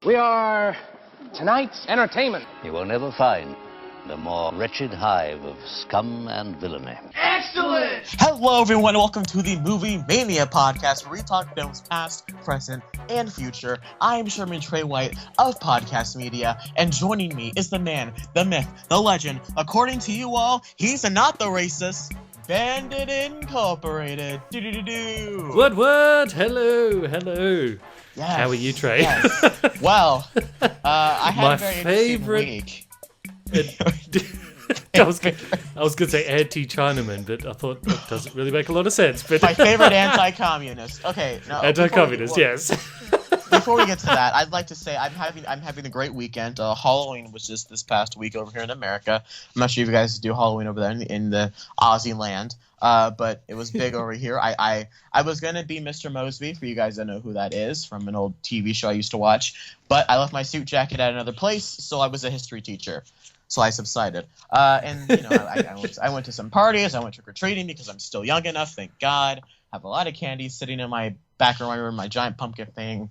We are tonight's entertainment. You will never find the more wretched hive of scum and villainy. Excellent! Hello, everyone. Welcome to the Movie Mania podcast, where we talk films past, present, and future. I am Sherman Trey White of Podcast Media, and joining me is the man, the myth, the legend. According to you all, he's not the racist. BanditIncorporated. Do-do-do-do. What? Hello. Yes, How are you, Trey? Yes. Well, I had My a very favorite- interesting week. I was going to say anti-Chinaman, but I thought that doesn't really make a lot of sense. But My favorite anti-communist. Okay, no. anti-communist, yes. Before we get to that, I'd like to say I'm having a great weekend. Halloween was just this past week over here in America. I'm not sure if you guys do Halloween over there in the Aussie land, but it was big over here. I was gonna be Mr. Mosby, for you guys that know who that is, from an old TV show I used to watch, but I left my suit jacket at another place, so I was a history teacher. So I subsided, and you know I went to some parties. I went trick or treating because I'm still young enough, thank God. Have a lot of candy sitting in my back of my room, my giant pumpkin thing.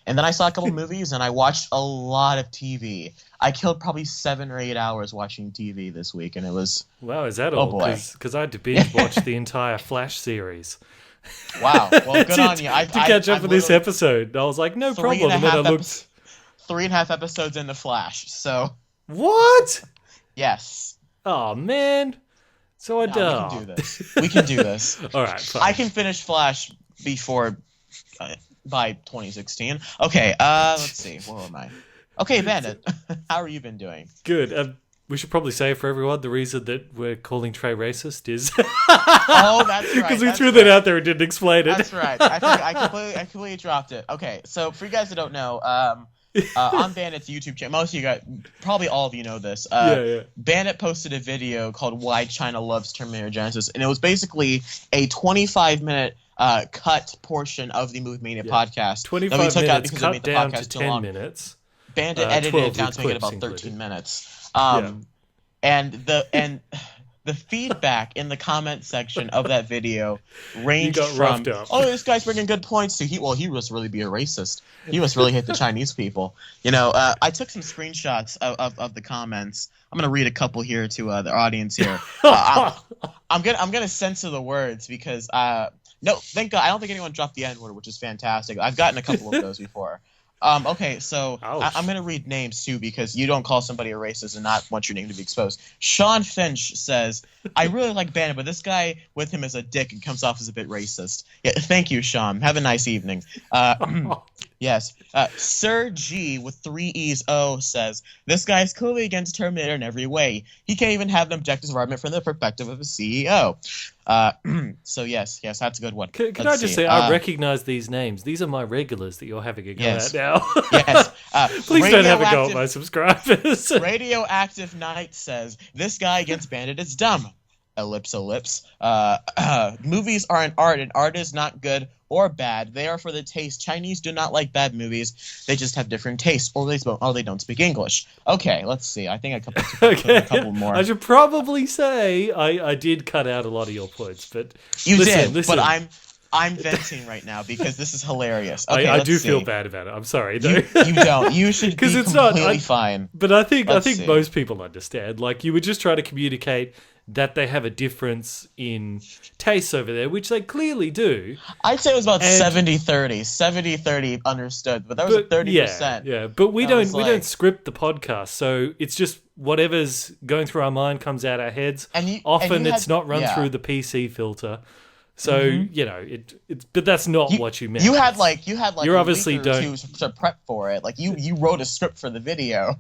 And then I saw a couple movies, and I watched a lot of TV. I killed probably 7 or 8 hours watching TV this week, and it was... Wow, is that oh all? Boy. Because I had to binge watch the entire Flash series. Wow, well, good on you. To catch up for this episode. I was like, no problem. And then I looked... 3.5 episodes into Flash, so... What? Yes. Oh, man. So I No, we can do this. We can do this. All right, fine. I can finish Flash before... by 2016. Okay, let's see. Where am I? Okay, Bandit. How have you been doing? Good. We should probably say for everyone the reason that we're calling Trey racist is... Oh, that's right. Because we threw that out there and didn't explain it. That's right. I completely dropped it. Okay, so for you guys that don't know, on Bandit's YouTube channel, most of you guys, probably all of you know this. Yeah. Bandit posted a video called "Why China Loves Terminator Genesis," and it was basically a 25-minute cut portion of the Movie Mania podcast 25 that we took out minutes, because it made cut the down podcast to too long. 10 minutes. Bandit edited it 12 down to make it about clips 13 included. minutes. Yeah. And the feedback in the comment section of that video ranged got from, roughed up. "Oh, this guy's bringing good points," to he must really be a racist. He must really hate the Chinese people. You know, I took some screenshots of the comments. I'm gonna read a couple here to the audience here. I'm gonna censor the words because no, thank God I don't think anyone dropped the N-word, which is fantastic. I've gotten a couple of those before. Okay, so I'm going to read names, too, because you don't call somebody a racist and not want your name to be exposed. Sean Finch says, "I really like Bandit, but this guy with him is a dick and comes off as a bit racist." Yeah, thank you, Sean. Have a nice evening. Yes. Sir G with 3 E's O says, "This guy is clearly against Terminator in every way. He can't even have an objective argument from the perspective of a CEO." So yes, that's a good one. Can I just say, I recognize these names. These are my regulars that you're having a go at now. Yes. Please don't have a go at my subscribers. Radioactive Knight says, "This guy against Bandit is dumb." Ellipse. Movies are an art, and art is not good or bad. They are for the taste. Chinese do not like bad movies. They just have different tastes, or they don't speak English. Okay, let's see. I think a couple more. I should probably say I did cut out a lot of your points, but You listen. did, but I'm venting right now because this is hilarious. Okay, I let's do see. feel bad about it. I'm sorry. You don't. You should be it's completely fine. But I think see. most people understand. Like, you were just trying to communicate that they have a difference in tastes over there, which they clearly do. I'd say it was about 70-30. 70-30 understood, but that was 30%. Yeah, but we don't script the podcast, so it's just whatever's going through our mind comes out our heads. Often it's not run through the PC filter. So, you know, it's but that's not what you meant. You had like you obviously a week or don't two to prep for it. Like you wrote a script for the video.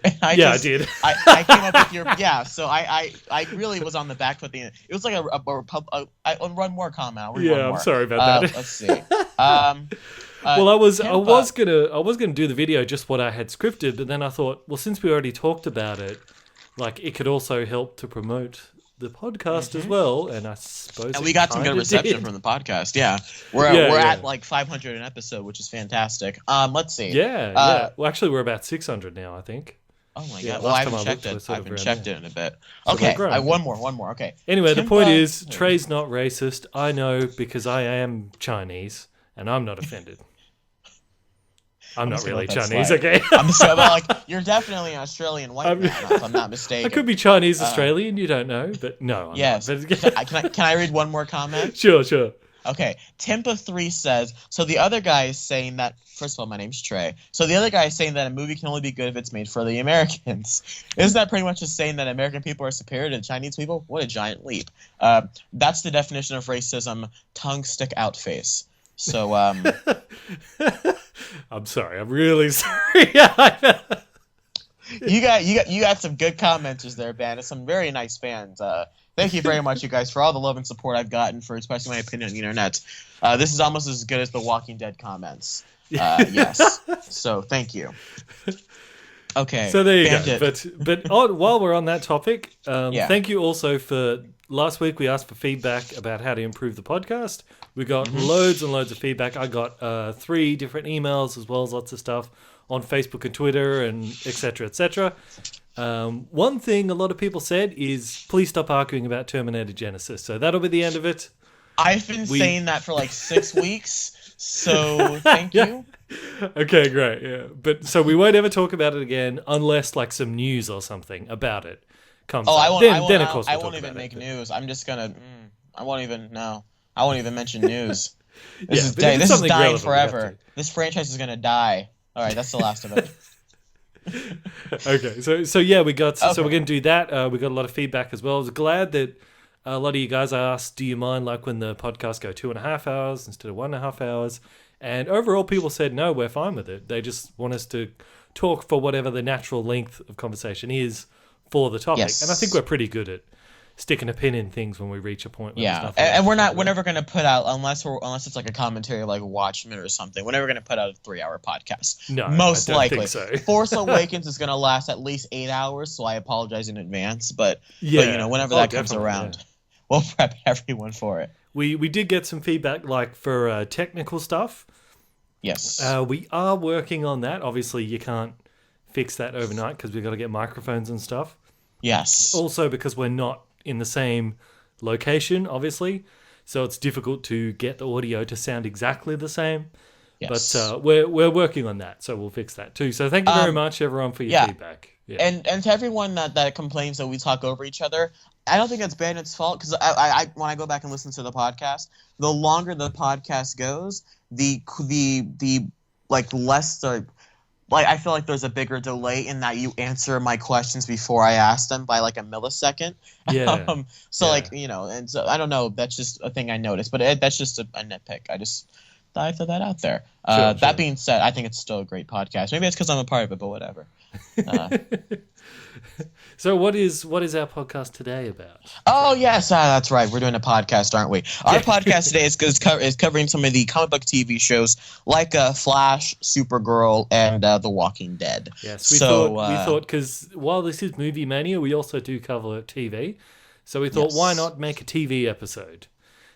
And I did. I came up with your so I really was on the back foot. It was like I'll run more comment. I'm sorry about that. Let's see. Well, I was gonna do the video just what I had scripted, but then I thought, well, since we already talked about it, like it could also help to promote the podcast as well, and I suppose we got some good reception from the podcast. Yeah, we're at like 500 an episode, which is fantastic. Let's see. Yeah. Well, actually, we're about 600 now, I think. Oh my god! Well, I haven't checked it. I haven't checked it in a bit. Okay, one more. Okay. Anyway, the point is, Trey's not racist. I know because I am Chinese, and I'm not offended. I'm not gonna really let that Chinese, slide. okay? I'm just gonna, like, you're definitely an Australian white man, if I'm not mistaken. I could be Chinese Australian, you don't know, but no. I'm Yes. not. Can I read one more comment? Sure. Okay, Timpa3 says, so the other guy is saying that, first of all, my name's Trey. So the other guy is saying that a movie can only be good if it's made for the Americans. Isn't that pretty much just saying that American people are superior to Chinese people? What a giant leap. That's the definition of racism, tongue stick out face. So, I'm sorry. I'm really sorry. you got some good commenters there, Bandit. Some very nice fans. Thank you very much, you guys, for all the love and support I've gotten for expressing my opinion on the internet. This is almost as good as the Walking Dead comments. Yes. So thank you. Okay. So there you Bandit. go. But while we're on that topic, thank you also for last week. We asked for feedback about how to improve the podcast. We got loads and loads of feedback. I got 3 different emails as well as lots of stuff on Facebook and Twitter and etc. etc. One thing a lot of people said is please stop arguing about Terminator Genesis. So that'll be the end of it. I've been saying that for like 6 weeks, so thank you. Okay, great. Yeah, but so we won't ever talk about it again unless like some news or something about it comes. Oh, up. Then of course I we'll won't talk even about make it, news. I'm just gonna. I won't even mention news. but if it's This is something dying relevant, we have forever. This franchise is gonna die. All right, that's the last of it. Okay, so yeah, we got so we're gonna do that. We got a lot of feedback as well. I was glad that a lot of you guys asked, do you mind like when the podcasts go 2.5 hours instead of 1.5 hours? And overall, people said no, we're fine with it. They just want us to talk for whatever the natural length of conversation is for the topic. Yes. And I think we're pretty good at sticking a pin in things when we reach a point. Where there's Yeah, nothing and we're else to never gonna put out unless it's like a commentary like Watchmen or something. We're never gonna put out a 3-hour podcast. No, most I don't likely. think so. Force Awakens is gonna last at least 8 hours, so I apologize in advance. But Yeah. whenever Oh, that comes definitely, around, we'll prep everyone for it. We did get some feedback like for technical stuff. Yes. We are working on that. Obviously, you can't fix that overnight because we've got to get microphones and stuff. Yes. Also, because we're not in the same location, obviously, so it's difficult to get the audio to sound exactly the same. Yes. But we're working on that, so we'll fix that too. So thank you very much, everyone, for your feedback. Yeah. And to everyone that complains that we talk over each other, I don't think it's Bandit's fault because I when I go back and listen to the podcast, the longer the podcast goes, the like less like I feel like there's a bigger delay in that you answer my questions before I ask them by like a millisecond. Yeah. So like and so I don't know. That's just a thing I noticed, but that's just a nitpick. I just thought I'd throw that out there. Sure. That being said, I think it's still a great podcast. Maybe it's because I'm a part of it, but whatever. So what is our podcast today about? Oh yes, that's right. We're doing a podcast, aren't we? Our podcast today is covering some of the comic book TV shows like Flash, Supergirl, and The Walking Dead. Yes, we thought because while this is Movie Mania, we also do cover TV. So we thought, why not make a TV episode?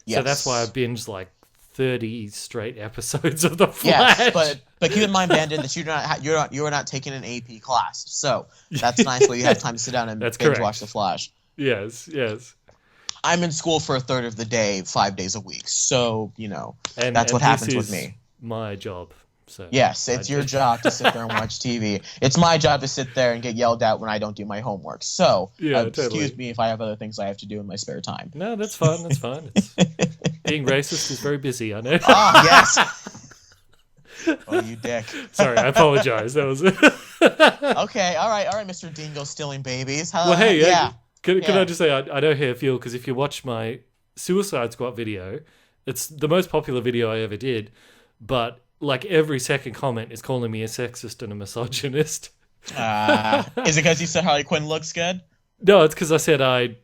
Yes. So that's why I binged like 30 straight episodes of The Flash. Yes, but keep in mind, Bandit, that you're not taking an AP class, so that's nice. Where you have time to sit down and binge watch The Flash. Yes. I'm in school for a third of the day, 5 days a week, so that's what happens with me. My job. So yes, it's your job to sit there and watch TV. It's my job to sit there and get yelled at when I don't do my homework. So excuse me if I have other things I have to do in my spare time. No, that's fine. That's fine. Being racist is very busy, I know. Oh, yes. Oh, you dick. Sorry, I apologize. That was it. Okay, all right, Mr. Dingo stealing babies. Well, hey, Can I just say, I know how I feel, because if you watch my Suicide Squad video, it's the most popular video I ever did, but like every second comment is calling me a sexist and a misogynist. Is it because you said Harley Quinn looks good? No, it's because I said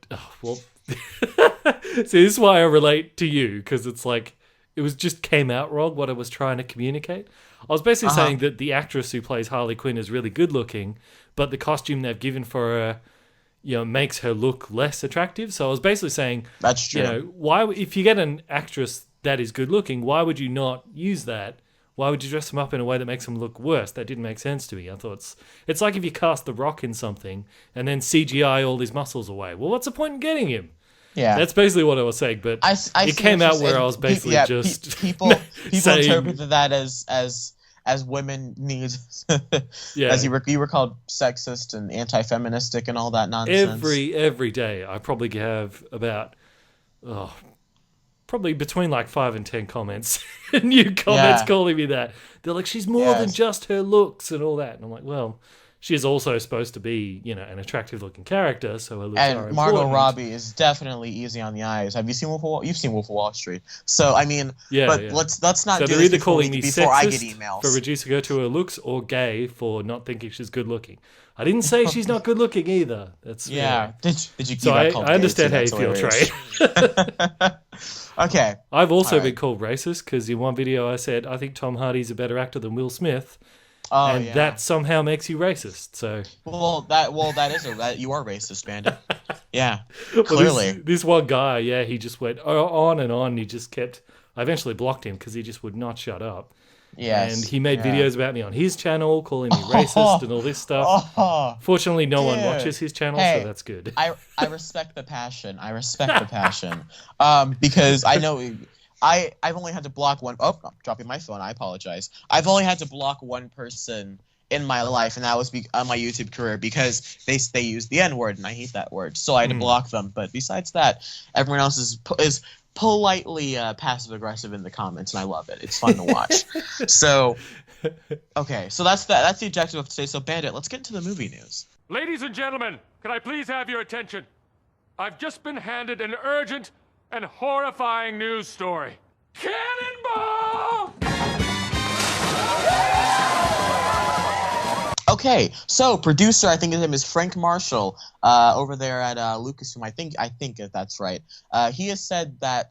See, this is why I relate to you, because it's like, it was just came out wrong what I was trying to communicate. I was basically saying that the actress who plays Harley Quinn is really good looking, but the costume they've given for her, makes her look less attractive. So I was basically saying, that's true. Why, if you get an actress that is good looking, why would you not use that? Why would you dress them up in a way that makes them look worse? That didn't make sense to me. I thought it's like if you cast The Rock in something and then CGI all his muscles away. Well, what's the point in getting him? Yeah, that's basically what I was saying. But it came out where I was basically people interpreted that as as women need, Yeah. as you were called sexist and anti-feministic and all that nonsense. Every day, I probably have about probably between like 5 and 10 comments, new comments calling me that. They're like, she's more than just her looks and all that. And I'm like, well, she is also supposed to be, an attractive-looking character, so her looks are And Margot important. Robbie is definitely easy on the eyes. Have you seen Wolf of Wall? You've seen Wolf of Wall Street. So I mean, let's not So do they're this either before, calling me before I get sexist emails. for reducing her to her looks, or gay for not thinking she's good-looking. I didn't say she's not good-looking either. That's Did you keep So that called I gay, understand too? how you That's feel, hilarious. Trey. Okay. I've also All right. been called racist because in one video I said I think Tom Hardy's a better actor than Will Smith, Oh, and yeah. that somehow makes you racist. So that is you are racist, Bandit. Yeah, well, clearly. this one guy, he just went on and on. He just kept. I eventually blocked him because he just would not shut up. Yes. And he made videos about me on his channel, calling me racist and all this stuff. Fortunately, no one watches his channel, so that's good. I respect the passion. Because I know I've only had to block one. Oh, I'm dropping my phone. I apologize. I've only had to block one person in my life, and that was on my YouTube career because they use the N-word, and I hate that word. So I had to block them. But besides that, everyone else is politely passive aggressive in the comments, and I love it. It's fun to watch. So, okay, so that's the objective of today. So, Bandit, let's get into the movie news. Ladies and gentlemen, can I please have your attention? I've just been handed an urgent and horrifying news story. Cannonball! Okay, so producer, I think his name is Frank Marshall, over there at Lucasfilm. I think that's right. He has said that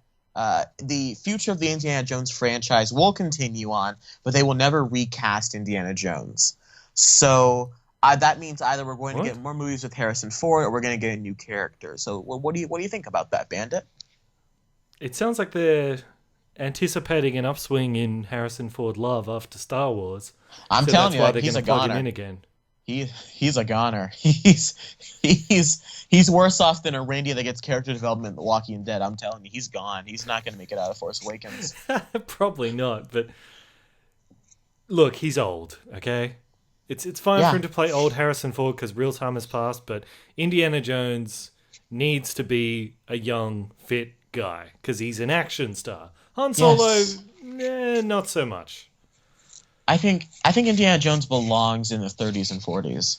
the future of the Indiana Jones franchise will continue on, but they will never recast Indiana Jones. So that means either we're going to get more movies with Harrison Ford, or we're going to get a new character. So what do you think about that, Bandit? It sounds like they're anticipating an upswing in Harrison Ford love after Star Wars. I'm so telling that's you, why they're he's going a to plug goner. him in again. He's a goner. He's worse off than a reindeer that gets character development in The Walking Dead. I'm telling you, he's gone. He's not going to make it out of Force Awakens. Probably not, but look, he's old, okay? It's fine for him to play old Harrison Ford because real time has passed, but Indiana Jones needs to be a young, fit guy because he's an action star. Han Solo, not so much. I think Indiana Jones belongs in the 30s and 40s.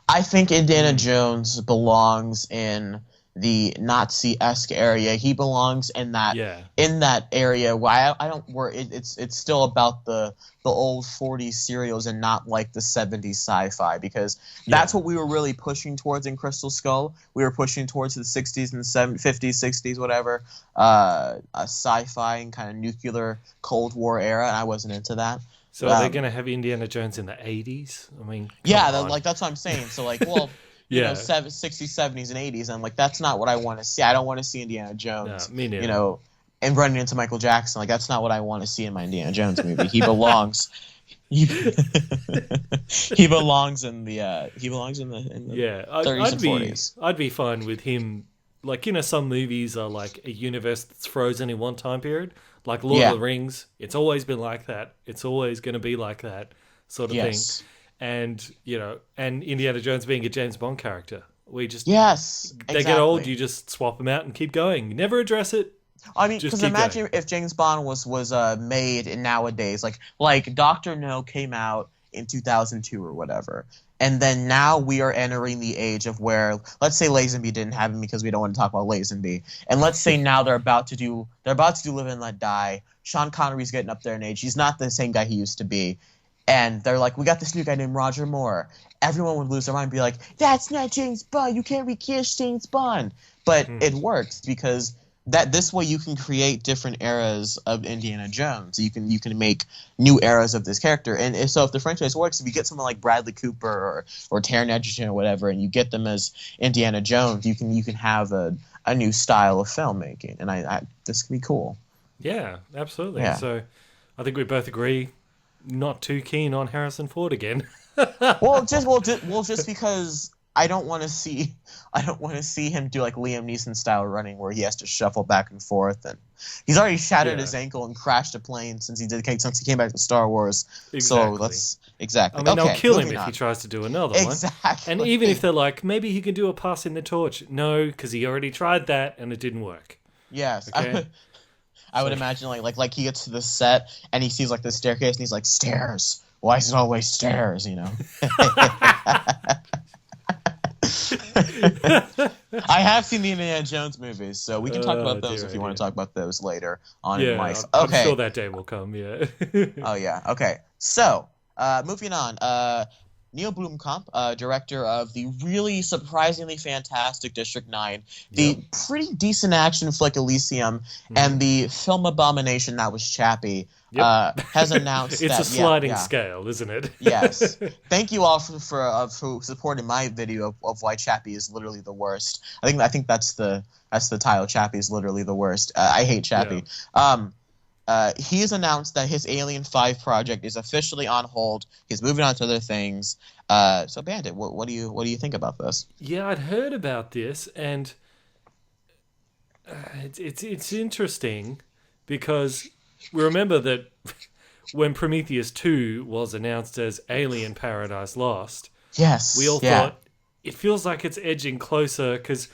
I think Indiana Jones belongs in the Nazi-esque area. He belongs in that area where I don't worry. It's still about the old 40s serials and not like the 70s sci-fi, because that's what we were really pushing towards in Crystal Skull. We were pushing towards the 60s and 50s, 60s, whatever, a sci-fi and kind of nuclear Cold War era, and I wasn't into that. So are they going to have Indiana Jones in the 80s? I mean, that's what I'm saying. So like, well, you know, 60s, 70s, and 80s. I'm like, that's not what I want to see. I don't want to see Indiana Jones, me neither. you know, and running into Michael Jackson. Like, that's not what I want to see in my Indiana Jones movie. He belongs. He belongs in the 30s and 40s. I'd be fine with him. Like, you know, some movies are like a universe that's frozen in one time period. Like Lord of the Rings, it's always been like that. It's always going to be like that sort of thing. And, you know, and Indiana Jones being a James Bond character. They get old, you just swap them out and keep going. You never address it. I mean, because imagine if James Bond was made in nowadays, like Dr. No came out in 2002 or whatever, and then now we are entering the age of where, let's say Lazenby didn't have him because we don't want to talk about Lazenby, and let's say now they're about to do Live and Let Die. Sean Connery's getting up there in age. He's not the same guy he used to be. And they're like, we got this new guy named Roger Moore. Everyone would lose their mind and be like, that's not James Bond. You can't recast James Bond. But it works because this way you can create different eras of Indiana Jones. You can make new eras of this character. And so if the franchise works, if you get someone like Bradley Cooper or Taron Egerton or whatever, and you get them as Indiana Jones, you can have a new style of filmmaking. And this can be cool. Yeah, absolutely. Yeah. So I think we both agree. Not too keen on Harrison Ford again. just because I don't want to see him do like Liam Neeson style running where he has to shuffle back and forth, and he's already shattered his ankle and crashed a plane since he came back to Star Wars. Exactly. So exactly. I mean, okay, they'll kill him moving if on. he tries to do another one. Exactly. And even if they're like, maybe he can do a passing the torch. No, because he already tried that and it didn't work. Yes. Okay. I would imagine like he gets to the set and he sees like the staircase and he's like, stairs. Why is it always stairs? You know. I have seen the Indiana Jones movies, so we can talk about those if you want to talk about those later on in life. Okay. I'm sure that day will come. Yeah. Oh yeah. Okay. So, moving on. Neil Blomkamp, director of the really surprisingly fantastic District 9, the pretty decent action flick Elysium, and the film abomination that was Chappie, has announced it's that... It's a sliding scale, isn't it? Yes. Thank you all for supporting my video of why Chappie is literally the worst. I think that's the title. Chappie is literally the worst. I hate Chappie. Yeah. He has announced that his Alien 5 project is officially on hold. He's moving on to other things. So Bandit, what do you think about this? Yeah, I'd heard about this, and it's interesting because we remember that when Prometheus 2 was announced as Alien Paradise Lost, we all thought it feels like it's edging closer, because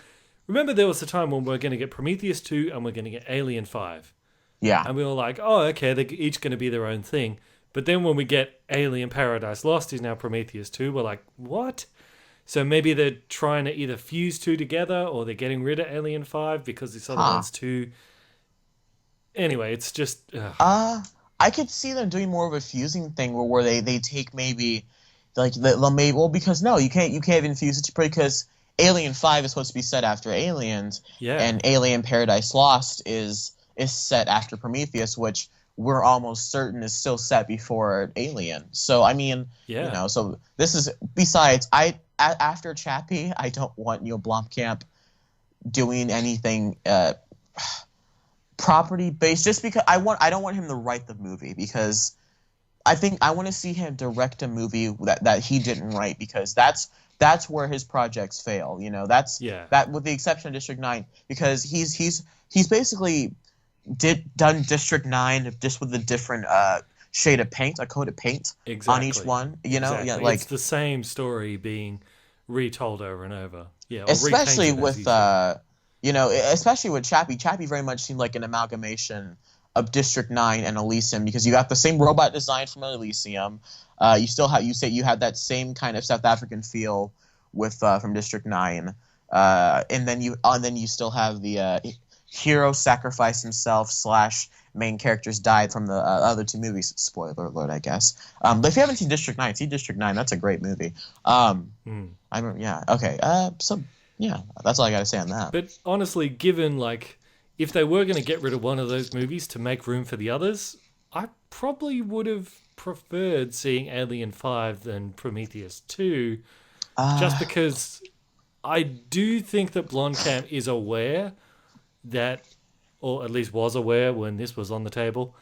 remember there was a time when we're going to get Prometheus 2 and we're going to get Alien 5. Yeah. And we were like, oh, okay, they're each going to be their own thing. But then when we get Alien Paradise Lost is now Prometheus 2, we're like, what? So maybe they're trying to either fuse two together or they're getting rid of Alien 5 because this other one's too... Anyway, it's just... I could see them doing more of a fusing thing where they take maybe... like well, because no, you can't even fuse it because Alien 5 is supposed to be set after Aliens, and Alien Paradise Lost is set after Prometheus, which we're almost certain is still set before Alien. So I mean, so this is besides after Chappie, I don't want Neil Blomkamp doing anything property based, just because I don't want him to write the movie, because I think I want to see him direct a movie that he didn't write, because that's where his projects fail. You know, that with the exception of District 9, because he's basically done District 9 just with a different shade of paint, a coat of paint on each one. You know, it's the same story being retold over and over. Yeah, especially with especially with Chappie. Chappie very much seemed like an amalgamation of District 9 and Elysium, because you got the same robot design from Elysium. You had that same kind of South African feel with from District 9, and then you still have the hero sacrificed himself / main characters died from the other two movies. Spoiler alert, I guess. But if you haven't seen District 9, see District 9. That's a great movie. Okay. So that's all I got to say on that. But honestly, given if they were going to get rid of one of those movies to make room for the others, I probably would have preferred seeing Alien 5 than Prometheus 2, just because I do think that Blomkamp is aware that, or at least was aware when this was on the table,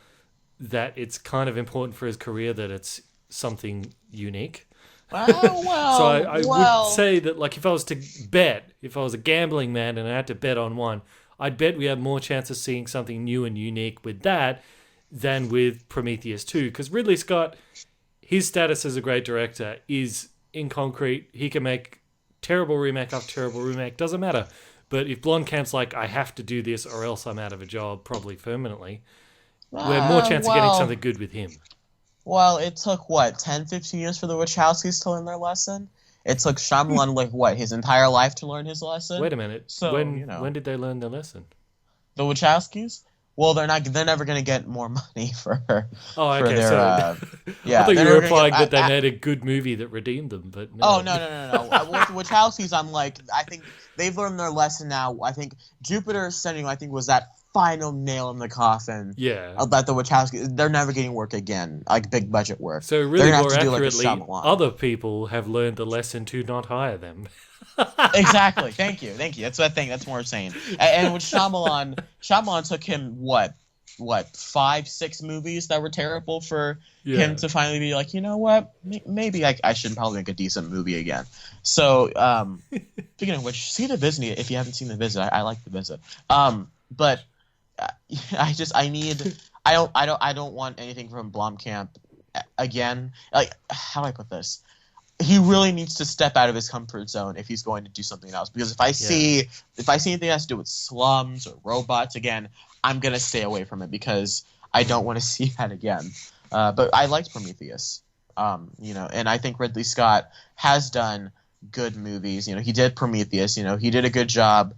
that it's kind of important for his career that it's something unique. So I would say that, if I was to bet, if I was a gambling man and I had to bet on one, I'd bet we have more chance of seeing something new and unique with that than with Prometheus 2. Because Ridley Scott, his status as a great director is in concrete. He can make terrible remake after terrible remake, doesn't matter. But if Blomkamp's like, I have to do this or else I'm out of a job, probably permanently, we have more chance of getting something good with him. Well, it took, 10, 15 years for the Wachowskis to learn their lesson? It took Shyamalan, his entire life to learn his lesson? Wait a minute. So, when did they learn their lesson? The Wachowskis? Well, they're never going to get more money for their... I thought you were implying that they made a good movie that redeemed them, but no. Oh, no. With the Wachowskis, I think they've learned their lesson now. I think Jupiter Ascending, was that final nail in the coffin. Yeah. About the Wachowskis. They're never getting work again, big budget work. So really, more accurately, other people have learned the lesson to not hire them. Exactly. Thank you. That's what I think. That's more saying. And with Shyamalan took him 5-6 movies that were terrible for him to finally be like, you know what, maybe I should probably make a decent movie again. So speaking of which, see The Visit if you haven't seen The Visit. I like The Visit. But I don't want anything from Blomkamp again. Like, how do I put this? He really needs to step out of his comfort zone if he's going to do something else. Because if I see anything that has to do with slums or robots again, I'm gonna stay away from it because I don't want to see that again. But I liked Prometheus, and I think Ridley Scott has done good movies. He did Prometheus. He did a good job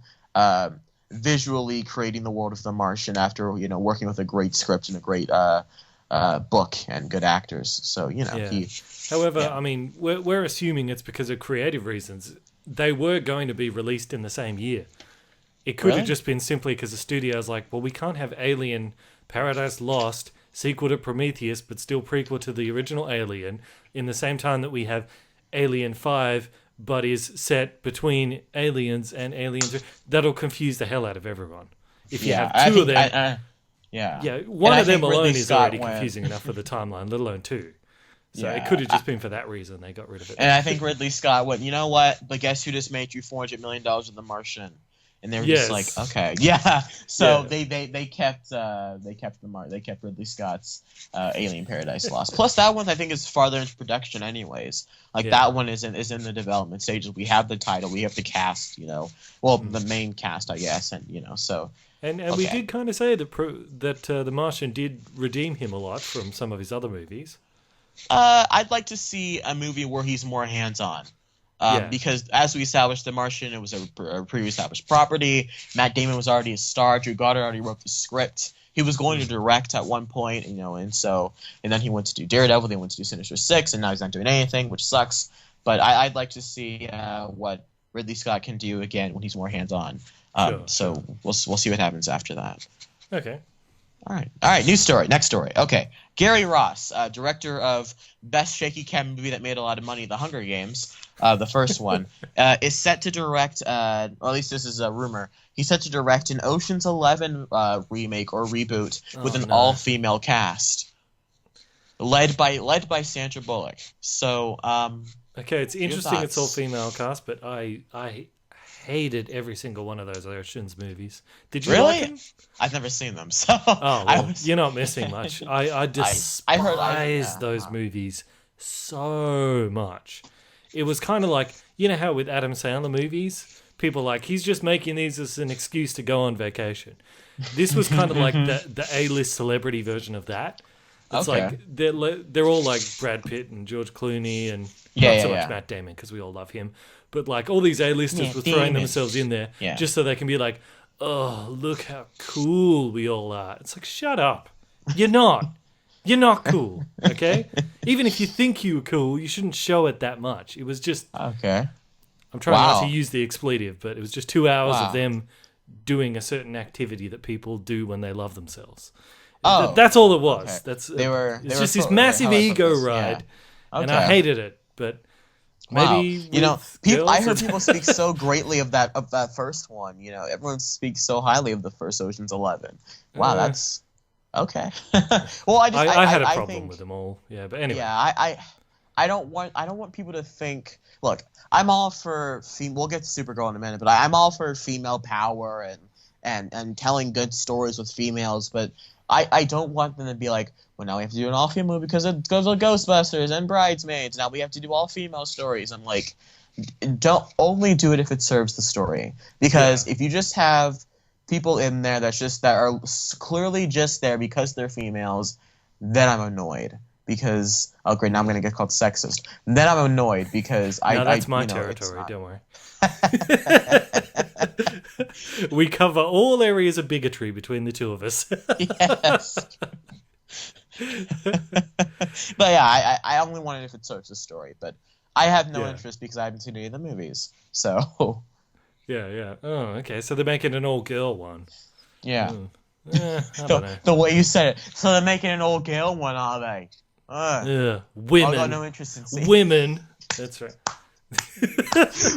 visually creating the world of The Martian after working with a great script and a great book and good actors. So he. However, I mean, we're assuming it's because of creative reasons. They were going to be released in the same year. It could have just been simply because the studio's like, well, we can't have Alien, Paradise Lost, sequel to Prometheus, but still prequel to the original Alien, in the same time that we have Alien 5, but is set between Aliens and Alien 3. That'll confuse the hell out of everyone. If you have two of them... one of them alone is already confusing enough for the timeline, let alone two. So it could have just been for that reason they got rid of it. And I think Ridley Scott went, you know what? But guess who just made you $400 million with The Martian? And they were just like, okay, So they kept Ridley Scott's Alien Paradise Lost. Plus that one I think is farther into production anyways. That one is in the development stages. We have the title, we have the cast, the main cast I guess, and so. And we did kind of say that The Martian did redeem him a lot from some of his other movies. I'd like to see a movie where he's more hands-on. Because as we established, The Martian, it was a pre-established property. Matt Damon was already a star. Drew Goddard already wrote the script. He was going to direct at one point, and then he went to do Daredevil. They went to do Sinister Six, and now he's not doing anything, which sucks. But I'd like to see what Ridley Scott can do again when he's more hands-on. So we'll see what happens after that. Okay. All right. Next story. Okay. Gary Ross, director of best shaky cam movie that made a lot of money, The Hunger Games, the first one, is set to direct, or at least this is a rumor, he's set to direct an Ocean's 11 remake or reboot with an all-female cast, led by Sandra Bullock. So, okay, it's interesting it's all-female cast, but I hated every single one of those Ocean's movies. Did you like them? I've never seen them, so you're not missing much. I despise those movies so much. It was kind of like, how with Adam Sandler movies, people like, he's just making these as an excuse to go on vacation. This was kind of like the A-list celebrity version of that. It's like they're all like Brad Pitt and George Clooney and not so much Matt Damon because we all love him. But like all these A-listers were throwing themselves in there just so they can be like, oh, look how cool we all are. It's like, shut up. You're not. You're not cool, okay? Even if you think you were cool, you shouldn't show it that much. It was just... Okay. I'm trying not to use the expletive, but it was just 2 hours of them doing a certain activity that people do when they love themselves. That's all it was. Okay. It's just this massive ego ride, and I hated it, but... Maybe I heard people speak so greatly of that first one. Everyone speaks so highly of the first Ocean's 11. Wow, that's okay. Well, I had a problem with them all. Yeah, but anyway. Yeah, I don't want people to think. Look, I'm all for we'll get to Supergirl in a minute, but I'm all for female power and telling good stories with females, but I don't want them to be like, well, now we have to do an all-female movie because it goes with Ghostbusters and Bridesmaids. Now we have to do all-female stories. I'm like, don't only do it if it serves the story. Because if you just have people in there that are clearly just there because they're females, then I'm annoyed. Because, oh great, now I'm going to get called sexist. Then I'm annoyed because that's my territory, don't worry. We cover all areas of bigotry between the two of us. Yes. But yeah, I only want it if it serves the story. But I have no interest because I haven't seen any of the movies. So. Yeah. Oh, okay. So they're making an all-girl one. Yeah. I don't know. The way you said it. So they're making an all-girl one, are they? Women. I've got no interest in seeing women. That's right.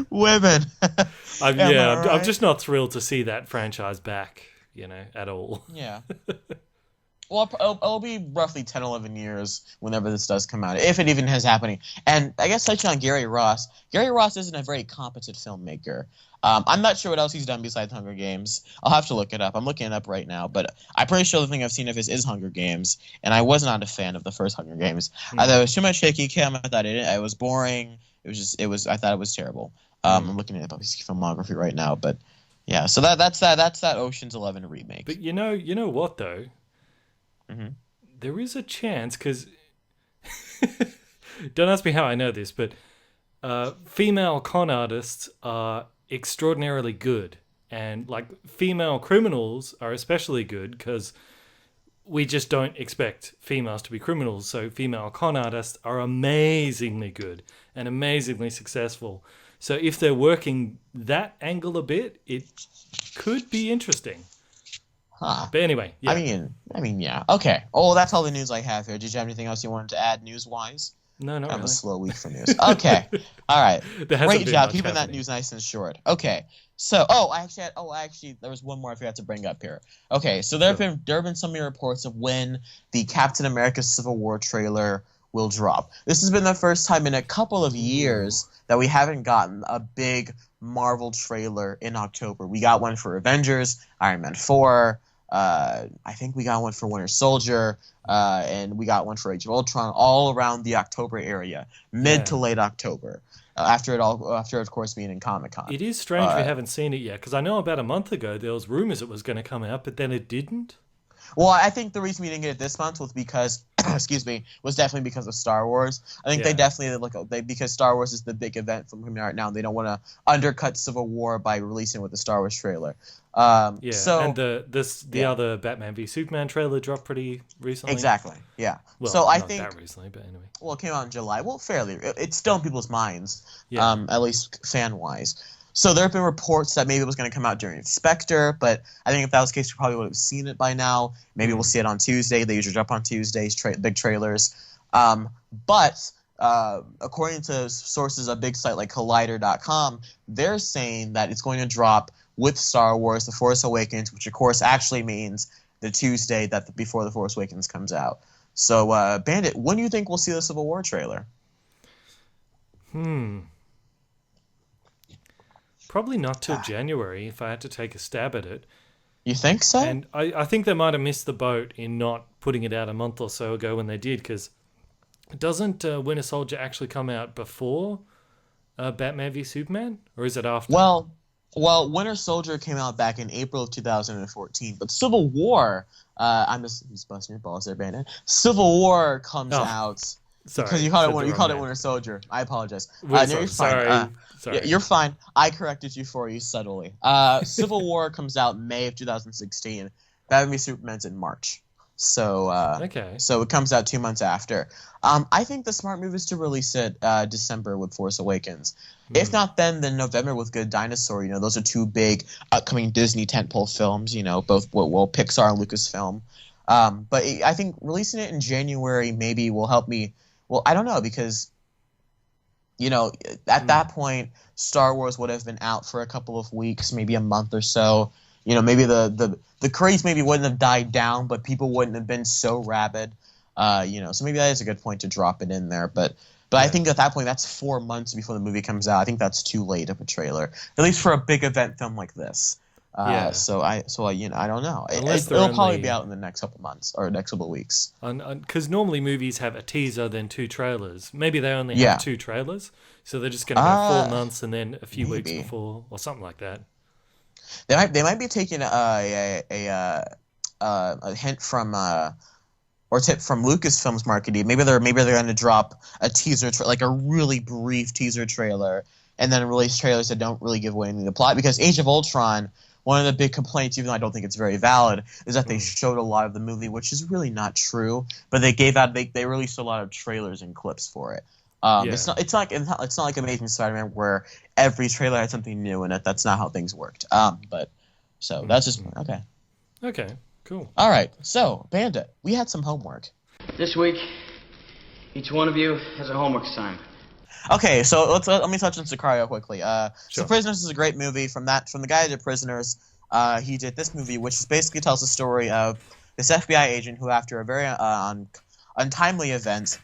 Women. I'm just not thrilled to see that franchise back, at all. Yeah. Well, it'll be roughly 10, 11 years whenever this does come out, if it even has happening. And I guess touching on Gary Ross isn't a very competent filmmaker. I'm not sure what else he's done besides Hunger Games. I'll have to look it up. I'm looking it up right now, but I'm pretty sure the thing I've seen of his is Hunger Games, and I was not a fan of the first Hunger Games. I thought it was too much shaky cam. I thought it was boring. I thought it was terrible. I'm looking at his filmography right now, but yeah. So that's that Ocean's 11 remake. But you know what though? Mm-hmm. There is a chance, because don't ask me how I know this, but female con artists are extraordinarily good, and like female criminals are especially good because we just don't expect females to be criminals. So female con artists are amazingly good and amazingly successful. So if they're working that angle a bit, it could be interesting. Huh. But anyway, yeah. I mean, yeah. Okay. Oh, that's all the news I have here. Did you have anything else you wanted to add news-wise? No, not I have really. a slow week for news. Okay. All right. Great job keeping that happening. news nice and short. Okay. So, actually, there was one more I forgot to bring up here. Okay, so there have been some reports of when the Captain America Civil War trailer will drop. This has been the first time in a couple of years that we haven't gotten a big Marvel trailer in October. We got one for Avengers, Iron Man 4. I think we got one for Winter Soldier, and we got one for Age of Ultron, all around the October area, mid to late October. After of course being in Comic-Con. It is strange we haven't seen it yet, because I know about a month ago there was rumors it was going to come out, but then it didn't. Well, I think the reason we didn't get it this month was because, was definitely because of Star Wars. I think they definitely because Star Wars is the big event from coming out now, and they don't want to undercut Civil War by releasing it with the Star Wars trailer. And the other Batman v Superman trailer dropped pretty recently. Exactly. Yeah. Well, so I not think that recently, but anyway. Well, it came out in July. Well, fairly. It's still in people's minds. Yeah. At least fan wise. So there have been reports that maybe it was going to come out during Spectre, but I think if that was the case, we probably would have seen it by now. Maybe we'll see it on Tuesday. They usually drop on Tuesdays, big trailers. But according to sources, a big site like Collider.com, they're saying that it's going to drop with Star Wars: The Force Awakens, which of course actually means the Tuesday before The Force Awakens comes out. So, Bandit, when do you think we'll see the Civil War trailer? Probably not till January, if I had to take a stab at it. You think so? And I think they might have missed the boat in not putting it out a month or so ago when they did, because doesn't Winter Soldier actually come out before Batman v Superman? Or is it after? Well, Winter Soldier came out back in April of 2014, but Civil War, I'm just busting your balls there, Bandit. Civil War comes out... Sorry, because you called it Winter Soldier. I apologize. No, you're fine. Sorry. You're fine. I corrected you for you subtly. Civil War comes out May of 2016. Batman v Superman's in March. So so it comes out 2 months after. I think the smart move is to release it December with Force Awakens. If not then November with Good Dinosaur. Those are two big upcoming Disney tentpole films. Both Pixar and Lucasfilm. But I think releasing it in January maybe will help me. Well, I don't know, because, at that point, Star Wars would have been out for a couple of weeks, maybe a month or so. Maybe the craze maybe wouldn't have died down, but people wouldn't have been so rabid. So maybe that is a good point to drop it in there. But I think at that point, that's 4 months before the movie comes out. I think that's too late of a trailer, at least for a big event film like this. So I don't know. It'll probably be out in the next couple months or next couple of weeks. Because normally movies have a teaser, then 2 trailers. Maybe they only have 2 trailers, so they're just going to go 4 months and then a few weeks before, or something like that. They might be taking a hint from or tip from Lucasfilm's marketing. Maybe they're going to drop a teaser, like a really brief teaser trailer, and then release trailers that don't really give away any of the plot. Because Age of Ultron, one of the big complaints, even though I don't think it's very valid, is that they showed a lot of the movie, which is really not true. But they released a lot of trailers and clips for it. It's not like Amazing Spider-Man where every trailer had something new in it. That's not how things worked. That's just okay. Okay, cool. All right, so Bandit, we had some homework. This week, each one of you has a homework assignment. Okay, so let me touch on Sicario quickly. So Prisoners is a great movie from the guy who did Prisoners. He did this movie, which basically tells the story of this FBI agent who, after a very untimely event,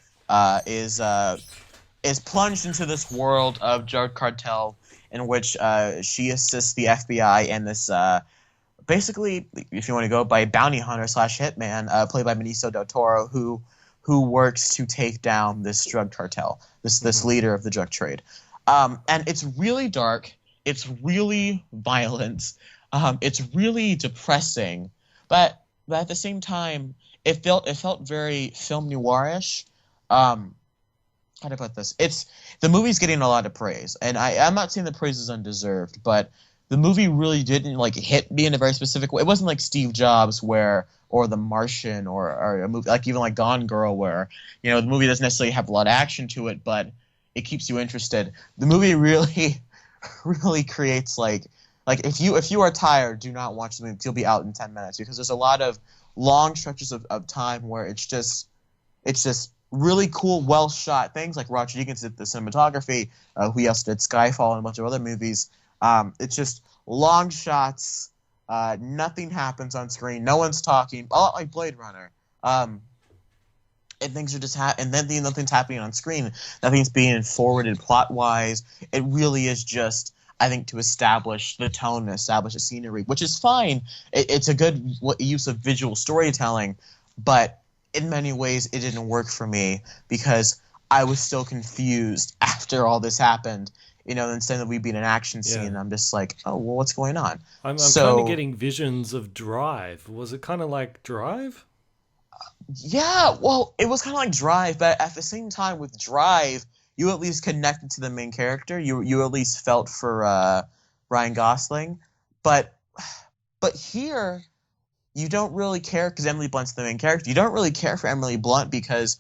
is plunged into this world of drug cartel in which she assists the FBI and this basically, if you want to go by bounty hunter / hitman, played by Benicio del Toro, who works to take down this drug cartel, this leader of the drug trade. And it's really dark. It's really violent. It's really depressing. But at the same time, it felt very film noirish. How to put this? The movie's getting a lot of praise, and I'm not saying the praise is undeserved, but the movie really didn't hit me in a very specific way. It wasn't like Steve Jobs or The Martian or a movie even Gone Girl, where the movie doesn't necessarily have a lot of action to it, but it keeps you interested. The movie really really creates if you are tired, do not watch the movie. You'll be out in 10 minutes, because there's a lot of long stretches of time where it's just really cool, well shot things, like Roger Deakins did the cinematography, who also did Skyfall and a bunch of other movies. It's just long shots. Nothing happens on screen. No one's talking. A lot like Blade Runner. And things are just and then nothing's happening on screen. Nothing's being forwarded plot wise. It really is just, I think, to establish the tone and establish the scenery, which is fine. It's a good use of visual storytelling, but in many ways it didn't work for me, because I was still confused after all this happened. Instead of we being an action scene, I'm just like, oh, well, what's going on? I'm kind of getting visions of Drive. Was it kind of like Drive? Yeah, well, it was kind of like Drive, but at the same time with Drive, you at least connected to the main character. You at least felt for Ryan Gosling, but here you don't really care, because Emily Blunt's the main character. You don't really care for Emily Blunt because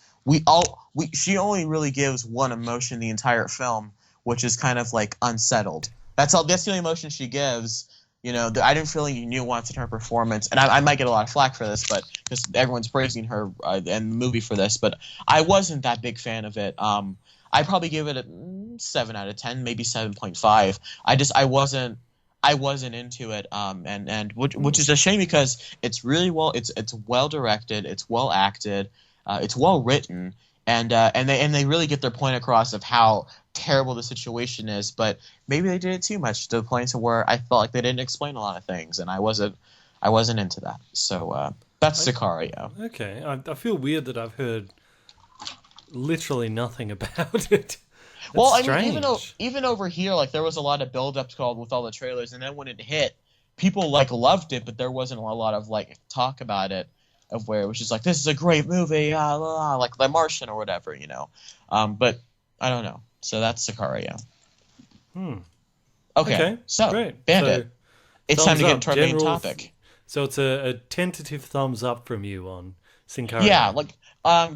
she only really gives one emotion the entire film, which is kind of unsettled. That's all. That's the only emotion she gives. I didn't feel any nuance in her performance, and I might get a lot of flack for this, but because everyone's praising her and the movie for this, but I wasn't that big fan of it. I probably give it a 7 out of 10, maybe 7.5. I wasn't into it, and which is a shame, because it's really it's well directed, it's well acted, it's well written, and they really get their point across of how terrible the situation is, but maybe they did it too much, to the point to where I felt like they didn't explain a lot of things, and I wasn't into that. So that's Sicario. Okay, I feel weird that I've heard literally nothing about it. Well, I mean, even over here, there was a lot of build-up with all the trailers, and then when it hit, people loved it, but there wasn't a lot of talk about it, of where it was just this is a great movie, like The Martian or whatever, But I don't know. So that's Sicario. Okay. So great. Bandit, So, it's time to get into our main general topic. So it's a tentative thumbs up from you on Sicario. Yeah,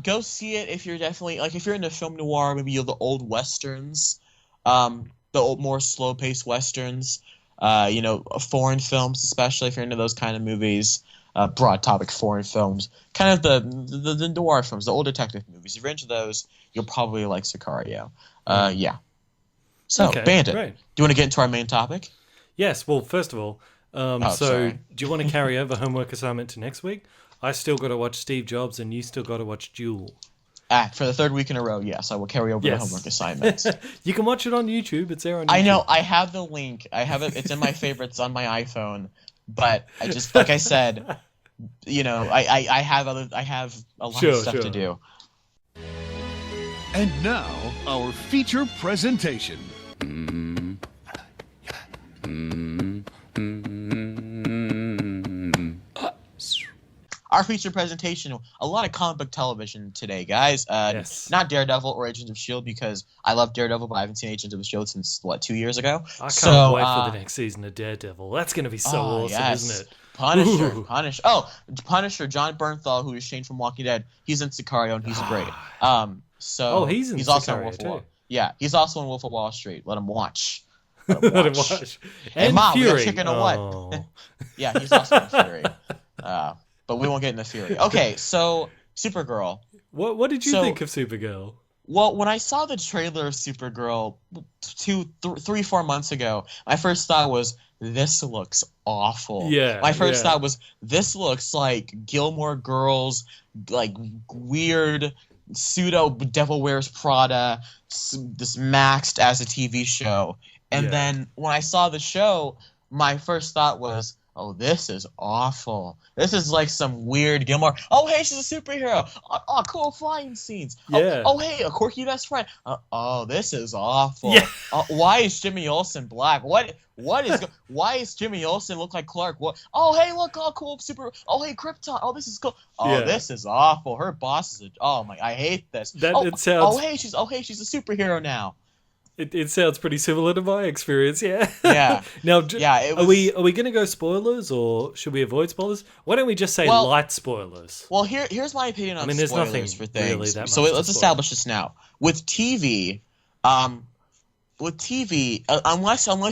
go see it if you're definitely if you're into film noir, maybe the old westerns, the old, more slow-paced westerns, foreign films, especially if you're into those kind of movies, broad topic foreign films, kind of the noir films, the old detective movies. If you're into those, you'll probably like Sicario. Yeah. So, Okay, Bandit, great. do you want to get into our main topic? Yes. Well, first of all, sorry. Do you want to carry over homework assignment to next week? I still got to watch Steve Jobs, and you still got to watch Duel. For the third week in a row, yes, I will carry over the homework assignments. You can watch it on YouTube. It's there on YouTube. I know. I have the link. I have it. It's in my favorites on my iPhone. But I just, like I said, I have a lot of stuff to do. And now, our feature presentation. Our feature presentation, a lot of comic book television today, guys. Yes. Not Daredevil or Agents of S.H.I.E.L.D. because I love Daredevil, but I haven't seen Agents of S.H.I.E.L.D. since, 2 years ago? I can't wait for the next season of Daredevil. That's going to be so awesome, yes. isn't it? Punisher. Oh, Punisher, John Bernthal, who is Shane from Walking Dead, he's in Sicario, and he's great. He's also in Sicario Wolf of too. Wall. Yeah, he's also in Wolf of Wall Street. Let him watch. Let him watch. Hey, And Mom, Fury. we got chicken or what? Oh. Yeah, he's also in Fury. But we won't get into Fury. Okay, so Supergirl. What did you think of Supergirl? Well, when I saw the trailer of Supergirl 4 months ago, my first thought was, this looks awful. Yeah. My first thought was, this looks like Gilmore Girls, like weird pseudo Devil Wears Prada, this maxed as a TV show. And then when I saw the show, my first thought was, oh, this is awful. This is like some weird Gilmore. Oh, hey, she's a superhero. Oh, cool flying scenes. Yeah. Oh, hey, a quirky best friend. Oh, this is awful. Yeah. Why is Jimmy Olsen black? Why is Jimmy Olsen look like Clark? What? Oh, hey, look, all cool super. Oh, hey, Krypton. Oh, this is cool. Oh, this is awful. Her boss is I hate this. It sounds. Oh, hey, she's a superhero now. It sounds pretty similar to my experience, yeah. Yeah. Now, it was... are we going to go spoilers, or should we avoid spoilers? Why don't we just say light spoilers? Well, here's my opinion on there's spoilers nothing for things. really that much So let's establish this now. With TV, unless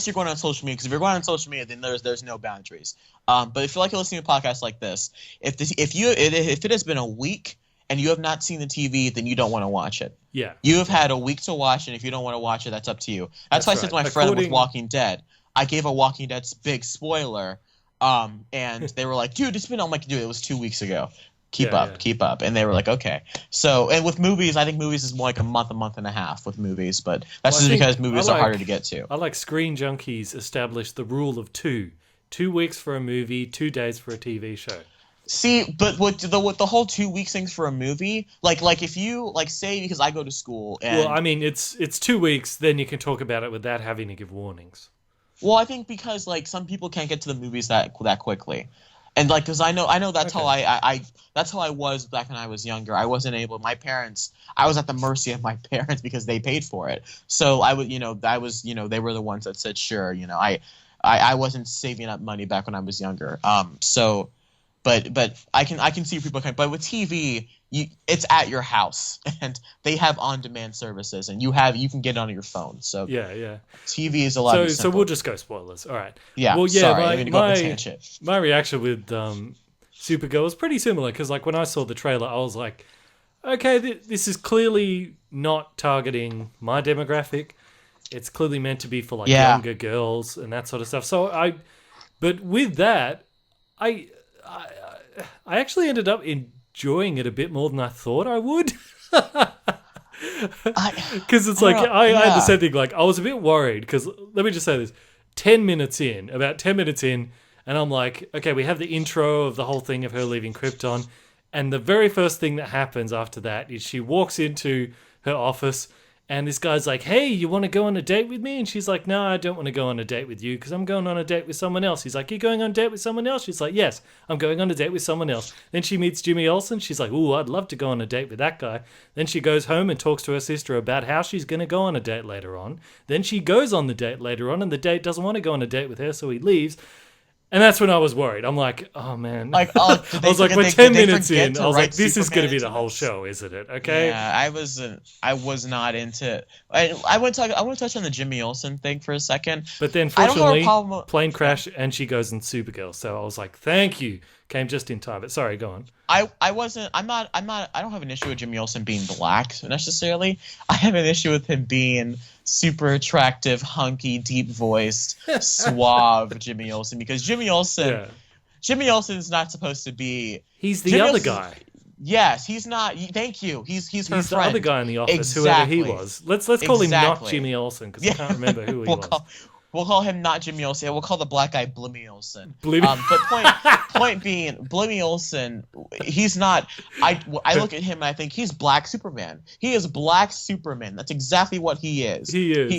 you're going on social media, because if you're going on social media, then there's no boundaries. But if you like listening to podcasts like this, if it has been a week and you have not seen the TV, then you don't want to watch it. Yeah. You have had a week to watch it. If you don't want to watch it, that's up to you. That's why I said to my friend with Walking Dead, I gave a Walking Dead big spoiler, and they were like, dude, it's been, I'm like, dude, it was 2 weeks ago. Keep up. And they were like, okay. So, and with movies, I think movies is more like a month and a half with movies, but that's just because movies are harder to get to. I like Screen Junkies established the rule of 2. 2 weeks for a movie, 2 days for a TV show. See, but with the whole 2 weeks things for a movie, like if you say, because I go to school and well, I mean it's 2 weeks, then you can talk about it without having to give warnings. Well, I think because some people can't get to the movies that quickly, and because I know that's how that's how I was back when I was younger. I wasn't able. I was at the mercy of my parents because they paid for it. So they were the ones that said sure. I wasn't saving up money back when I was younger. But I can see people but with TV, it's at your house and they have on-demand services and you can get it on your phone. So yeah. TV is a lot. So we'll just go spoilers. All right. Yeah. Well, yeah. Sorry, my reaction with Supergirl was pretty similar because when I saw the trailer, I was like, okay, this is clearly not targeting my demographic. It's clearly meant to be for younger girls and that sort of stuff. But with that, I actually ended up enjoying it a bit more than I thought I would. Because it's I had the same thing. I was a bit worried because, let me just say this, about 10 minutes in, and I'm like, okay, we have the intro of the whole thing of her leaving Krypton, and the very first thing that happens after that is she walks into her office, and this guy's like, hey, you want to go on a date with me? And she's like, no, I don't want to go on a date with you because I'm going on a date with someone else. He's like, you're going on a date with someone else? She's like, yes, I'm going on a date with someone else. Then she meets Jimmy Olsen. She's like, ooh, I'd love to go on a date with that guy. Then she goes home and talks to her sister about how she's going to go on a date later on. Then she goes on the date later on, and the date doesn't want to go on a date with her, so he leaves. And that's when I was worried. I'm like, oh man. I was like, we're 10 minutes in. I was like, this is going to be the whole show, isn't it? Okay. Yeah, I was not into it. I want to touch on the Jimmy Olsen thing for a second. But then, fortunately, plane crash and she goes in Supergirl. So I was like, thank you. Came just in time. But sorry, go on. I don't have an issue with Jimmy Olsen being black necessarily. I have an issue with him being super attractive, hunky, deep voiced, suave Jimmy Olsen, because Jimmy Olsen is not supposed to be. He's the other guy. Yes, he's not. Thank you. He's her friend. The other guy in the office, whoever he was. Let's call him not Jimmy Olsen because I can't remember who he was. We'll call him not Jimmy Olsen. We'll call the black guy Blimmy Olsen. But point being, Blimmy Olsen, he's not. I look at him and I think he's Black Superman. He is Black Superman. That's exactly what he is. Give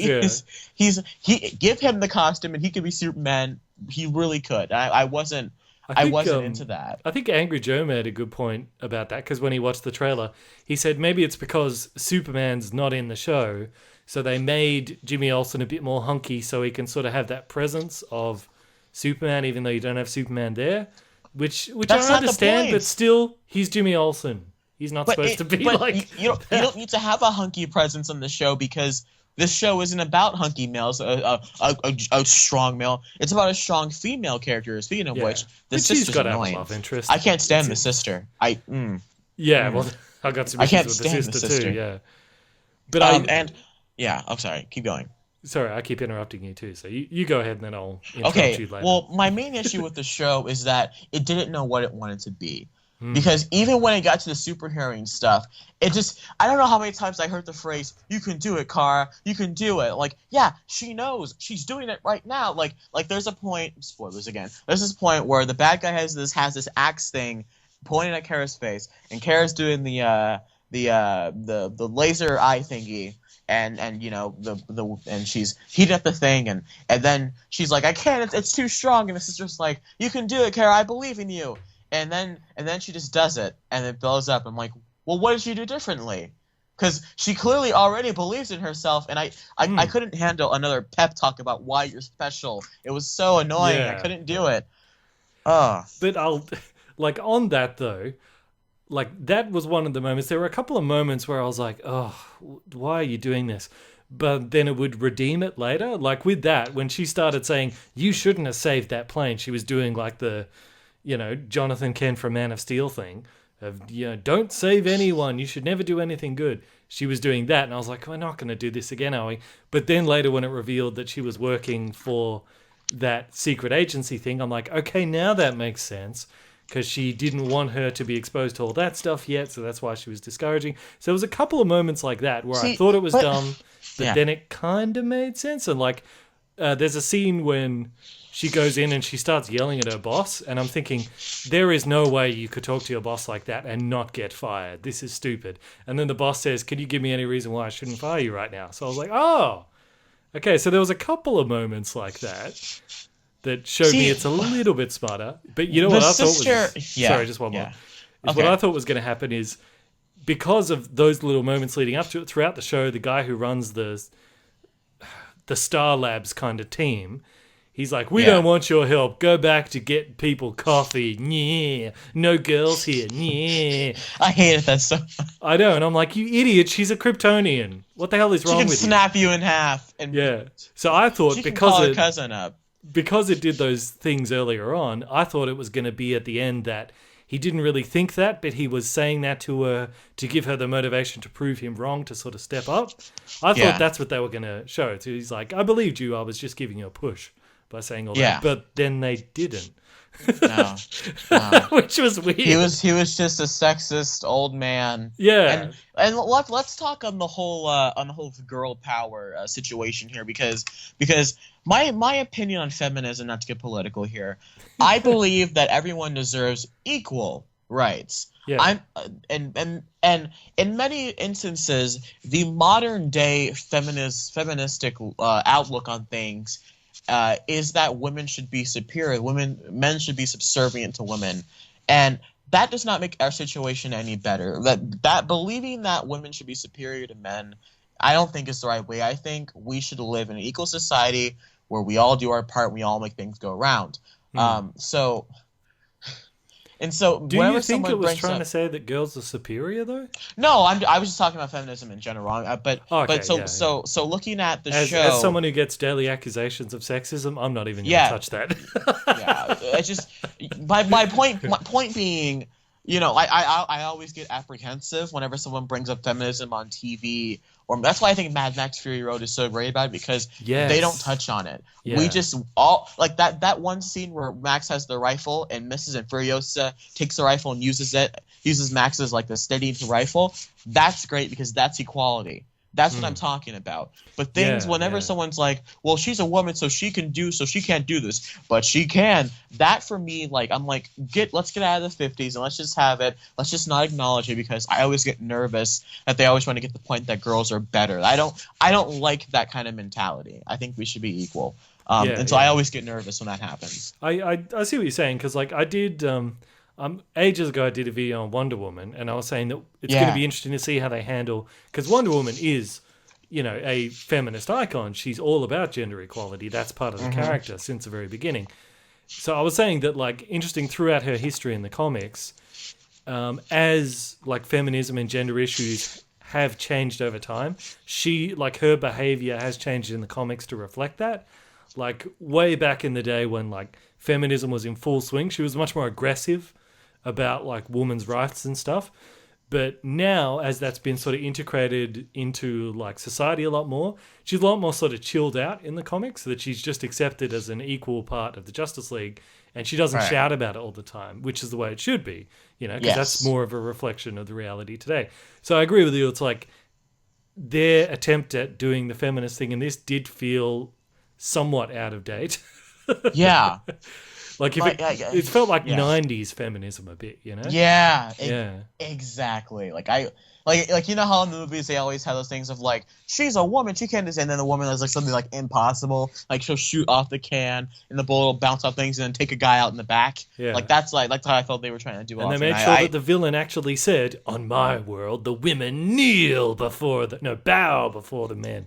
him the costume and he could be Superman. He really could. I wasn't into that. I think Angry Joe made a good point about that because when he watched the trailer, he said maybe it's because Superman's not in the show. So they made Jimmy Olsen a bit more hunky so he can sort of have that presence of Superman, even though you don't have Superman there, which I understand, but still, he's Jimmy Olsen. He's not supposed to be like... You don't need to have a hunky presence on the show because this show isn't about hunky males, a strong male. It's about a strong female character. Speaking of which, the sister's annoying. Love interest. I can't stand the sister. Yeah, well, I got some issues with the sister too, yeah. But I'm sorry. Keep going. Sorry, I keep interrupting you too. So you go ahead and then I'll interrupt you later. Well, my main issue with the show is that it didn't know what it wanted to be. Because even when it got to the superheroing stuff, it just, I don't know how many times I heard the phrase, "You can do it, Kara. You can do it." Like, yeah, she knows. She's doing it right now. Like there's a point, spoilers again, there's this point where the bad guy has this axe thing pointing at Kara's face, and Kara's doing the laser eye thingy. And you know and she's heating up the thing and then she's like, "I can't, it's too strong," and the sister's like, "You can do it, Kara, I believe in you." And then she just does it and it blows up. I'm like, well, what did she do differently? Because she clearly already believes in herself, and I couldn't handle another pep talk about why you're special. It was so annoying. I couldn't do it. But I'll like on that though. Like, that was one of the moments. There were a couple of moments where I was like, oh, why are you doing this? But then it would redeem it later. Like, with that, when she started saying, you shouldn't have saved that plane, she was doing, like, the, you know, Jonathan Kent from Man of Steel thing of, you know, don't save anyone. You should never do anything good. She was doing that, and I was like, we're not going to do this again, are we? But then later when it revealed that she was working for that secret agency thing, I'm like, okay, now that makes sense. Because she didn't want her to be exposed to all that stuff yet, so that's why she was discouraging. So there was a couple of moments like that where I thought it was dumb, but then it kind of made sense. And like, there's a scene when she goes in and she starts yelling at her boss, and I'm thinking, there is no way you could talk to your boss like that and not get fired. This is stupid. And then the boss says, "Can you give me any reason why I shouldn't fire you right now?" So I was like, oh, okay. So there was a couple of moments like that showed me it's a little bit smarter. But you know what I thought was... Sorry, just one more. What I thought was going to happen is, because of those little moments leading up to it, throughout the show, the guy who runs the Star Labs kind of team, he's like, we don't want your help. Go back to get people coffee. Yeah. No girls here. Yeah. I hated that so much. I know, and I'm like, you idiot, she's a Kryptonian. What the hell is wrong with you? She can snap you in half. And So I thought, she can call her cousin up. Because it did those things earlier on, I thought it was going to be at the end that he didn't really think that, but he was saying that to her to give her the motivation to prove him wrong, to sort of step up. I thought that's what they were going to show. So he's like, I believed you, I was just giving you a push by saying all that. But then they didn't. No. Which was weird. He was just a sexist old man. Yeah. And let's talk on the whole girl power situation here, because my opinion on feminism, not to get political here, I believe that everyone deserves equal rights. Yeah. And in many instances, the modern day feministic outlook on things is that women should be superior. Men should be subservient to women, and that does not make our situation any better. That believing that women should be superior to men, I don't think is the right way. I think we should live in an equal society where we all do our part, we all make things go around. Do you think it was trying to say that girls are superior, though? No, I was just talking about feminism in general. So looking at the show, as someone who gets daily accusations of sexism, I'm not even going to touch that. It's just my point being, you know, I always get apprehensive whenever someone brings up feminism on TV. Or that's why I think Mad Max Fury Road is so great about it, because they don't touch on it. Yeah. We just all like that one scene where Max has the rifle and misses, and Furiosa takes the rifle and uses Max as like the steadying rifle. That's great because that's equality. That's what I'm talking about. But things whenever someone's like, well, she's a woman, so she can't do this, but she can. That for me, like, I'm like, let's get out of the 50s and let's just have it. Let's just not acknowledge it, because I always get nervous that they always want to get the point that girls are better. I don't like that kind of mentality. I think we should be equal. I always get nervous when that happens. I see what you're saying, because like I did ages ago, I did a video on Wonder Woman, and I was saying that it's going to be interesting to see how they handle, because Wonder Woman is, you know, a feminist icon. She's all about gender equality. That's part of the character since the very beginning. So I was saying that, like, interesting throughout her history in the comics, as like feminism and gender issues have changed over time, her behavior has changed in the comics to reflect that. Like, way back in the day when like feminism was in full swing, she was much more aggressive about like women's rights and stuff. But now, as that's been sort of integrated into like society a lot more, she's a lot more sort of chilled out in the comics, so that she's just accepted as an equal part of the Justice League, and she doesn't shout about it all the time, which is the way it should be, you know, because that's more of a reflection of the reality today. So I agree with you. It's like their attempt at doing the feminist thing in this did feel somewhat out of date. Yeah. Like if it felt like 90s feminism a bit, you know? Yeah. Yeah. Exactly. Like you know how in the movies they always have those things of like, she's a woman, she can't, and then the woman is like something like impossible, like she'll shoot off the can and the bullet will bounce off things and then take a guy out in the back. Yeah. Like that's how I felt they were trying to do. And they made sure that the villain actually said, "On my world, the women bow before the men."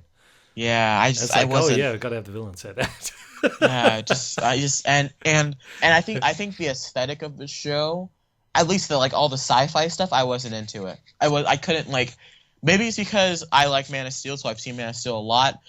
Yeah, I wasn't. Oh yeah, we got to have the villain say that. Yeah, and I think the aesthetic of the show, at least the like all the sci-fi stuff, I wasn't into it. I couldn't like. Maybe it's because I like Man of Steel, so I've seen Man of Steel a lot.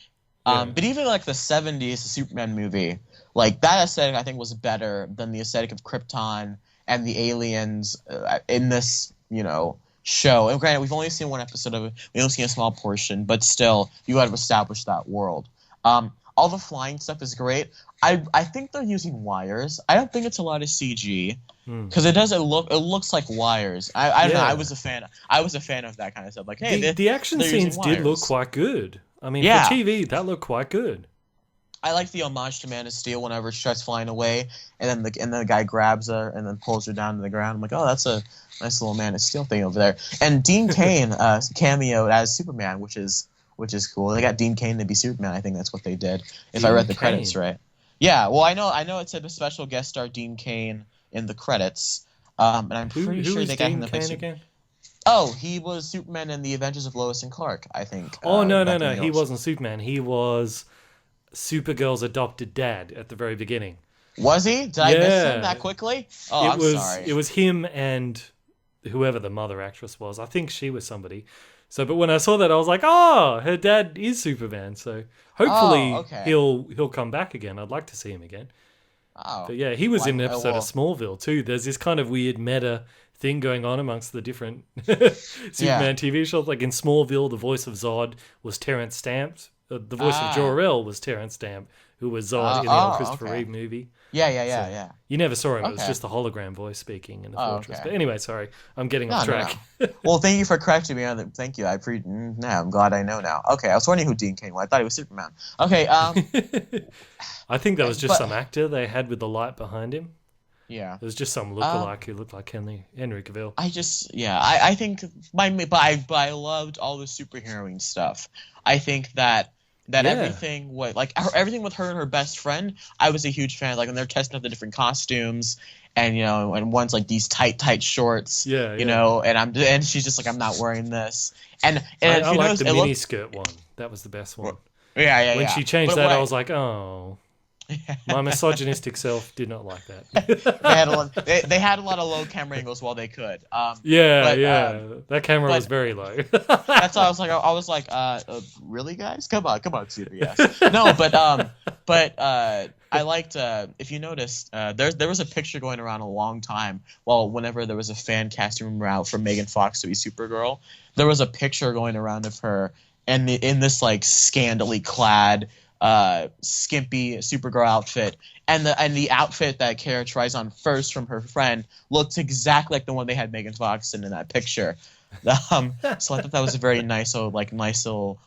But even like the 70s, the Superman movie, like that aesthetic I think was better than the aesthetic of Krypton and the aliens in this, you know, show. And granted, we've only seen one episode of it. We've only seen a small portion, but still, you got to establish that world. All the flying stuff is great. I think they're using wires. I don't think it's a lot of CG because it looks like wires. I don't know. I was a fan of that kind of stuff. Like, hey, the action scenes did look quite good. I mean, for TV, that looked quite good. I like the homage to Man of Steel whenever she starts flying away, and then the guy grabs her and then pulls her down to the ground. I'm like, oh, that's a nice little Man of Steel thing over there. And Dean Cain cameoed as Superman, which is cool. They got Dean Cain to be Superman. I think that's what they did. If I read the credits right. Yeah. Well, I know it said a special guest star Dean Cain in the credits. And I'm pretty sure they got him to play Superman. Oh, he was Superman in the Adventures of Lois and Clark, I think. Oh no, he wasn't Superman. He was Supergirl's adopted dad at the very beginning. Was he? Did I miss him that quickly? Oh, I'm sorry. It was him and whoever the mother actress was. I think she was somebody. So, but when I saw that, I was like, "Oh, her dad is Superman." So, hopefully, he'll come back again. I'd like to see him again. Oh, but yeah, he was in an episode of Smallville too. There's this kind of weird meta thing going on amongst the different Superman TV shows. Like in Smallville, the voice of Zod was Terrence Stamp. The voice of Jor-El was Terrence Stamp, who was Zod in the old Christopher Reeve movie. Yeah. You never saw him. It was just the hologram voice speaking in the Fortress. But anyway, sorry. I'm getting off track. No. Well, thank you for correcting me on that. Thank you. Now I'm glad I know now. Okay, I was wondering who Dean Cain was. I thought he was Superman. Okay. I think that was just some actor they had with the light behind him. Yeah. It was just some lookalike who looked like Henry Cavill. I think I loved all the superheroing stuff. I think that everything with her and her best friend, I was a huge fan. Like when they're testing out the different costumes, and you know, and one's like these tight shorts, you know, and she's just like, I'm not wearing this. And I liked the mini skirt one. That was the best one. Yeah. When she changed I was like, oh. My misogynistic self did not like that. they had a lot of low camera angles while they could. That camera was very low. That's why I was like, really, guys? Come on, CBS. No, but I liked. If you noticed, there was a picture going around a long time. Whenever there was a fan casting rumor out for Megan Fox to be Supergirl, there was a picture going around of her and in this like scantily clad, skimpy Supergirl outfit, and the outfit that Kara tries on first from her friend looks exactly like the one they had Megan Fox in that picture. So I thought that was a very nice little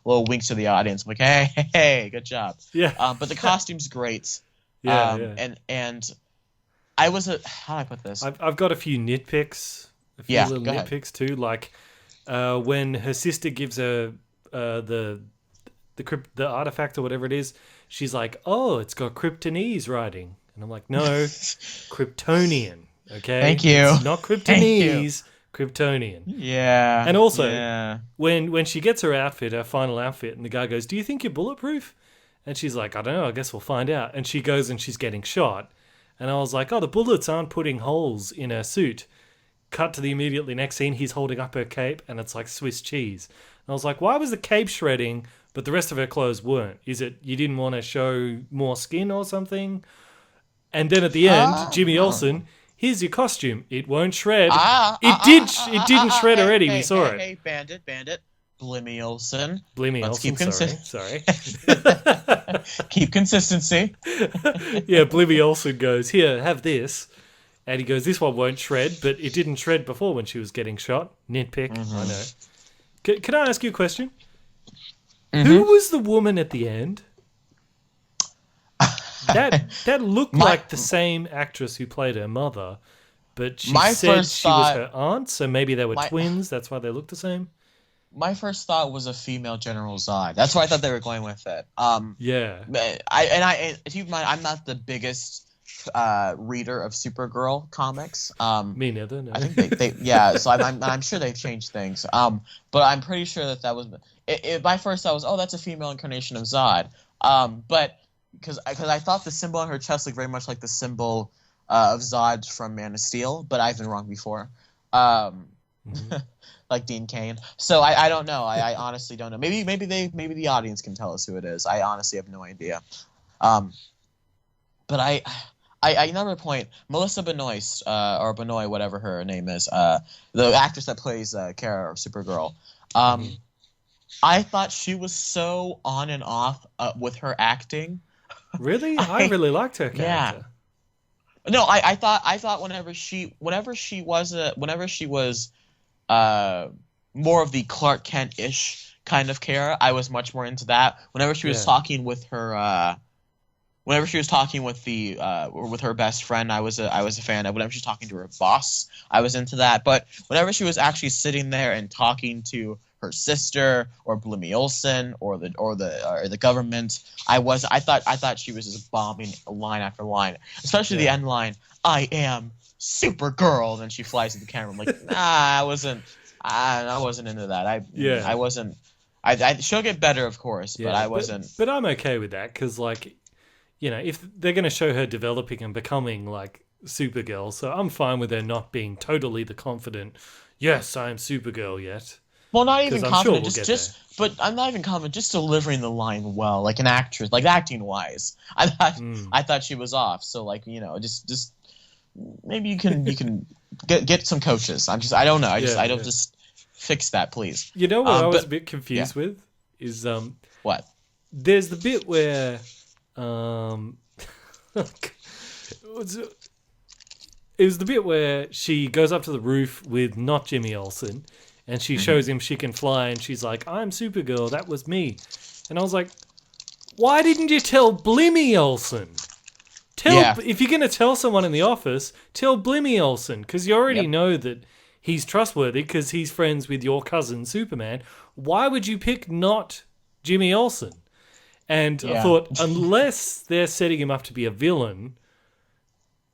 wink to the audience. I'm like, hey, good job. Yeah. But the costume's great. And I was how do I put this? I've got a few nitpicks. Nitpicks too. Like when her sister gives her the artifact or whatever it is, she's like, oh, it's got Kryptonese writing, and I'm like, no, Kryptonian. Okay, thank you. It's not Kryptonese, Kryptonian. Yeah. And also, when she gets her final outfit, and the guy goes, do you think you're bulletproof? And she's like, I don't know, I guess we'll find out. And she goes and she's getting shot, and I was like, oh, the bullets aren't putting holes in her suit. Cut to the immediately next scene, he's holding up her cape, and it's like Swiss cheese. And I was like, why was the cape shredding, but the rest of her clothes weren't? Is it you didn't want to show more skin or something? And then at the end, Jimmy Olsen, here's your costume. It won't shred. It didn't shred already. We saw it. Hey, Bandit. Blimmy Olsen. Let's keep sorry. Keep consistency. Yeah, Blimmy Olsen goes, here, have this. And he goes, this one won't shred, but it didn't shred before when she was getting shot. Nitpick, I know. Can I ask you a question? Who was the woman at the end? That looked like the same actress who played her mother, but she said she was her aunt, so maybe they were twins. That's why they looked the same. My first thought was a female General Zod. That's why I thought they were going with it. Yeah. Keep in mind, I'm not the biggest reader of Supergirl comics. Me neither. No. I think they so I'm sure they've changed things. But I'm pretty sure that was my first thought was, that's a female incarnation of Zod. But because I thought the symbol on her chest looked very much like the symbol of Zod from Man of Steel, but I've been wrong before. Like Dean Cain. So I don't know. I honestly don't know. Maybe the audience can tell us who it is. I honestly have no idea. But I another point, Melissa Benoist, or Benoist, whatever her name is, the actress that plays Kara or Supergirl. I thought she was so on and off with her acting. Really? I really liked her character. Yeah. No, I thought whenever she was more of the Clark Kent-ish kind of Kara, I was much more into that. Whenever she was talking with her whenever she was talking with with her best friend, I was a fan of. Whenever she was talking to her boss, I was into that. But whenever she was actually sitting there and talking to her sister or Blimmy Olsen or the government, I thought she was just bombing line after line, especially the end line, "I am Supergirl." Then she flies to the camera. I'm like, nah, I wasn't into that. I wasn't. She'll get better, of course, but I wasn't. But I'm okay with that because, like, if they're going to show her developing and becoming like Supergirl, so I'm fine with her not being totally the confident, yes, I am Supergirl yet. Well, not even confident, sure but I'm not even confident, just delivering the line well, like an actress, like acting wise. I thought she was off, so like, just maybe you can get some coaches. I don't know. I don't just fix that, please. You know what I was a bit confused with is what? There's the bit where it was the bit where she goes up to the roof with not Jimmy Olsen, and she shows him she can fly, and she's like, "I'm Supergirl. That was me." And I was like, "Why didn't you tell Blimmy Olsen? If you're going to tell someone in the office, tell Blimmy Olsen, because you already know that he's trustworthy because he's friends with your cousin Superman. Why would you pick not Jimmy Olsen?" And I thought, unless they're setting him up to be a villain,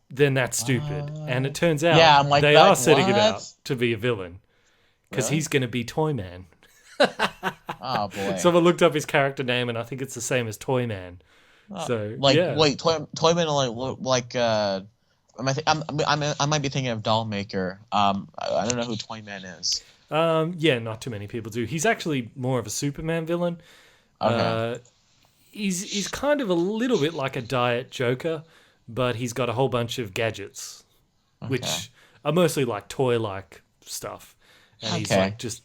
then that's stupid. And it turns out they are setting him out to be a villain because he's going to be Toyman. Oh boy! Someone looked up his character name, and I think it's the same as Toyman. So wait, Toyman like I might be thinking of Dollmaker. I don't know who Toyman is. Not too many people do. He's actually more of a Superman villain. Okay. He's kind of a little bit like a diet Joker, but he's got a whole bunch of gadgets, which are mostly like toy-like stuff. And he's like just,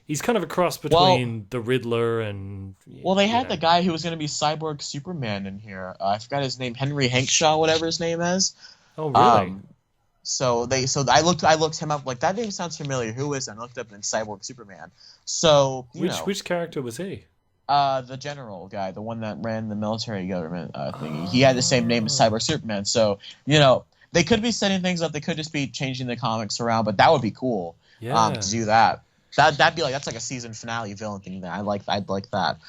he's kind of a cross between the Riddler and... Well, they had the guy who was going to be Cyborg Superman in here. I forgot his name, Henry Hankshaw, whatever his name is. Oh, really? So I looked him up, like, that name sounds familiar. Who is it? I looked up in Cyborg Superman. So, Which character was he? The general guy, the one that ran the military government thing. He had the same name as Cyborg Superman. So, they could be setting things up. They could just be changing the comics around, but that would be cool to do that. That'd be like, that's like a season finale villain thing there. I'd like that.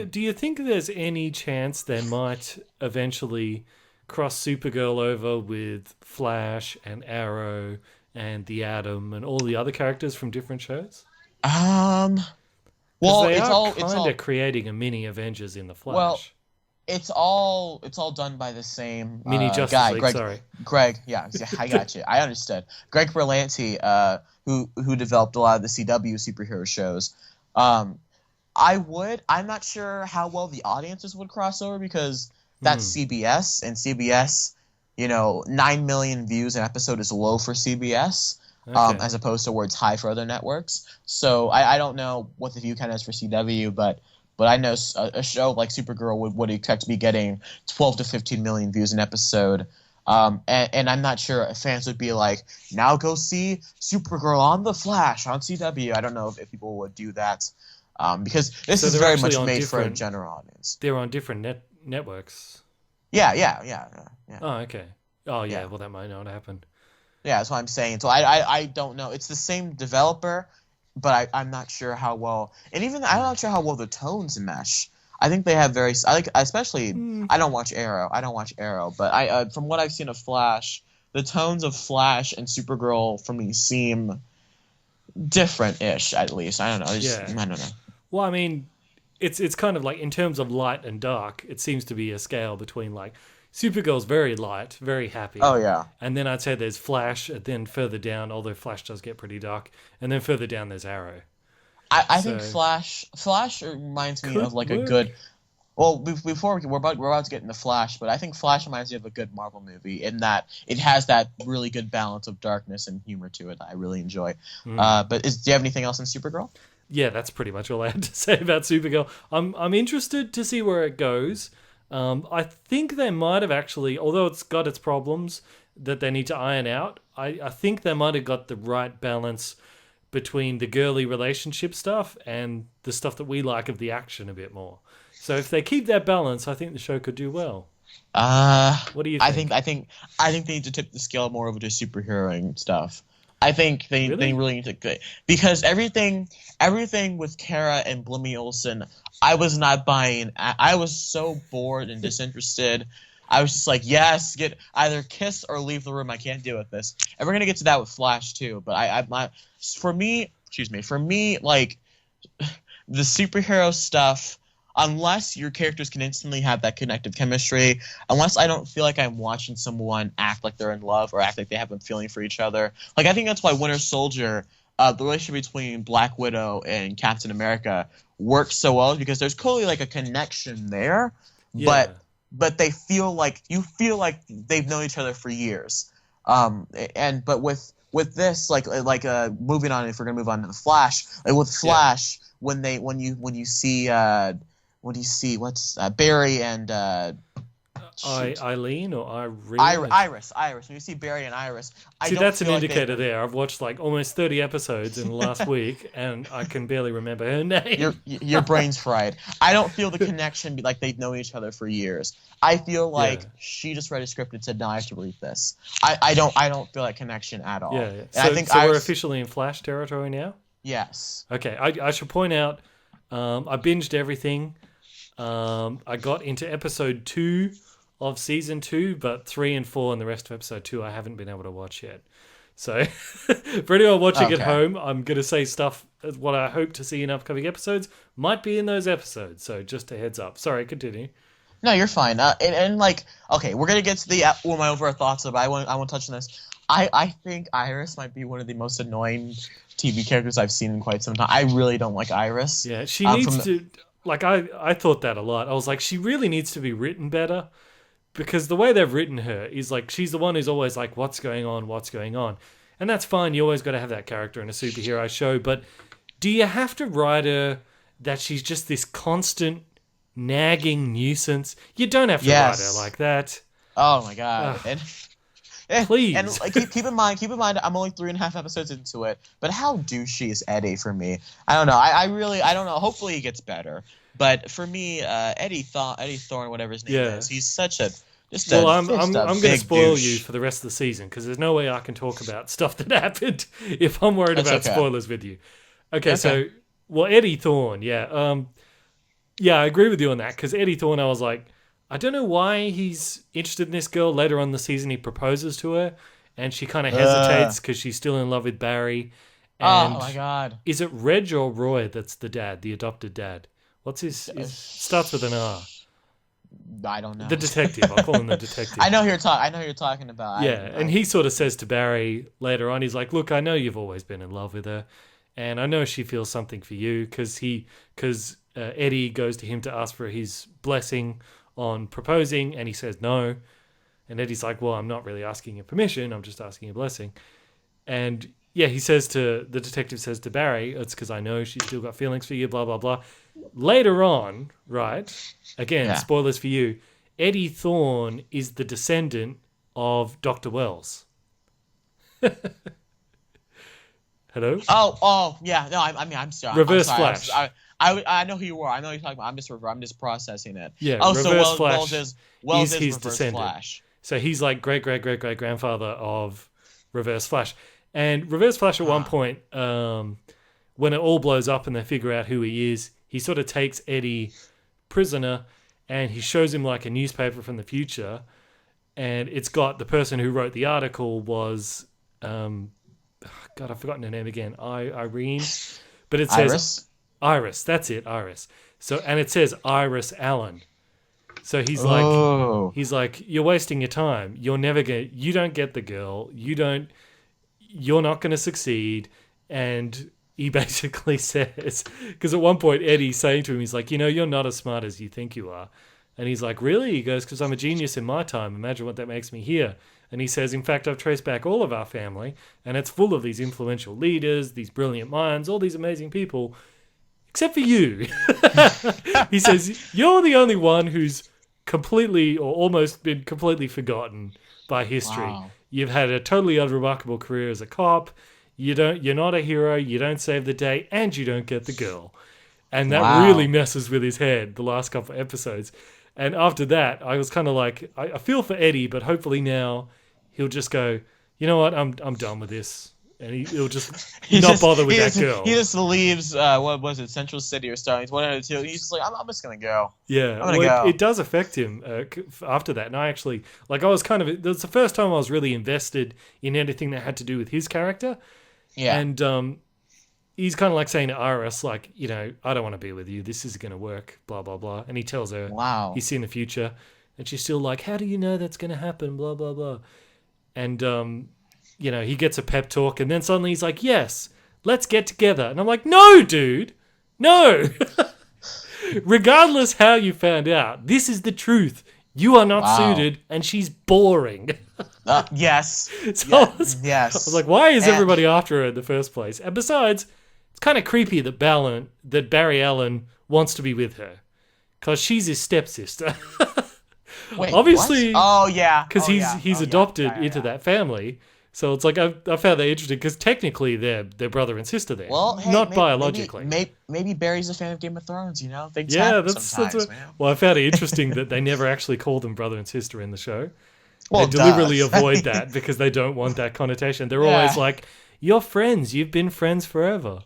Do you think there's any chance they might eventually cross Supergirl over with Flash and Arrow and the Atom and all the other characters from different shows? Well, they it's are kind of creating a mini Avengers in the Flash. Well, it's all done by the same mini Justice guy, League. Greg. Yeah, I got you. I understood. Greg Berlanti, who developed a lot of the CW superhero shows. I'm not sure how well the audiences would cross over because that's CBS, and CBS, 9 million views an episode is low for CBS, as opposed to where it's high for other networks. So I don't know what the view count is for CW, but I know a show like Supergirl would expect to be getting 12 to 15 million views an episode. And I'm not sure if fans would be like, now go see Supergirl on The Flash on CW. I don't know if people would do that, because this is very much made for a general audience. They're on different networks. Yeah. Oh, okay. Oh, yeah. Well, that might not happen. Yeah, that's what I'm saying. So I don't know. It's the same developer, but I'm not sure how well. And even I'm not sure how well the tones mesh. I think they have especially. I don't watch Arrow, but from what I've seen of Flash, the tones of Flash and Supergirl for me seem different-ish. At least I don't know. I don't know. Well, I mean, it's kind of like in terms of light and dark, it seems to be a scale between like Supergirl's very light, very happy. Oh yeah. And then I'd say there's Flash, and then further down, although Flash does get pretty dark, and then further down there's Arrow. I think Flash reminds me of like a good. Well, before we're about to get into Flash, but I think Flash reminds me of a good Marvel movie in that it has that really good balance of darkness and humor to it that I really enjoy. But do you have anything else in Supergirl? Yeah, that's pretty much all I had to say about Supergirl. I'm interested to see where it goes. I think they might have actually, although it's got its problems that they need to iron out, I think they might have got the right balance between the girly relationship stuff and the stuff that we like of the action a bit more. So if they keep that balance, I think the show could do well. What do you think? I think they need to tip the scale more over to superheroing stuff. I think they really need to, because everything with Kara and Blimmy Olsen, I was not buying. I was so bored and disinterested. I was just like, yes, get either kiss or leave the room. I can't deal with this. And we're gonna get to that with Flash too. But for me, like the superhero stuff, unless your characters can instantly have that connective chemistry, unless I don't feel like I'm watching someone act like they're in love or act like they have a feeling for each other. Like I think that's why Winter Soldier, the relationship between Black Widow and Captain America works so well, because there's clearly like a connection there, but they feel like they've known each other for years. But with this, like moving on, if we're gonna move on to the Flash, like with Flash, when you see Barry and Eileen or Irene? Iris. When you see Barry and Iris, that's an indicator there. I've watched like almost 30 episodes in the last week, and I can barely remember her name. Your brain's fried. I don't feel the connection like they've known each other for years. I feel like she just read a script and said, "No, I have to read this." I don't feel that connection at all. Yeah. So, I think we're officially in Flash territory now. Yes. Okay. I should point out, I binged everything. I got into episode 2 of season 2, but 3 and 4 and the rest of episode 2 I haven't been able to watch yet. So for anyone watching at home, I'm going to say stuff what I hope to see in upcoming episodes might be in those episodes. So just a heads up. Sorry, continue. No, you're fine. And like, okay, we're going to get to what my overall thoughts are, but I want to touch on this. I think Iris might be one of the most annoying TV characters I've seen in quite some time. I really don't like Iris. Yeah, she needs to... Like, I thought that a lot. I was like, she really needs to be written better, because the way they've written her is like, she's the one who's always like, what's going on? And that's fine. You always got to have that character in a superhero show. But do you have to write her that she's just this constant nagging nuisance? You don't have to write her like that. Oh, my God. Please. And like, keep in mind, I'm only 3.5 episodes into it, but how douchey is Eddie for me? I don't know. I don't know. Hopefully he gets better. But for me, Eddie Thorne, whatever his name is, he's such a I'm going to spoil you for the rest of the season, because there's no way I can talk about stuff that happened if I'm worried about spoilers with you. Okay, so Eddie Thorne, I agree with you on that, because Eddie Thorne, I was like, I don't know why he's interested in this girl. Later on in the season, he proposes to her, and she kind of hesitates because she's still in love with Barry. And oh my God! Is it Reg or Roy that's the dad, the adopted dad? What's his starts with an R. I don't know. The detective. I'll call him the detective. I know who you're talking about. And he sort of says to Barry later on, he's like, "Look, I know you've always been in love with her, and I know she feels something for you," because Eddie goes to him to ask for his blessing on proposing, and he says no, And Eddie's like, well, I'm not really asking your permission. I'm just asking your blessing. And yeah, the detective says to Barry, it's because I know she's still got feelings for you, blah, blah, blah. Later on, right, again, spoilers for you, Eddie Thorne is the descendant of Dr. Wells. Hello? Oh, yeah. No, I'm sorry. Reverse I'm sorry. Flash. I know who you are. I know who you're talking about. I'm just processing it. Yeah, so Flash Wells is his Reverse descendant. Flash. So he's like great-great-great-great-grandfather of Reverse Flash. And Reverse Flash at one point, when it all blows up and they figure out who he is, he sort of takes Eddie prisoner and he shows him like a newspaper from the future. And it's got the person who wrote the article was, God, I've forgotten her name again, Irene. But it says Iris. That's it, Iris. So, and it says Iris Allen. So he's like, you're wasting your time. You don't get the girl. You're not going to succeed. And he basically says, because at one point Eddie's saying to him, he's like, you're not as smart as you think you are. And he's like, really? He goes, because I'm a genius in my time. Imagine what that makes me here. And he says, in fact, I've traced back all of our family, and it's full of these influential leaders, these brilliant minds, all these amazing people, except for you. He says, you're the only one who's completely or almost been completely forgotten by history. Wow. You've had a totally unremarkable career as a cop. You're not a hero. You don't save the day, and you don't get the girl. And that really messes with his head the last couple of episodes. And after that, I was kind of like, I feel for Eddie, but hopefully now he'll just go, you know what, I'm done with this. And he'll just bother with that girl. He just leaves, what was it, Central City or Starling, one out of two. He's just like, I'm just going to go. Yeah, it does affect him after that. And I actually, like, it was the first time I was really invested in anything that had to do with his character. Yeah. And he's kind of like saying to Iris, like, I don't want to be with you. This isn't going to work, blah, blah, blah. And he tells her he's seen the future. And she's still like, how do you know that's going to happen, blah, blah, blah. And, he gets a pep talk. And then suddenly he's like, yes, let's get together. And I'm like, no, dude, no. Regardless how you found out, this is the truth. You are not suited, and she's boring. Yes. Yes. I was like, why is everybody after her in the first place? And besides, it's kind of creepy that Barry Allen wants to be with her, because she's his stepsister. Wait, obviously. What? Oh yeah. Because he's adopted into that family. So it's like I found that interesting because technically they're brother and sister there. Well, hey, not biologically. Maybe Barry's a fan of Game of Thrones. Things happen happen that's sometimes, man. Well, I found it interesting that they never actually called them brother and sister in the show. Well, they deliberately avoid that because they don't want that connotation. They're always like, "You're friends. You've been friends forever."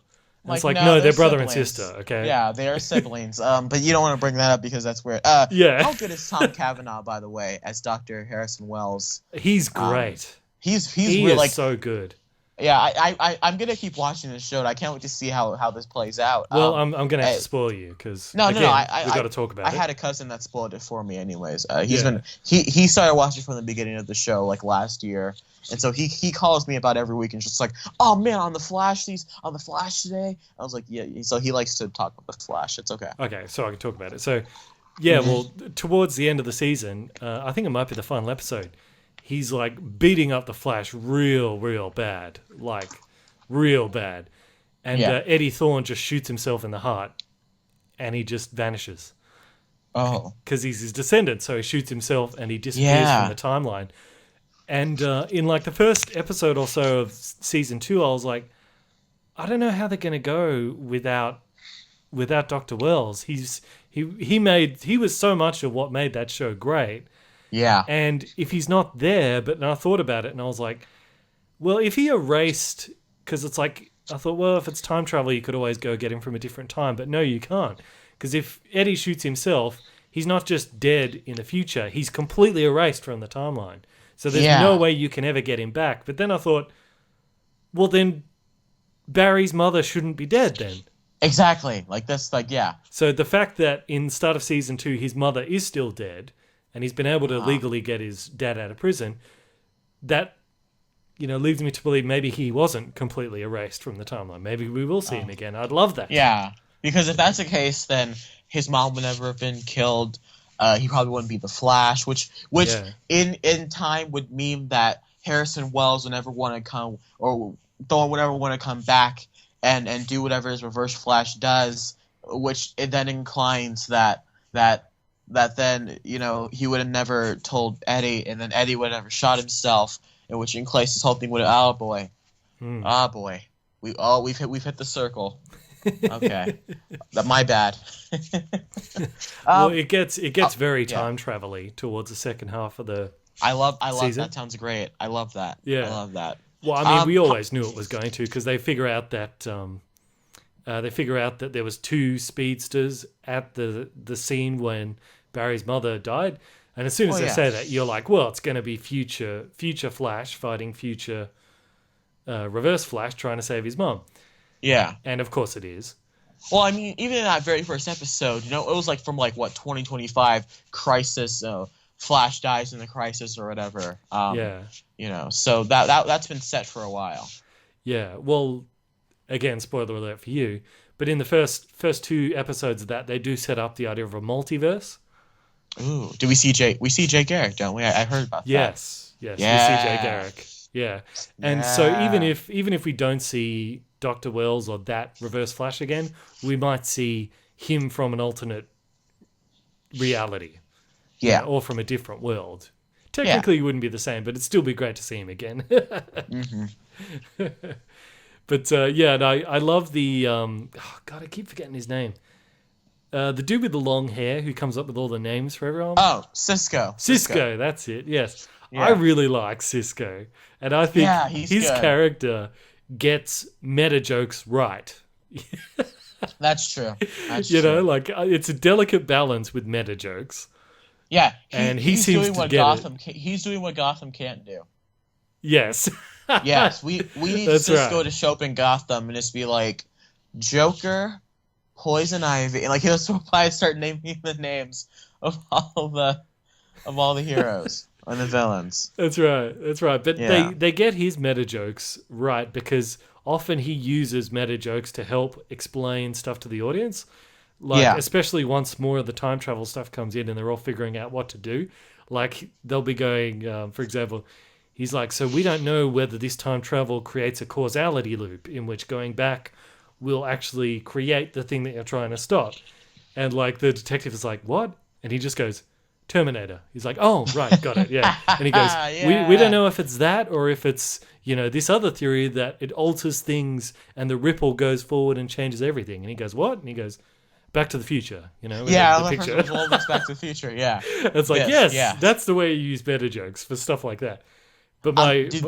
It's like, no, they're brother and sister. Okay. Yeah, they are siblings. But you don't want to bring that up because that's weird. Yeah. How good is Tom Cavanaugh, by the way, as Dr. Harrison Wells? He's great. He really, is so good. Yeah, I'm gonna keep watching this show. And I can't wait to see how this plays out. Well, I'm gonna have to spoil you because we got to talk about it. I had a cousin that spoiled it for me, anyways. He started watching from the beginning of the show like last year, and so he calls me about every week and just like, oh man, on the Flash today. I was like, yeah. So he likes to talk about the Flash. It's okay. Okay, so I can talk about it. So yeah, well, towards the end of the season, I think it might be the final episode. He's like beating up the Flash real bad, like real bad. And Eddie Thorne just shoots himself in the heart and he just vanishes. Oh. Because he's his descendant, so he shoots himself and he disappears from the timeline. And in like the first episode or so of season 2, I was like, I don't know how they're going to go without Dr. Wells. He was so much of what made that show great. Yeah. And if he's not there, but I thought about it and I was like, well, if he erased, because it's like, I thought, well, if it's time travel, you could always go get him from a different time. But no, you can't. Because if Eddie shoots himself, he's not just dead in the future. He's completely erased from the timeline. So there's no way you can ever get him back. But then I thought, well, then Barry's mother shouldn't be dead then. Exactly. Like this, like, yeah. So the fact that in the start of season 2, his mother is still dead, and he's been able to legally get his dad out of prison, that, leads me to believe maybe he wasn't completely erased from the timeline. Maybe we will see him again. I'd love that. Yeah, because if that's the case, then his mom would never have been killed. He probably wouldn't be the Flash, which Yeah. in time would mean that Harrison Wells would never want to come, or Thorne would never want to come back and do whatever his Reverse Flash does, which it then inclines that then, you know, he would have never told Eddie, and then Eddie would have never shot himself, in which inclines this whole thing would have, boy, we've hit the circle. Okay, my bad. Well, it gets very time travel-y towards the second half of the I love season. that. Sounds great. I love that. Yeah. I love that. Well, I mean, we always knew it was going to, because they figure out that there was two speedsters at the scene when Barry's mother died, and as soon as they say that, you're like, well, it's going to be future Flash fighting future Reverse Flash trying to save his mom. Yeah. And of course it is. Well, I mean, even in that very first episode, you know, it was like from 2025 Crisis, Flash dies in the Crisis or whatever. You know, so that's been set for a while. Yeah. Well, again, spoiler alert for you, but in the first two episodes of that, they do set up the idea of a multiverse. Ooh, do we see Jay Garrick, don't we? I heard about that. Yes, we see Jay Garrick. Yeah. And so even if we don't see Dr. Wells or that Reverse Flash again, we might see him from an alternate reality. Yeah. Or from a different world. Technically, it wouldn't be the same, but it'd still be great to see him again. But and I love the God, I keep forgetting his name. The dude with the long hair who comes up with all the names for everyone. Oh, Cisco. Cisco, that's it. Yes, yeah. I really like Cisco, and I think his good. Character gets meta jokes right. That's true. You know, like it's a delicate balance with meta jokes. Yeah, and he seems doing to what get Gotham. it. He's doing what Gotham can't do. Yes. Yes, we need That's Cisco right. to show up in Gotham and just be like, Joker, Poison Ivy, and like he'll probably start naming the names of all the heroes and the villains. That's right. But they get his meta jokes right because often he uses meta jokes to help explain stuff to the audience. Like especially once more of the time travel stuff comes in and they're all figuring out what to do. Like they'll be going, for example, he's like, so we don't know whether this time travel creates a causality loop in which going back will actually create the thing that you're trying to stop. And like the detective is like, what? And he just goes, Terminator. He's like, oh, right, got it, yeah. And he goes, we don't know if it's that or if it's, you know, this other theory that it alters things and the ripple goes forward and changes everything. And he goes, what? And he goes, Back to the Future, you know? Yeah, the picture. Back to the Future, yeah. It's like, yes, that's the way you use meta jokes for stuff like that. But do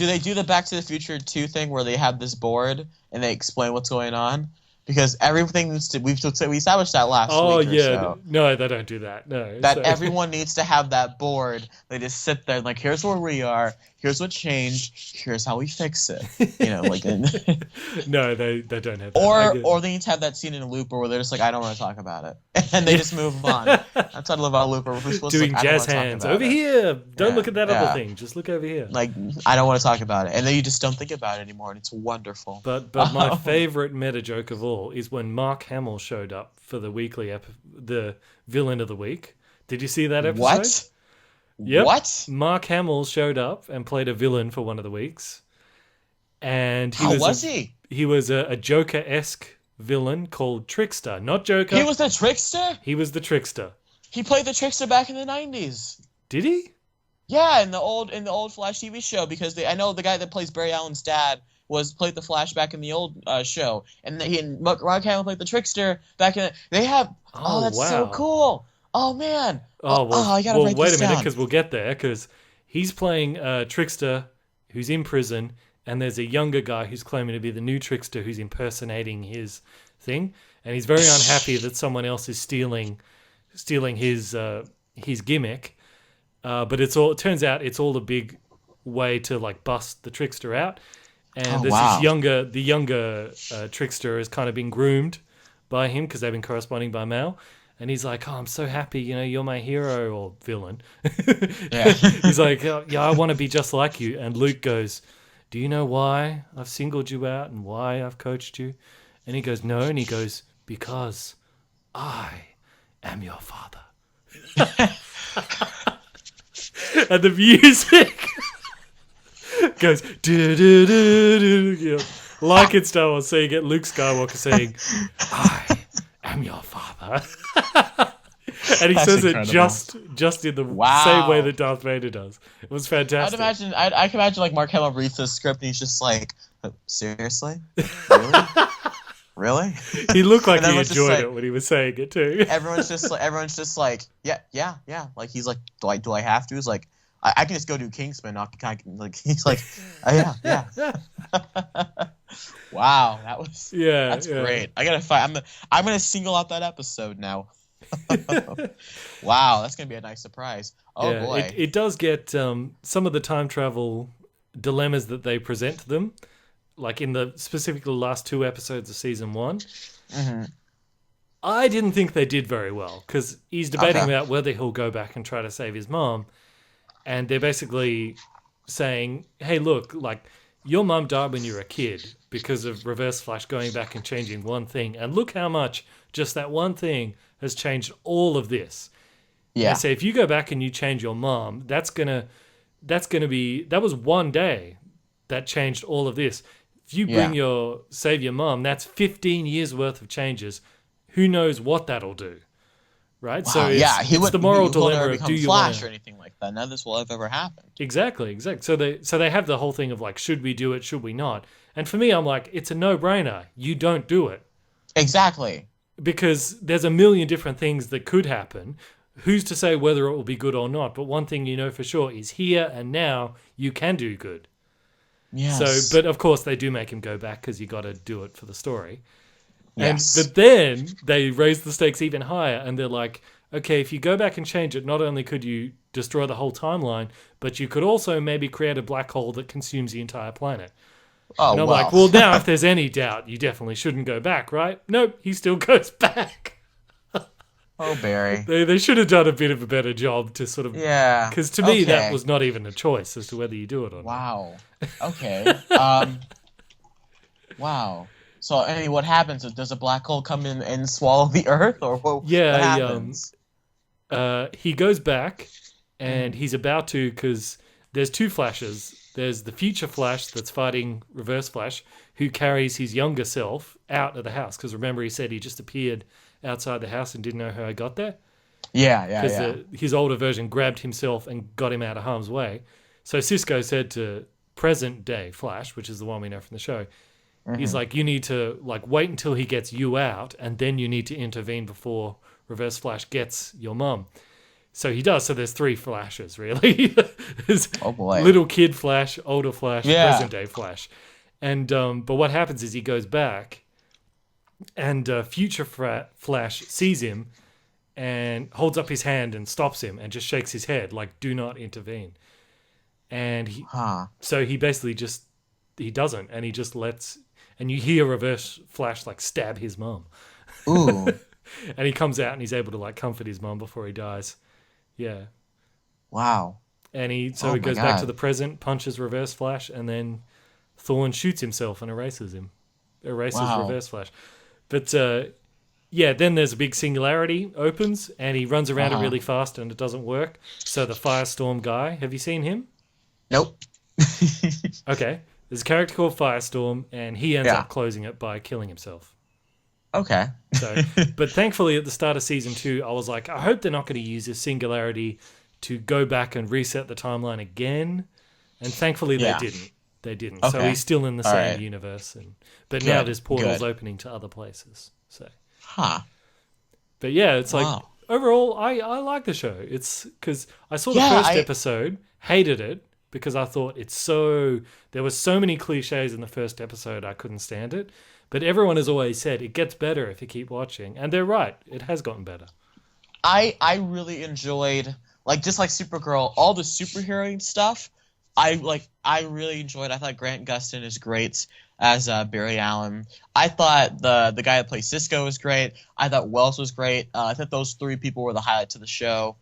they do the Back to the Future 2 thing where they have this board and they explain what's going on? Because everything needs to, we established that last week or so. No, they don't do that. No, that everyone needs to have that board. They just sit there and like, here's where we are, here's what changed, here's how we fix it. You know, like no, they don't have that. Or they need to have that scene in a Looper where they're just like, I don't want to talk about it, and they just move on. That's what I love about Looper. We're supposed doing to jazz hands over here. Don't look at that other thing. Just look over here. Like, I don't want to talk about it, and then you just don't think about it anymore, and it's wonderful. But my favorite meta joke of all is when Mark Hamill showed up for the weekly the villain of the week. Did you see that episode? What? Yep. What? Mark Hamill showed up and played a villain for one of the weeks. And How was he? He was a Joker-esque villain called Trickster. Not Joker. He was the Trickster? He was the Trickster. He played the Trickster back in the 90s. Did he? Yeah, in the old Flash TV show, because I know the guy that plays Barry Allen's dad played the Flash back in the old show, and Mark Hamill played the Trickster back in. They have. Oh, that's so cool. Oh man. I gotta write wait this a minute, down. because we'll get there. Because he's playing Trickster, who's in prison, and there's a younger guy who's claiming to be the new Trickster, who's impersonating his thing, and he's very unhappy that someone else is stealing his gimmick. But it turns out it's all a big way to like bust the Trickster out. And this younger Trickster has kind of been groomed by him because they've been corresponding by mail. And he's like, oh, I'm so happy, you know, you're my hero or villain. Yeah. He's like, yeah, I want to be just like you. And Luke goes, do you know why I've singled you out and why I've coached you? And he goes, no. And he goes, because I am your father. And the music goes do do do do, you know, like in Star Wars. So you get Luke Skywalker saying, "I am your father," and he That's says incredible. it just in the same way that Darth Vader does. It was fantastic. I can imagine like Mark Hamill reads the script and he's just like, seriously, really, really. He looked like And he everyone's just enjoyed like- it when he was saying it too. Everyone's just like, yeah. Like he's like, do I have to? He's like, I can just go do Kingsman. He's like, oh, yeah. Wow, that's great. I gotta find. I'm gonna single out that episode now. Wow, that's gonna be a nice surprise. Oh Yeah, boy, it does get some of the time travel dilemmas that they present to them, like in the specifically last 2 episodes of season 1. Mm-hmm. I didn't think they did very well because he's debating Okay. about whether he'll go back and try to save his mom, and they're basically saying, "Hey, look, like your mom died when you were a kid because of Reverse Flash going back and changing one thing, and look how much just that one thing has changed all of this." yeah, They say if you go back and you change your mom, that was one day that changed all of this. If you save your mom, that's 15 years worth of changes. Who knows what that'll do, right? wow, So it's the moral he will dilemma never of become do you Flash want or anything like that. None of this will have ever happened. Exactly. So they have the whole thing of like, should we do it? Should we not? And for me, I'm like, it's a no-brainer. You don't do it. Exactly. Because there's a million different things that could happen. Who's to say whether it will be good or not? But one thing you know for sure is here and now you can do good. Yes. So, but of course they do make him go back because you got to do it for the story. Yes. But then they raise the stakes even higher, and they're like, okay, if you go back and change it, not only could you destroy the whole timeline, but you could also maybe create a black hole that consumes the entire planet. Oh, And I'm like, well, now if there's any doubt, you definitely shouldn't go back, right? Nope, he still goes back. Oh, Barry. They should have done a bit of a better job to sort of... Yeah. Because to me, that Okay. was not even a choice as to whether you do it or not. Wow. Okay. Wow. So, anyway, what happens? Does a black hole come in and swallow the Earth, or what happens? He goes back, and he's about to, because there's 2 Flashes. There's the future Flash that's fighting Reverse Flash, who carries his younger self out of the house. Because remember, he said he just appeared outside the house and didn't know how he got there. Yeah. Because his older version grabbed himself and got him out of harm's way. So Cisco said to present day Flash, which is the one we know from the show, he's like, you need to like wait until he gets you out, and then you need to intervene before Reverse Flash gets your mum. So he does. So there's 3 Flashes, really. There's Oh, boy. little kid Flash, older Flash, Yeah. present day Flash. And but what happens is he goes back, and future Flash sees him and holds up his hand and stops him and just shakes his head like, do not intervene. And so he basically he doesn't, and he just lets, and you hear Reverse Flash like stab his mum. Ooh. And he comes out and he's able to like comfort his mum before he dies. Yeah. Wow. And he Oh my goes back God. to the present, punches Reverse Flash, and then Thorne shoots himself and erases Wow. Reverse Flash. But then there's a big singularity opens, and he runs around it really fast, and it doesn't work. So the Firestorm guy, have you seen him? Nope. Okay. There's a character called Firestorm, and he ends Yeah. up closing it by killing himself. Okay. So, but thankfully at the start of season 2, I was like, I hope they're not going to use this singularity to go back and reset the timeline again. And thankfully Yeah. They didn't. So Okay. he's still in the All same right. universe. But now Good. there's portals Good. opening to other places. So, Huh. but yeah, it's like Wow. overall, I like the show. It's because I saw the Yeah, first episode, hated it because I thought there were so many cliches in the first episode, I couldn't stand it. But everyone has always said it gets better if you keep watching, and they're right. It has gotten better. I really enjoyed, like, just like Supergirl, all the superhero stuff. I really enjoyed. I thought Grant Gustin is great as Barry Allen. I thought the guy that plays Cisco was great. I thought Wells was great. I thought those 3 people were the highlights of the show.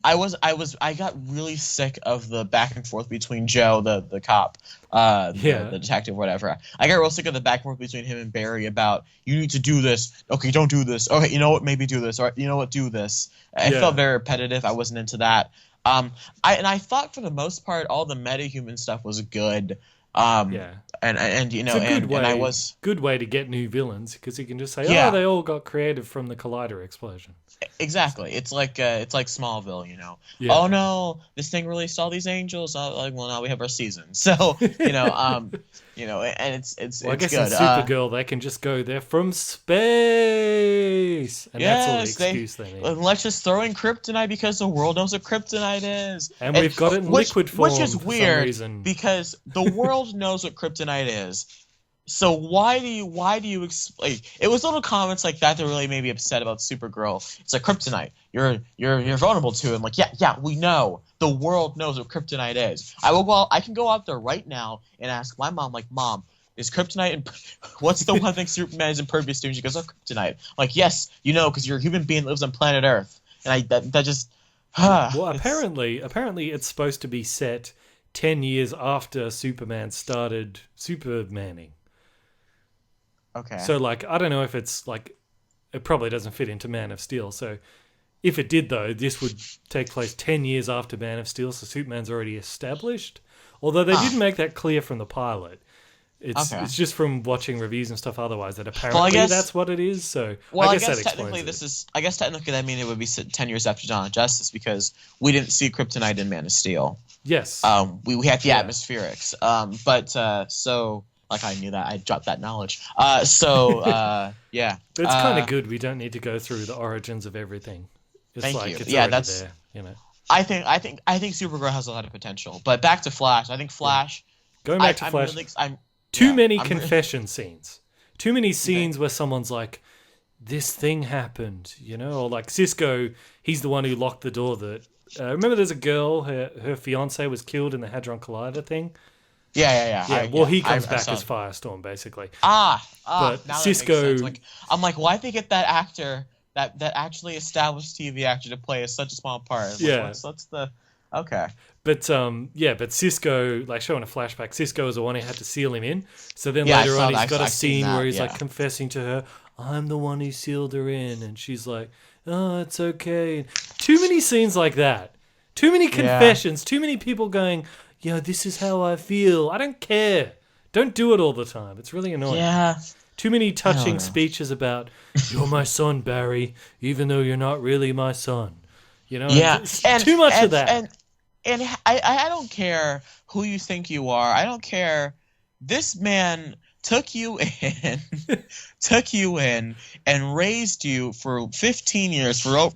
I got really sick of the back and forth between Joe, the cop, the detective, whatever. I got real sick of the back and forth between him and Barry about, you need to do this. Okay, don't do this. Okay, you know what? Maybe do this. Or you know what? Do this. It felt very repetitive. I wasn't into that. I thought for the most part all the metahuman stuff was good. And you know, and I was good way to get new villains, because you can just say, oh, they all got created from the collider explosion. Exactly. It's like Smallville, you know. Yeah. Oh no, this thing released all these angels. Like, well, now we have our season. So you know, and it's well, I guess good. In Supergirl, they can just go there from space, and that's all the excuse they need. Let's just throw in kryptonite because the world knows what kryptonite is, and we've got it in liquid form, which is weird because the world knows what kryptonite is. So why do you explain? It was little comments like that really made me upset about Supergirl. It's like, kryptonite, you're vulnerable to it. I'm like, yeah, we know. The world knows what kryptonite is. I can go out there right now and ask my mom, like, Mom, is kryptonite and what's the one thing Superman is impervious to? And she goes, oh, kryptonite. I'm like, yes, you know, because you're a human being that lives on planet Earth. And that just well, apparently it's supposed to be set 10 years after Superman started Supermaning. Okay. So, like, I don't know if it's, like, it probably doesn't fit into Man of Steel. So, if it did, though, this would take place 10 years after Man of Steel, so Superman's already established. Although they didn't make that clear from the pilot. It's just from watching reviews and stuff otherwise that apparently that's what it is. So, I guess that explains it. I guess technically that means it would be 10 years after Dawn of Justice because we didn't see kryptonite in Man of Steel. Yes. We had the atmospherics. So... Like, I knew that. I dropped that knowledge. Yeah. But it's kind of good. We don't need to go through the origins of everything. It's thank like you. It's that's there, you know. I think Supergirl has a lot of potential. But back to Flash. I think Flash. Going back to Flash. Too many confession scenes. Too many scenes where someone's like, "This thing happened," you know, or like Cisco. He's the one who locked the door. That remember, there's a girl. Her fiance was killed in the Hadron Collider thing. Yeah. He comes back as Firestorm, basically. But Cisco... I'm like, why'd they get that actor, that actually established TV actor to play such a small part? What's the... Okay. But Cisco, like, showing a flashback, Cisco is the one who had to seal him in. So then later on, he's got a scene where he's, like, confessing to her, I'm the one who sealed her in. And she's like, oh, it's okay. Too many scenes like that. Too many confessions. Too many people going... Yeah, this is how I feel. I don't care. Don't do it all the time. It's really annoying. Yeah. Too many touching speeches about, you're my son, Barry, even though you're not really my son. You know? Yeah. Too much of that. And I don't care who you think you are. I don't care. This man took you in and raised you for 15 years, for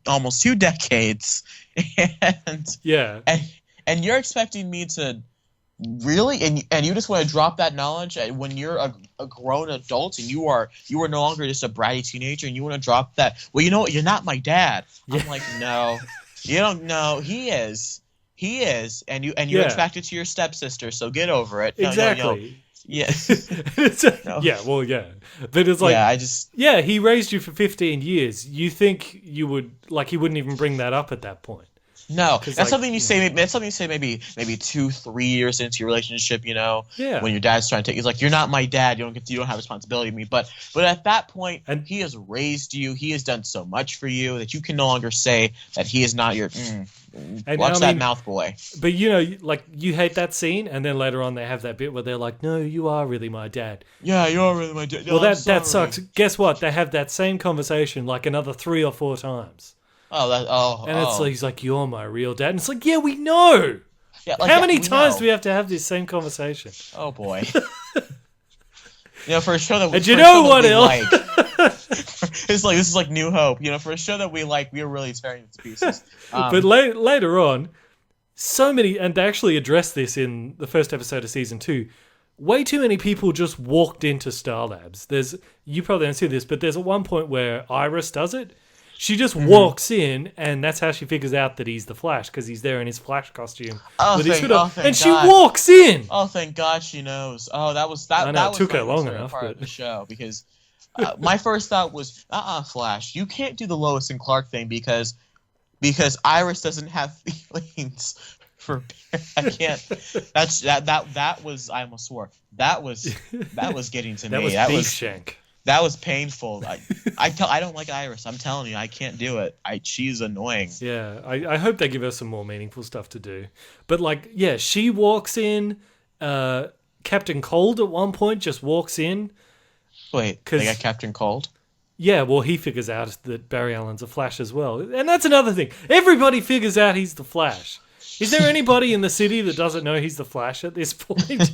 almost 2 decades. And you're expecting me to really, and you just want to drop that knowledge when you're a grown adult and you are no longer just a bratty teenager and you want to drop that. Well, you know what? You're not my dad. I'm like, no, you don't know. He is, and you expect it to your stepsister. So get over it. Exactly. Yeah. Yeah. Well, yeah. But it's like, he raised you for 15 years. You think you would, like, he wouldn't even bring that up at that point. No, that's something you say. That's something you say maybe 2-3 years into your relationship. You know, when your dad's trying to take, he's like, "You're not my dad. You don't have responsibility to me." But at that point, he has raised you. He has done so much for you that you can no longer say that he is not your. Watch that mouth, boy. But you know, like, you hate that scene, and then later on they have that bit where they're like, "No, you are really my dad." Yeah, you are really my dad. No, well, that sucks. Guess what? They have that same conversation like another 3 or 4 times. He's like, you're my real dad. And it's like, yeah, we know. Yeah, like, how many times do we have to have this same conversation? Oh, boy. For a show that and you know what else? It's like, this is like New Hope. For a show that we like, we are really tearing it to pieces. But later on, so many, and they actually addressed this in the first episode of season 2, way too many people just walked into Star Labs. You probably don't see this, but there's at one point where Iris does it. She just walks in, and that's how she figures out that he's the Flash, because he's there in his Flash costume with his hood up, and she walks in. Oh, thank God she knows. Oh, that was I know, it took her long enough, part of the show, because my first thought was, Flash, you can't do the Lois and Clark thing because because Iris doesn't have feelings for. I can't. That was. I almost swore. That was getting to That me. was That beef was shank. That was painful. I don't like Iris. I'm telling you, I can't do it. She's annoying. Yeah, I hope they give her some more meaningful stuff to do. But like, yeah, she walks in. Captain Cold at one point just walks in. Wait, they got Captain Cold? Yeah, well, he figures out that Barry Allen's a Flash as well. And that's another thing. Everybody figures out he's the Flash. Is there anybody in the city that doesn't know he's the Flash at this point?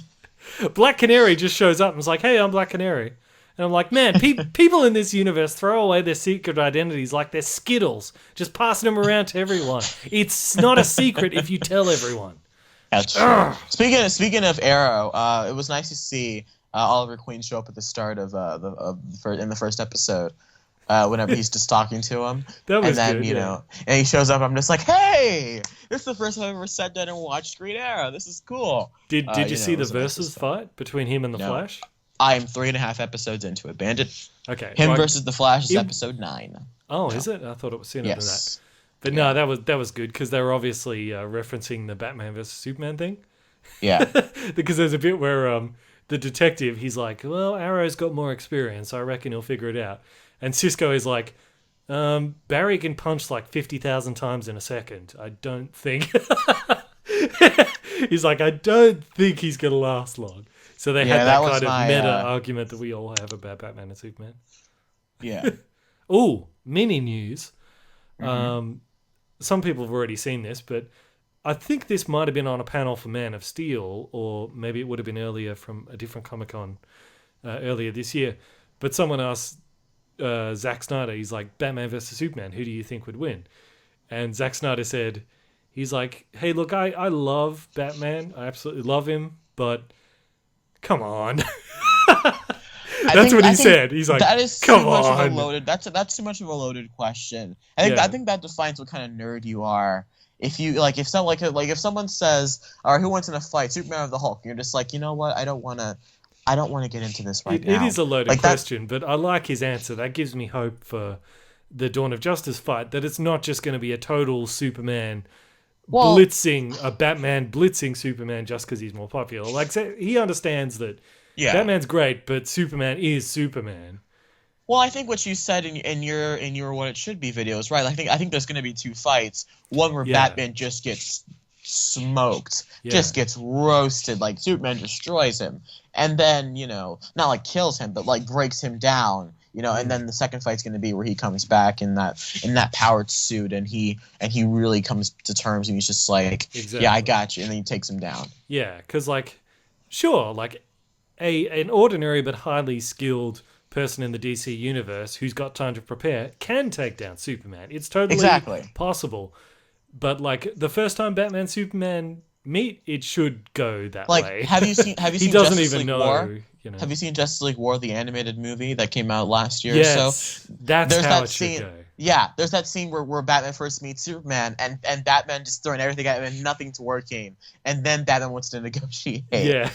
Black Canary just shows up and is like, hey, I'm Black Canary. And I'm like, man, people in this universe throw away their secret identities like they're Skittles, just passing them around to everyone. It's not a secret if you tell everyone. That's true. Speaking of Arrow, it was nice to see Oliver Queen show up at the start of in the first episode. Whenever he's just talking to him, that was and then good, you know, and he shows up. I'm just like, hey, this is the first time I've ever sat down and watched Green Arrow. This is cool. Did you see the versus fight between him and the Flash? I am 3.5 episodes into it. Bandit. Okay. Him versus the Flash is episode 9. Oh, is it? I thought it was sooner than that. But yeah. No, that was good because they were obviously referencing the Batman versus Superman thing. Yeah. Because there's a bit where the detective, he's like, well, Arrow's got more experience, so I reckon he'll figure it out. And Cisco is like, Barry can punch like 50,000 times in a second. I don't think. He's like, I don't think he's going to last long. So they had that kind of meta argument that we all have about Batman and Superman. Yeah. Ooh, mini news. Some people have already seen this, but I think this might have been on a panel for Man of Steel, or maybe it would have been earlier from a different Comic-Con earlier this year. But someone asked Zack Snyder, he's like, Batman versus Superman, who do you think would win? And Zack Snyder said, he's like, hey, look, I love Batman. I absolutely love him, but come on. That's what he said. He's like, that is come too much on. Of a loaded, that's too much of a loaded question. I think that defines what kind of nerd you are. If you if someone says, all right, who wants in a fight, Superman or the Hulk? You're just like, you know what? I don't want to get into this right now. It is a loaded question, but I like his answer. That gives me hope for the Dawn of Justice fight, that it's not just going to be a total Superman blitzing, a Batman blitzing Superman just because he's more popular. Like, so he understands that Batman's great, but Superman is Superman. Well, I think what you said in your what it should be video is right. I think there's going to be 2 fights. One where Batman just gets smoked, just gets roasted, like Superman destroys him, and then not like kills him, but like breaks him down. And then the second fight's going to be where he comes back in that powered suit, and he really comes to terms, and he's just like, yeah, I got you, and then he takes him down. Yeah, because sure, an ordinary but highly skilled person in the DC universe who's got time to prepare can take down Superman. It's totally possible. But the first time Batman Superman meet, it should go that way. Have you seen he doesn't Justice even League know. War? Have you seen Justice League War, the animated movie that came out last year? Yes, so that's how it should go. Yeah, there's that scene where Batman first meets Superman, and Batman just throwing everything at him and nothing's working. And then Batman wants to negotiate. Yeah.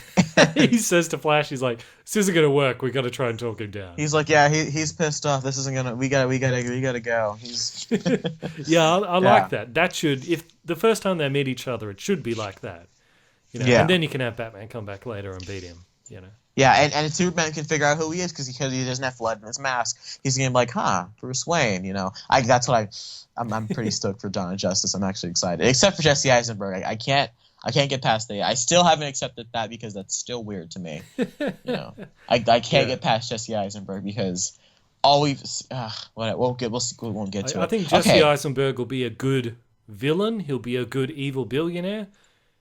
He says to Flash, he's like, this isn't going to work. We got to try and talk him down. He's like, yeah, he's pissed off. This isn't going to, we gotta go. He's Yeah, I like that. That should, if the first time they meet each other, it should be like that. And then you can have Batman come back later and beat him, Yeah, and Superman can figure out who he is because he doesn't have blood in his mask. He's gonna be like, Bruce Wayne. That's what I'm pretty stoked for Dawn of Justice. I'm actually excited, except for Jesse Eisenberg. I can't get past that. I still haven't accepted that because that's still weird to me. I can't get past Jesse Eisenberg because all we won't get to it. I think Jesse Eisenberg will be a good villain. He'll be a good evil billionaire.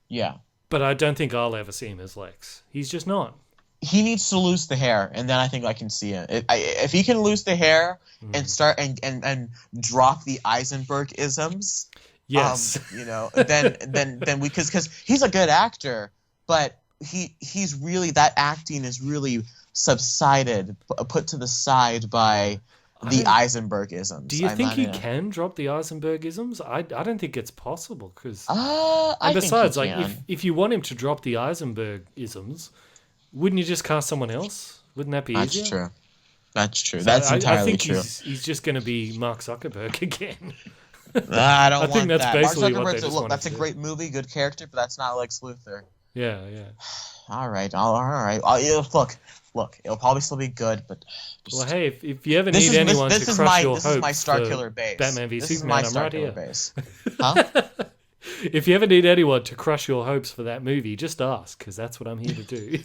Yeah, but I don't think I'll ever see him as Lex. He's just not. He needs to lose the hair, and then I think I can see it. If he can lose the hair and start and drop the Eisenberg isms, yes, then we because he's a good actor, but he's really, that acting is really subsided, put to the side by the Eisenberg isms. Do you think he can drop the Eisenberg isms? I don't think it's possible because besides, if you want him to drop the Eisenberg isms, wouldn't you just cast someone else? Wouldn't that be easier? That's true. That's entirely true. He's just going to be Mark Zuckerberg again. I don't I want think that's that. basically Mark what they Zuckerberg's just look, wanted that's to a do. great movie, good character, but that's not Lex Luthor. Yeah. All right. Look. It'll probably still be good, but Well, hey, if you ever need anyone to crush your hopes this is my Star for Killer base. Batman v This is Superman, my I'm Star right Killer here. base. Huh? If you ever need anyone to crush your hopes for that movie, just ask, because that's what I'm here to do.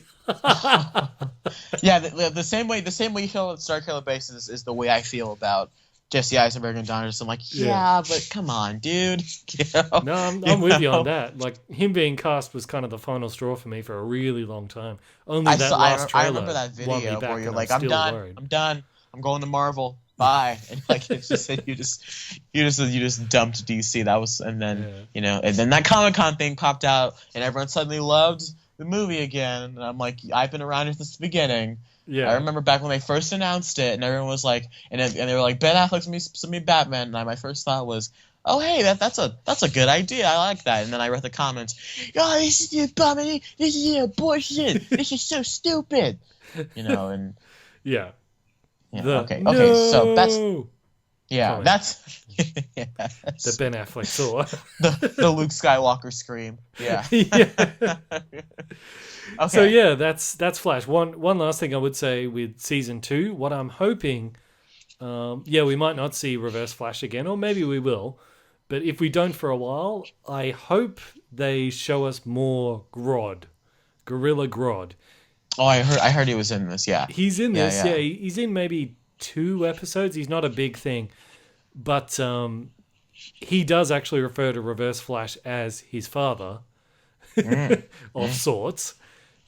Yeah, the same way you feel about Star Killer base is the way I feel about Jesse Eisenberg and Don Anderson. Like, yeah, but come on, dude. You know? No, I'm with you on that. Like, him being cast was kind of the final straw for me for a really long time. Only that last trailer I remember that won me video back, where you're and like, I'm I'm still done. worried. I'm done. I'm going to Marvel. Bye. And like it's just you just dumped DC. That was and then and then that Comic-Con thing popped out and everyone suddenly loved the movie again. And I'm like, I've been around since the beginning. Yeah. I remember back when they first announced it and everyone was like and they were like, Ben Affleck's gonna be Batman, and my first thought was, oh hey, that's a good idea. I like that. And then I read the comments, oh, this is abomination, this is abortion, this is so stupid. And Yeah. okay, so that's Comment. that's The Ben Affleck saw. the Luke Skywalker scream. Yeah. Okay. So yeah, that's Flash. One last thing I would say with season 2, what I'm hoping, we might not see Reverse Flash again, or maybe we will. But if we don't for a while, I hope they show us more Grodd, Gorilla Grodd. Oh, I heard he was in this. Yeah, he's in this. Yeah. He's in maybe 2 episodes. He's not a big thing, but he does actually refer to Reverse Flash as his father, of sorts,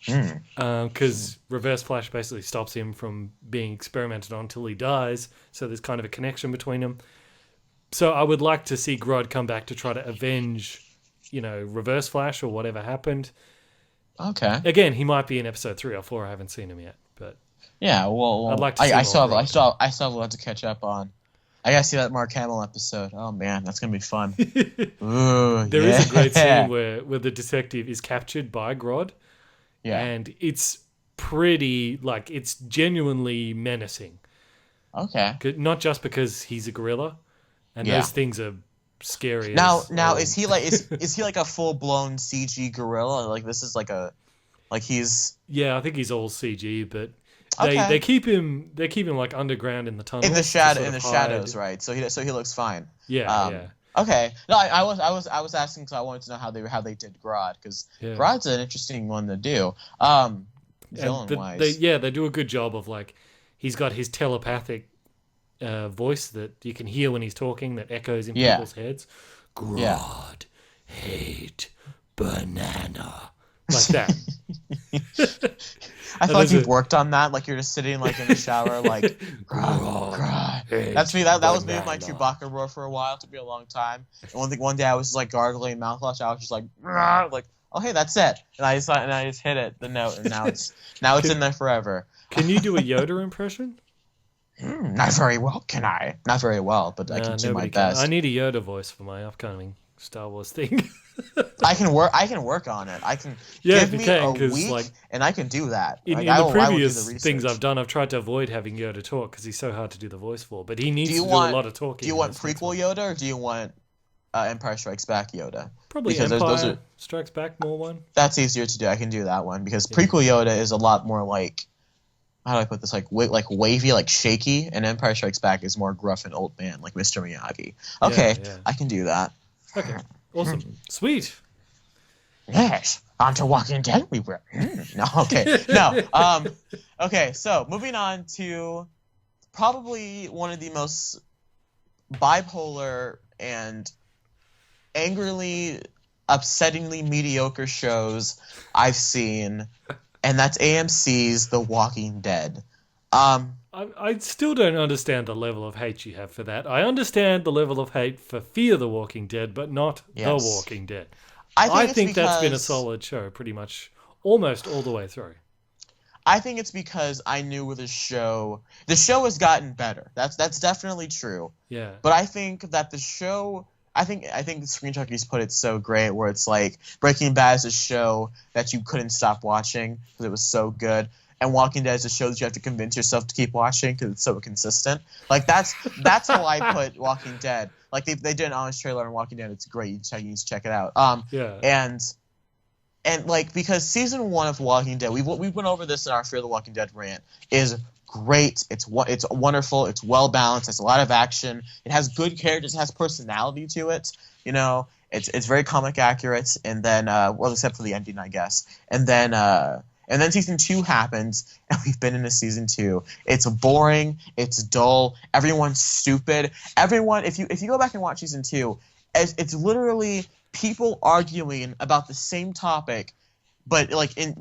because Reverse Flash basically stops him from being experimented on until he dies. So there's kind of a connection between them. So I would like to see Grodd come back to try to avenge, Reverse Flash or whatever happened. Okay. Again, he might be in episode 3 or 4. I haven't seen him yet, but yeah. Well, I'd like to see I still more have I still have a lot to catch up on. I gotta see that Mark Hamill episode. Oh man, that's gonna be fun. Ooh, There is a great scene where the detective is captured by Grodd. Yeah. And it's pretty, it's genuinely menacing. Okay. Not just because he's a gorilla, and those things are scary. Now, is he like a full blown CG gorilla? Like this is he's. Yeah, I think he's all CG, but Okay. they keep him like underground in the tunnel In the shadows, right? So he looks fine. Yeah. Okay. No, I was asking because I wanted to know how they did Grodd, because Grodd's an interesting one to do. Villain wise. They do a good job of he's got his telepathic voice that you can hear when he's talking that echoes in people's heads. Grodd, hate banana, like that. I feel like you've worked on that. Like you're just sitting in the shower, like Grodd. That's me. That was me with my Chewbacca roar for a while. It took me a long time. And one day I was just gargling mouthwash. I was just oh hey, that's it. And I just hit it, the note, and now it's in there forever. Can you do a Yoda impression? Not very well, can I? Not very well, but I can do my best. I need a Yoda voice for my upcoming Star Wars thing. I can work on it. I can give me a week, and I can do that. In the previous things I've done, I've tried to avoid having Yoda talk because he's so hard to do the voice for. But he needs to do a lot of talking. Do you want prequel Yoda, or do you want Empire Strikes Back Yoda? Probably because Empire Strikes Back more one. That's easier to do. I can do that one because prequel Yoda is a lot more how do I put this? Wavy, shaky, and Empire Strikes Back is more gruff and old man, like Mr. Miyagi. Okay, I can do that. Okay, awesome, sweet. Yes, on to Walking Dead we were. No, okay, no. Okay, so moving on to probably one of the most bipolar and angrily, upsettingly mediocre shows I've seen. And that's AMC's The Walking Dead. I still don't understand the level of hate you have for that. I understand the level of hate for Fear the Walking Dead, but not The Walking Dead. I think that's been a solid show pretty much almost all the way through. I think it's because I knew the show has gotten better. That's definitely true. Yeah. But I think that the show... I think Screen Junkies put it so great where it's Breaking Bad is a show that you couldn't stop watching because it was so good. and Walking Dead is a show that you have to convince yourself to keep watching because it's so consistent. Like that's how I put Walking Dead. Like they did an honest trailer on Walking Dead. It's great. You need to check it out. And like because season 1 of Walking Dead, we went over this in our Fear the Walking Dead rant, is great. It's wonderful. It's well balanced. It's a lot of action. It has good characters. It has personality to it. You know, it's very comic accurate. And then well, except for the ending, I guess. And then season 2 happens, and we've been into season 2. It's boring. It's dull. Everyone's stupid. Everyone, if you go back and watch season 2, it's literally people arguing about the same topic, but in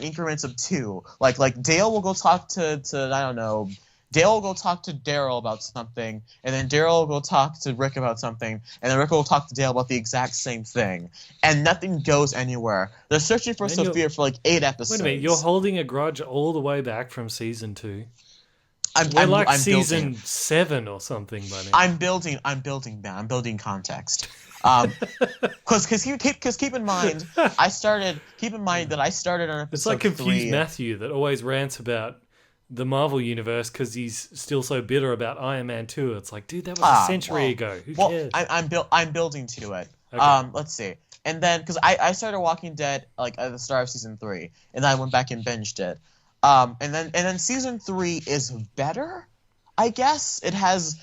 increments of 2. Like Dale will go talk to I don't know. Dale will go talk to Daryl about something, and then Daryl will go talk to Rick about something, and then Rick will talk to Dale about the exact same thing, and nothing goes anywhere. They're searching for Sophia for like 8 episodes. Wait a minute, you're holding a grudge all the way back from season 2. I'm season 7 or something by now. I'm building that. I'm building context. Because keep in mind that I started on episode 3. It's like Confused Matthew that always rants about the Marvel universe because he's still so bitter about Iron Man 2. It's like, dude, that was a century ago. Who cares? I'm building to it. Okay. Let's see. And then because I started Walking Dead like at the start of season 3, and then I went back and binged it. And then season 3 is better, I guess. It has,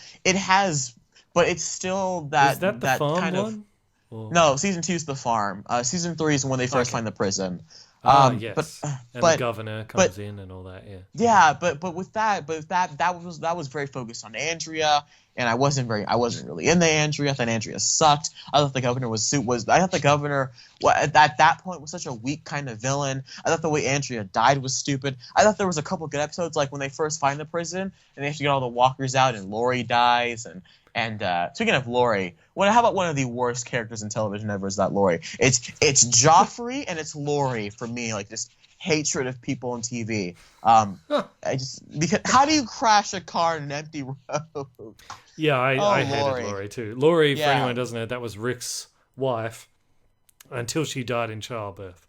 but it's still that. Is that the farm kind one? of. No, season 2 is the farm. Season 3 is when they first find the prison. Yes. But the governor comes in and all that. Yeah. Yeah, but that was very focused on Andrea, and I wasn't really into Andrea. I thought Andrea sucked. I thought the governor at that point was such a weak kind of villain. I thought the way Andrea died was stupid. I thought there was a couple good episodes, like when they first find the prison and they have to get all the walkers out, and Lori dies. And speaking of Lori, how about one of the worst characters in television ever is that Lori? It's Joffrey and it's Lori for me, like just hatred of people on TV. Because how do you crash a car in an empty road? Yeah, I hated Lori too. Lori, for anyone who doesn't know, that was Rick's wife until she died in childbirth.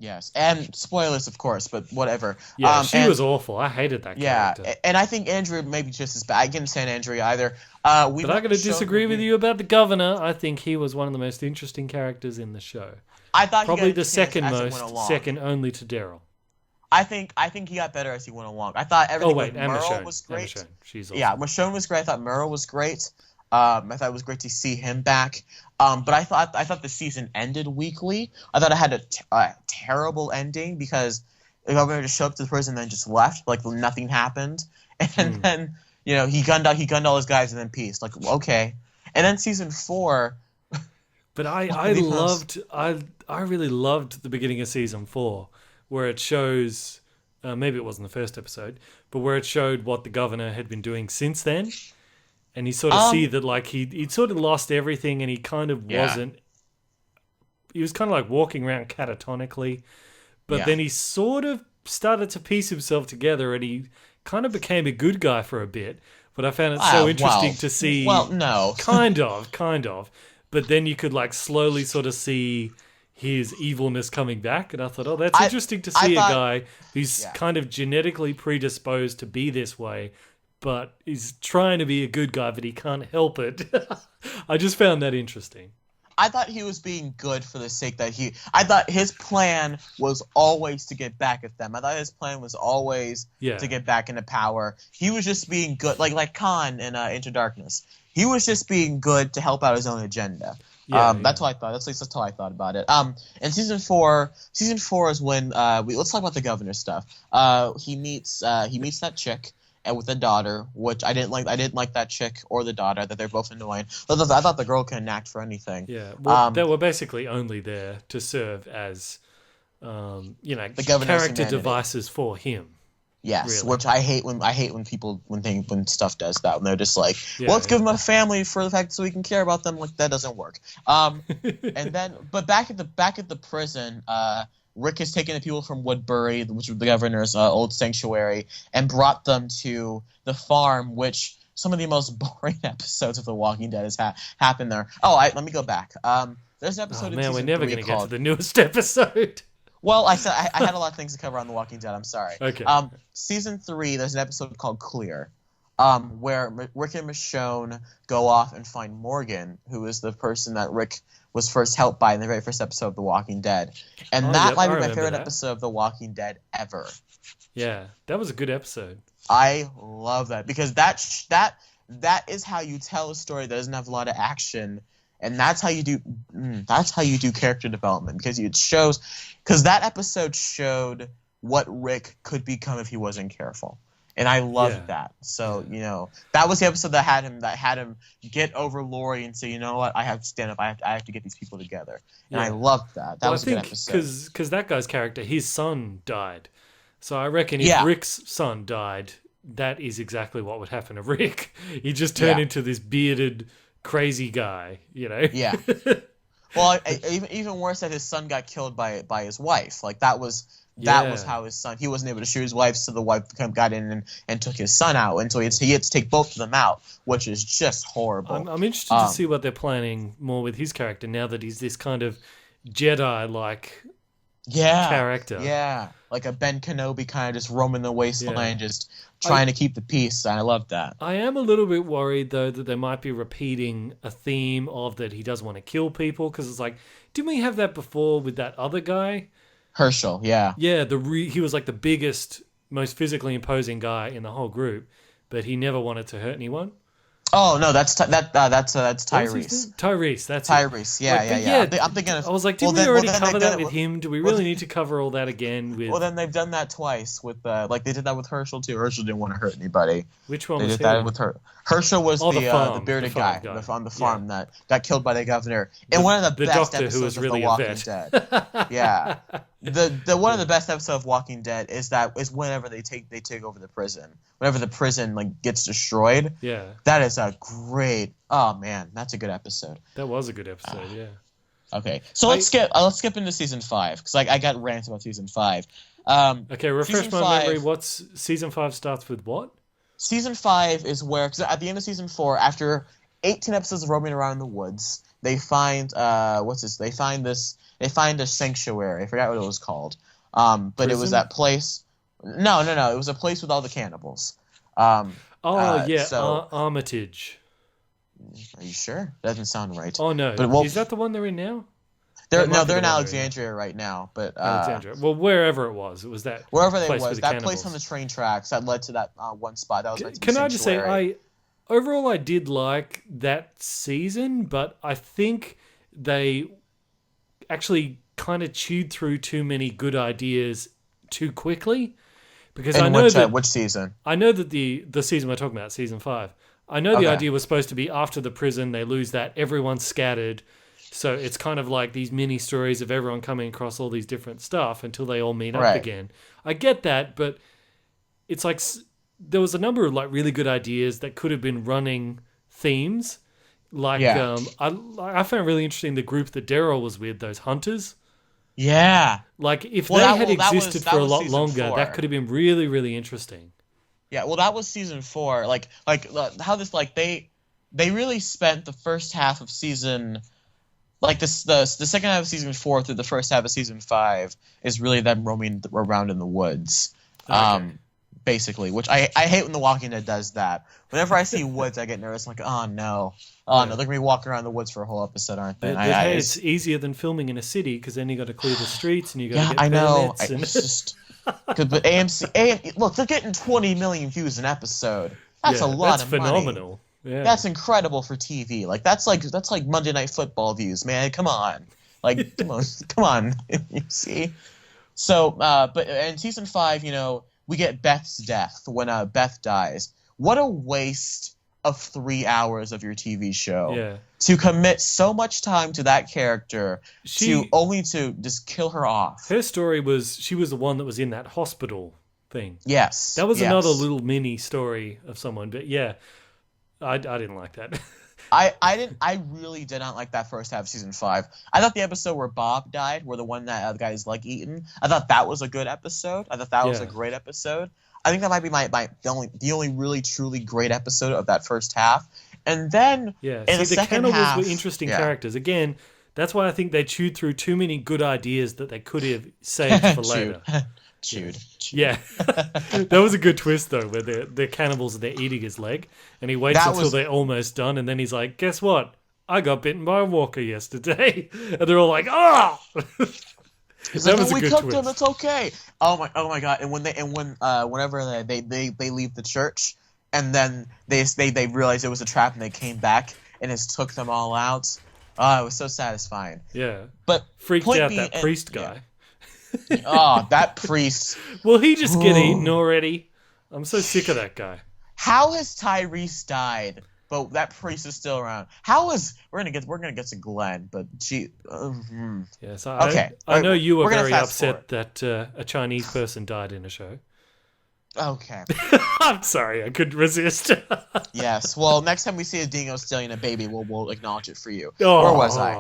Yes, and spoilers, of course, but whatever. Yeah, she was awful. I hated that character. Yeah, and I think Andrea may be just as bad. I didn't say Andrea either. But I'm going to disagree with you about the governor. I think he was one of the most interesting characters in the show. I thought probably the second most, second only to Daryl. I think he got better as he went along. I thought everything with Merle was great. Michonne. She's awesome. Yeah, Michonne was great. I thought Merle was great. I thought it was great to see him back. But I thought the season ended weakly. I thought it had a terrible ending because the governor just showed up to the prison and then just left, like nothing happened. And then he gunned all his guys and then peace. Like okay. And then season 4. But I really loved the beginning of season 4, where it shows maybe it wasn't the first episode, but where it showed what the governor had been doing since then. And you sort of see that like he'd sort of lost everything, and he kind of wasn't. He was kind of like walking around catatonically, but then he sort of started to piece himself together, and he kind of became a good guy for a bit. But I found it so interesting to see. Well, no, kind of. But then you could like slowly sort of see his evilness coming back, and I thought, oh, that's interesting to see a guy who's kind of genetically predisposed to be this way, but he's trying to be a good guy, but he can't help it. I just found that interesting. I thought he was being good for the sake that I thought his plan was always to get back at them. I thought his plan was always to get back into power. He was just being good, like Khan in Into Darkness. He was just being good to help out his own agenda. That's what I thought. That's how I thought about it. And season 4 is when let's talk about the governor stuff. He meets that chick. And with the daughter, which I didn't like that chick or the daughter, that they're both annoying. I thought the girl couldn't act for anything. Yeah, well, they were basically only there to serve as, the character devices for him. Yes, really. Which I hate when stuff does that. When they're just like, let's give him a family for the fact so we can care about them. Like that doesn't work. And then, but back at the prison, Rick has taken the people from Woodbury, which was the governor's old sanctuary, and brought them to the farm, which some of the most boring episodes of The Walking Dead has happened there. Let me go back. There's an episode in season 3 we're never going to get to the newest episode. Well, I said I had a lot of things to cover on The Walking Dead. I'm sorry. Okay. Season 3, there's an episode called Clear, where Rick and Michonne go off and find Morgan, who is the person that Rick was first helped by in the very first episode of The Walking Dead. And that might be my favorite episode of The Walking Dead ever. Yeah, that was a good episode. I love that because that is how you tell a story that doesn't have a lot of action, and that's how you do character development because that episode showed what Rick could become if he wasn't careful. And I loved that. So, that was the episode that had him get over Lori and say, you know what, I have to stand up. I have to get these people together. And I loved that. That was a good episode. Because that guy's character, his son died. So I reckon if Rick's son died, that is exactly what would happen to Rick. He just turned into this bearded, crazy guy, Yeah. Well, even worse that his son got killed by his wife. Like that was how his son. He wasn't able to shoot his wife, so the wife got in and took his son out, and so he had to take both of them out, which is just horrible. I'm interested to see what they're planning more with his character now that he's this kind of Jedi-like character. Yeah, like a Ben Kenobi kind of just roaming the wasteland, just trying to keep the peace. I love that. I am a little bit worried though that they might be repeating a theme of that he doesn't want to kill people because it's like, didn't we have that before with that other guy? Herschel, yeah. Yeah, he was like the biggest, most physically imposing guy in the whole group, but he never wanted to hurt anyone. Oh no, that's Tyrese. Tyrese, that's Tyrese. Yeah. I'm thinking. I was like, did we already cover that with him? Do we really need to cover all that again? Well, then they've done that twice with they did that with Herschel too. Herschel didn't want to hurt anybody. Which one? They was did that with her. Herschel was the bearded guy on the farm that got killed by the governor. And one of the best episodes of The Walking Dead. Yeah. The one of the best episodes of Walking Dead is whenever they take over the prison. Whenever the prison gets destroyed. Yeah. That is a great. Oh man, that's a good episode. That was a good episode. Yeah. Okay, so let's skip into season 5 because I got rants about season 5. Okay, refresh my memory. What's season 5 starts with what? Season 5 is where, because at the end of season 4, after 18 episodes of roaming around in the woods, they find They find a sanctuary. I forgot what it was called. But prison? It was that place. No. It was a place with all the cannibals. Armitage. Are you sure? That doesn't sound right. Oh no, is that the one they're in now? They're in Alexandria right now, but Alexandria. Well, wherever it was that wherever they place was that place on the train tracks that led to that one spot. That was meant to be Can I just say, I did like that season, but I think they actually kind of chewed through too many good ideas too quickly. Because which season? I know that the season we're talking about, season 5. I know the idea was supposed to be after the prison, they lose that, everyone's scattered. So it's kind of like these mini stories of everyone coming across all these different stuff until they all meet up again. I get that, but it's like there was a number of really good ideas that could have been running themes. I found it really interesting the group that Daryl was with, those hunters. Yeah. If they had existed for a lot longer, that could have been really, really interesting. Yeah, well, that was season 4. How this they really spent the first half of season, the second half of season 4 through the first half of season 5 is really them roaming around in the woods, basically. Which I hate when The Walking Dead does that. Whenever I see woods, I get nervous. I'm like, oh no, no, they're gonna be walking around the woods for a whole episode, aren't they? It's easier than filming in a city because then you got to clear the streets and you got to get permits. It's just. But AMC, look, they're getting 20 million views an episode. That's a lot of money. That's phenomenal. Yeah. That's incredible for TV. That's like Monday Night Football views, man. Come on, come on. You see. So, but in season 5, we get Beth's death when Beth dies. What a waste of 3 hours of your TV show to commit so much time to that character only to just kill her off. Her story was she was the one that was in that hospital thing. Yes. That was another little mini story of someone, but I didn't like that. I really did not like that first half of season 5. I thought the episode where Bob died, where the one that the guy's leg eaten, I thought that was a good episode. I thought that was a great episode. I think that might be the only really truly great episode of that first half. And then in the second half, cannibals were interesting characters. Again, That's why I think they chewed through too many good ideas that they could have saved for later. Chewed. Yeah. That was a good twist, though, where they're cannibals and they're eating his leg. And he waits until they're almost done. And then he's like, guess what? I got bitten by a walker yesterday. And they're all like, oh! That was a good twist. Him, it's okay. Oh my god! And whenever they leave the church, and then they realized it was a trap, and they came back and it took them all out. Oh, it was so satisfying. Yeah, but freaked out that priest guy. Yeah. Oh, that priest! Will he just get eaten already? I'm so sick of that guy. How has Tyrese died? But that priest is still around. We're gonna get to Glenn, but Yes, okay. I know you were very upset that a Chinese person died in a show. Okay. I'm sorry, I couldn't resist. Yes. Well, next time we see a dingo stealing a baby, we'll acknowledge it for you. Oh. Where was I?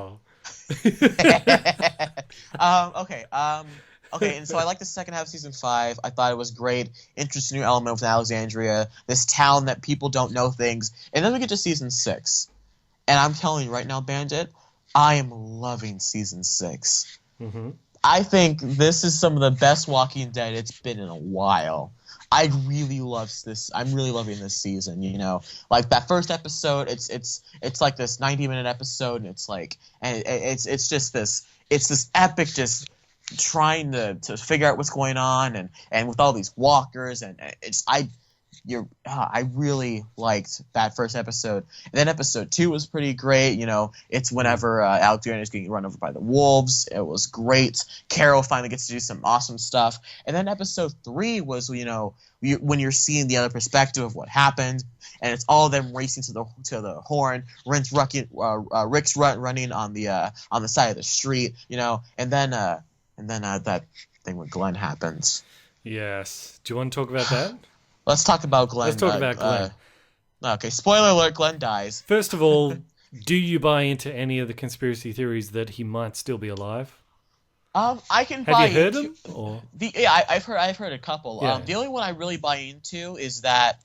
Okay. Okay, and so I like the second half of season 5. I thought it was great. Interesting new element with Alexandria, this town that people don't know things. And then we get to season 6. And I'm telling you right now, Bandit, I am loving season 6. Mm-hmm. I think this is some of the best Walking Dead it's been in a while. I really love this. I'm really loving this season, you know. Like that first episode, it's like this 90-minute episode, and it's like, and it's just this epic just trying to figure out what's going on, and with all these walkers, and I really liked that first episode. And then episode 2 was pretty great. You know, it's whenever Alexandria is getting run over by the wolves. It was great. Carol finally gets to do some awesome stuff. And then episode 3 was, you know, when you're seeing the other perspective of what happened, and it's all them racing to the horn. Rick's running on the side of the street, you know, and then that thing with Glenn happens. Yes. Do you want to talk about that? Let's talk about Glenn. Let's talk about Glenn. Okay, spoiler alert, Glenn dies. First of all, do you buy into any of the conspiracy theories that he might still be alive? I can Have buy you heard into them? Or? I've heard a couple. Yeah. The only one I really buy into is that,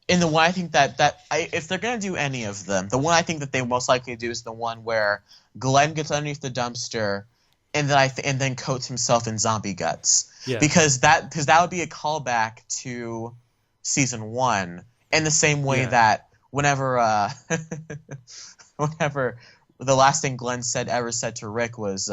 in the one I think if they're gonna do any of them, the one I think that they most likely do is the one where Glenn gets underneath the dumpster, and then coats himself in zombie guts. Yeah. Because that would be a callback to season 1, in the same way that whenever the last thing Glenn ever said to Rick was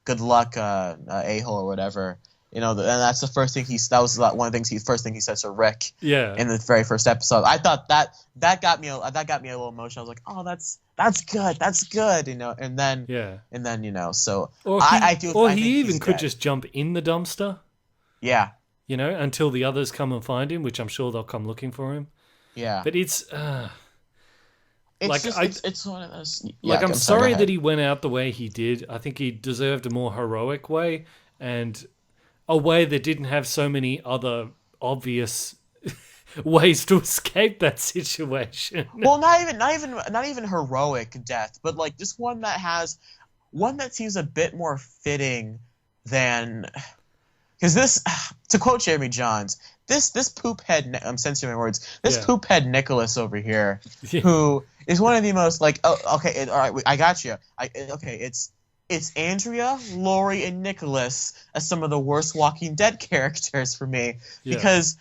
"good luck, a-hole" or whatever. You know, and that's the first thing that was one of the things first thing he said to Rick. Yeah. In the very first episode, I thought that got me a little emotional. I was like, oh, that's good, you know. And then you know, so I he even could just jump in the dumpster. Yeah. You know, until the others come and find him, which I'm sure they'll come looking for him. Yeah. But it's one of those. Like, I'm sorry that he went out the way he did. I think he deserved a more heroic way, and a way that didn't have so many other obvious ways to escape that situation. Well, not even heroic death, but like just one that seems a bit more fitting than, because this, to quote Jeremy Johns, this poop head, I'm censoring my words, poop head Nicholas over here, who is one of the most like, oh, okay, all right, I got you. It's Andrea, Lori, and Nicholas as some of the worst Walking Dead characters for me, because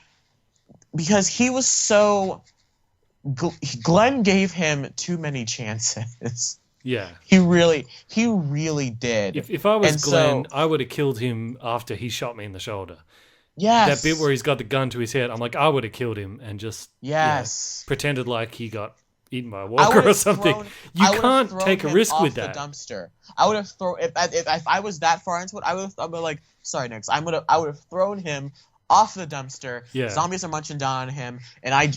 he was so. Glenn gave him too many chances. Yeah, he really did. If I was Glenn, I would have killed him after he shot me in the shoulder. Yes, that bit where he's got the gun to his head, I'm like, I would have killed him and just pretended like he got eaten by a walker or something. You can't take a risk with that. Dumpster. I would have thrown if I was that far into it. I would have like, sorry, Nix. I would have thrown him off the dumpster. Yeah. Zombies are munching down on him, and I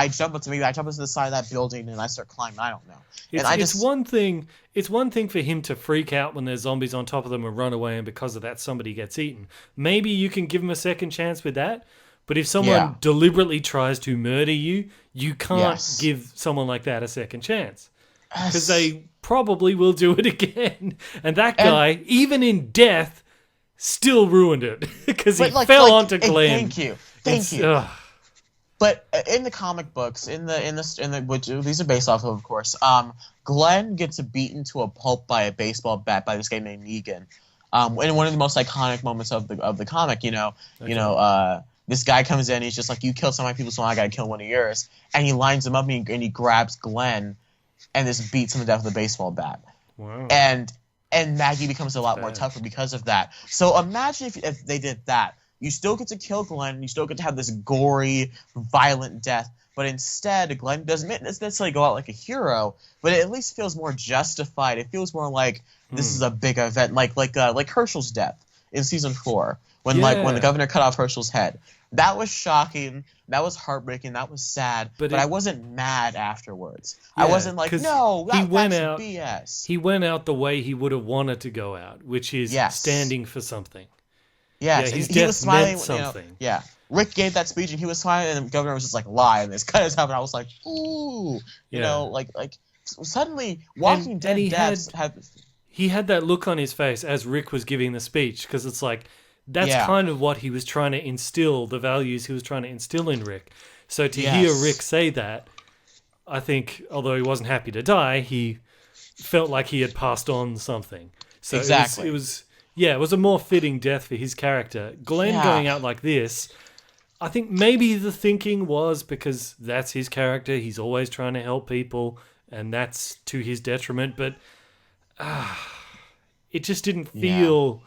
jump into the side of that building and I start climbing. I don't know. It's one thing. It's one thing for him to freak out when there's zombies on top of them and run away, and because of that somebody gets eaten. Maybe you can give him a second chance with that. But if someone deliberately tries to murder you, you can't give someone like that a second chance. Because they probably will do it again. And that guy, even in death, still ruined it. Because he fell onto Glenn. Thank you. But in the comic books, which these are based off of course, Glenn gets beaten to a pulp by a baseball bat by this guy named Negan. In one of the most iconic moments of the comic, this guy comes in, he's just like, you killed so many people, so I gotta kill one of yours, and he lines him up and he grabs Glenn, and just beats him to death with a baseball bat. Wow. And Maggie becomes a lot more tougher because of that. So imagine if they did that. You still get to kill Glenn, you still get to have this gory, violent death, but instead Glenn doesn't necessarily go out like a hero, but it at least feels more justified. It feels more like this is a big event, like Herschel's death in season 4, when the governor cut off Herschel's head. That was shocking. That was heartbreaking. That was sad. But I wasn't mad afterwards. I wasn't like, no, that's BS. He went out the way he would have wanted to go out, which is standing for something. Yes, his he death was smiling. meant something. Rick gave that speech and he was smiling, and the governor was just like, lie, and this cut his head, and I was like, ooh, suddenly Walking Dead deaths have. He had that look on his face as Rick was giving the speech, because it's like, that's kind of what he was trying to instill, the values he was trying to instill in Rick. So to hear Rick say that, I think, although he wasn't happy to die, he felt like he had passed on something. So exactly. It was a more fitting death for his character. Glenn going out like this, I think maybe the thinking was because that's his character. He's always trying to help people, and that's to his detriment. But it just didn't feel...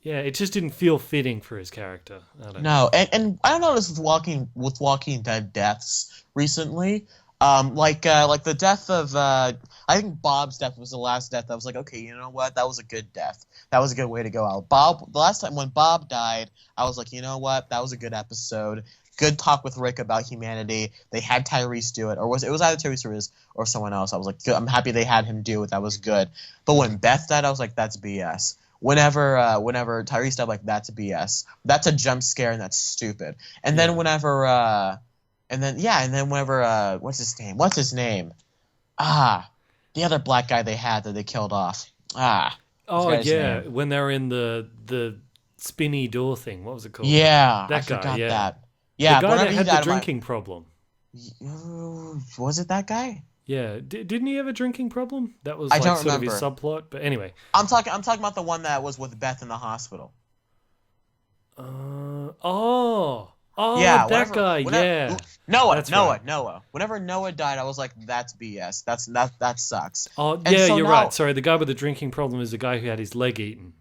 Yeah, it just didn't feel fitting for his character. No, and I don't know this with Walking Dead deaths recently. Like the death of I think Bob's death was the last death. I was like, okay, you know what? That was a good death. That was a good way to go out. The last time when Bob died, I was like, you know what? That was a good episode. Good talk with Rick about humanity. They had Tyrese do it, or it was either Tyrese or someone else. I was like, good. I'm happy they had him do it. That was good. But when Beth died, I was like, that's BS. Whenever Tyrese died, like, that's BS. That's a jump scare and that's stupid. And then whenever what's his name? The other black guy they had that they killed off. When they're in the spinny door thing. What was it called? Yeah, that guy. Forgot yeah, that. Yeah, the guy that had the drinking problem. Was it that guy? Yeah, didn't he have a drinking problem? That was I don't sort remember. of his subplot. But anyway, I'm talking about the one that was with Beth in the hospital. That guy. Noah. Whenever Noah died, I was like, that's BS. That sucks. Oh, yeah, you're right. Sorry, the guy with the drinking problem is the guy who had his leg eaten.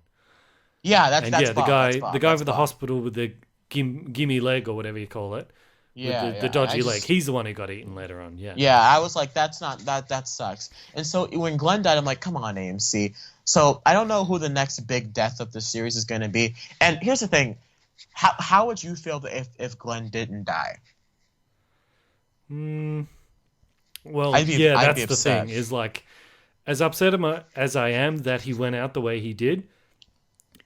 Yeah, that's The guy Bob. with the hospital with the gimme leg or whatever you call it. Yeah, the dodgy leg. He's the one who got eaten later on. Yeah. Yeah, I was like, that sucks. And so when Glenn died, I'm like, come on, AMC. So I don't know who the next big death of the series is going to be. And here's the thing. How would you feel if Glenn didn't die? Well, that's the thing. Is like, as upset as I am that he went out the way he did,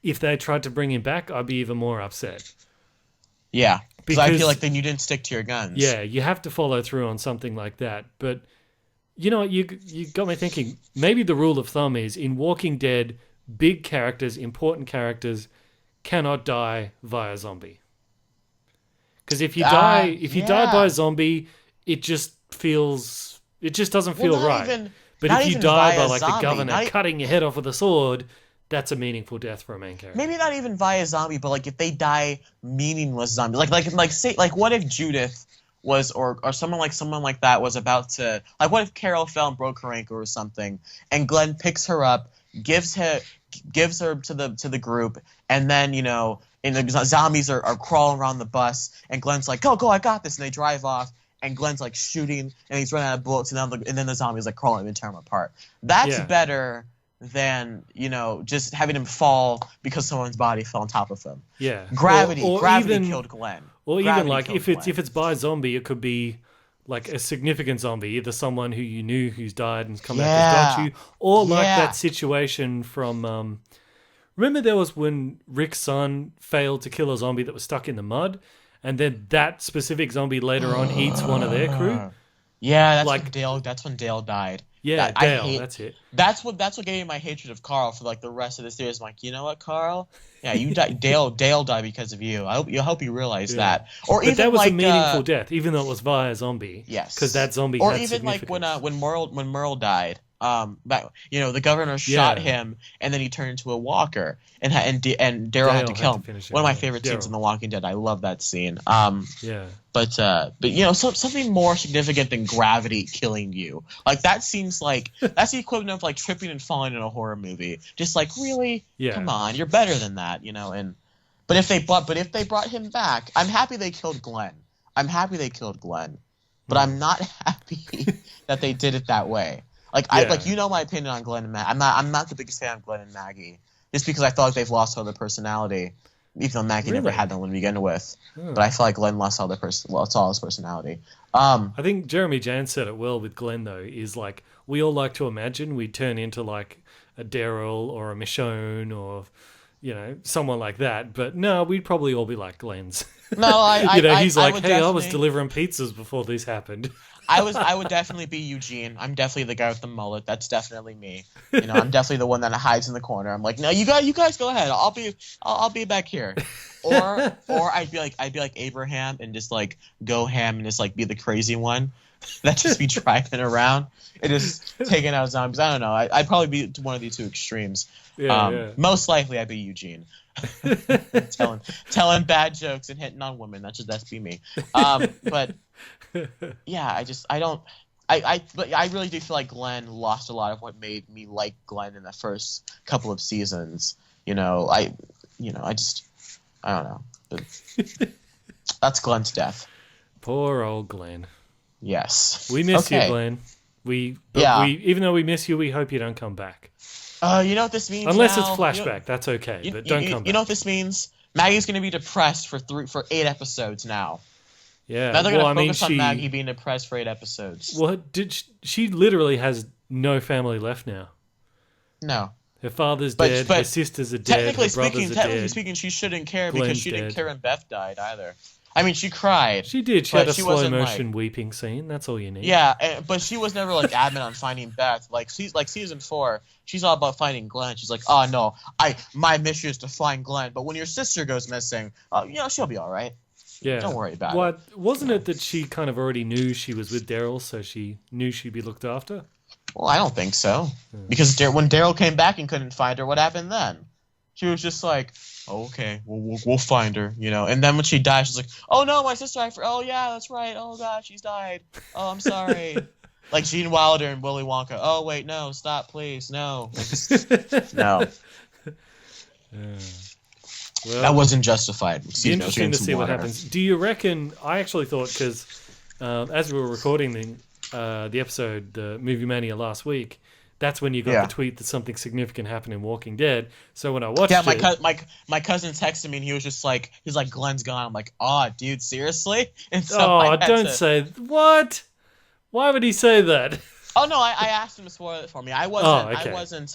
if they tried to bring him back, I'd be even more upset. Yeah, because I feel like then you didn't stick to your guns. Yeah, you have to follow through on something like that. But you know, you got me thinking. Maybe the rule of thumb is in Walking Dead, big characters, important characters, cannot die via zombie. Because if you die by zombie, it just doesn't feel right. But if you die by like the governor cutting your head off with a sword, that's a meaningful death for a main character. Maybe not even via zombie, but like if they die meaningless zombie, like what if Judith was or someone like that was about to, like, what if Carol fell and broke her ankle or something, and Glenn picks her up, gives her to the group, and then and the zombies are crawling around the bus, and Glenn's like, go, I got this, and they drive off. And Glenn's like shooting, and he's running out of bullets, and then the zombies like crawling and tear him apart. That's better than just having him fall because someone's body fell on top of him. Yeah, gravity killed Glenn. Or even like if it's by zombie, it could be like a significant zombie, either someone who you knew who's died and come back and got you, or like that situation from. Remember there was when Rick's son failed to kill a zombie that was stuck in the mud. And then that specific zombie later on eats one of their crew. Yeah, that's when Dale died. Yeah, Dale, that's it. That's what gave me my hatred of Carl for like the rest of the series. I'm like, you know what, Carl? Yeah, you died. Dale died because of you. I hope you realize that. Or but even that was like, a meaningful death, even though it was via zombie. Yes, because that zombie. Or had even like significance. when Merle died. The governor shot him, and then he turned into a walker, and Daryl had to kill him. One of my favorite scenes in The Walking Dead. I love that scene. But something more significant than gravity killing you. Like that seems like that's the equivalent of like tripping and falling in a horror movie. Just like really, come on, you're better than that, But if they brought him back, I'm happy they killed Glenn. But I'm not happy that they did it that way. Like my opinion on Glenn and Maggie. I'm not the biggest fan of Glenn and Maggie, just because I feel like they've lost all their personality, even though Maggie never had them to begin with. But I feel like Glenn lost all his personality. I think Jeremy Jan said it well with Glenn though. Is like we all like to imagine we'd turn into like a Daryl or a Michonne or someone like that. But no, we'd probably all be like Glenn's. No, he's like, hey, I was delivering pizzas before this happened. I would definitely be Eugene. I'm definitely the guy with the mullet. That's definitely me. I'm definitely the one that hides in the corner. I'm like, no, you guys go ahead. I'll be back here. Or I'd be like Abraham and just like go ham and just like be the crazy one that just be driving around and just taking out zombies. I don't know. I'd probably be one of the two extremes. Most likely I'd be Eugene. telling bad jokes and hitting on women. That's be me. But yeah, I really do feel like Glenn lost a lot of what made me like Glenn in the first couple of seasons. I don't know. But that's Glenn's death. Poor old Glenn. Yes. We miss you, Glenn. Even though we miss you, we hope you don't come back. You know what this means? Unless it's flashback, that's okay. But don't come back. You know what this means? Maggie's going to be depressed for 8 episodes now. Yeah. Now they're going to focus on Maggie being depressed for 8 episodes. Well, she literally has no family left now. No. Her father's dead. Her sisters are dead. Technically speaking, she shouldn't care because she didn't care when Beth died either. I mean, she cried. She did. She had a slow motion weeping scene. That's all you need. Yeah, but she was never like adamant on finding Beth. Like season 4, she's all about finding Glenn. She's like, oh no, my mission is to find Glenn. But when your sister goes missing, she'll be all right. Yeah. Don't worry about it. Wasn't it that she kind of already knew she was with Daryl, so she knew she'd be looked after? Well, I don't think so. Because when Daryl came back and couldn't find her, what happened then? She was just like, oh, okay, we'll find her, And then when she died, she's like, oh no, my sister, oh yeah, that's right. Oh god, she's died. Oh, I'm sorry. Like Gene Wilder and Willy Wonka. Oh wait, no, stop, please, no. No. Well, that wasn't justified. Interesting to see what happens. Do you reckon? I actually thought because as we were recording the episode, the Movie Mania last week, that's when you got the tweet that something significant happened in Walking Dead. So when I watched my cousin texted me and he was just like, Glenn's gone. I'm like, oh, dude, seriously? And so don't say what? Why would he say that? Oh no, I asked him to spoil it for me. I wasn't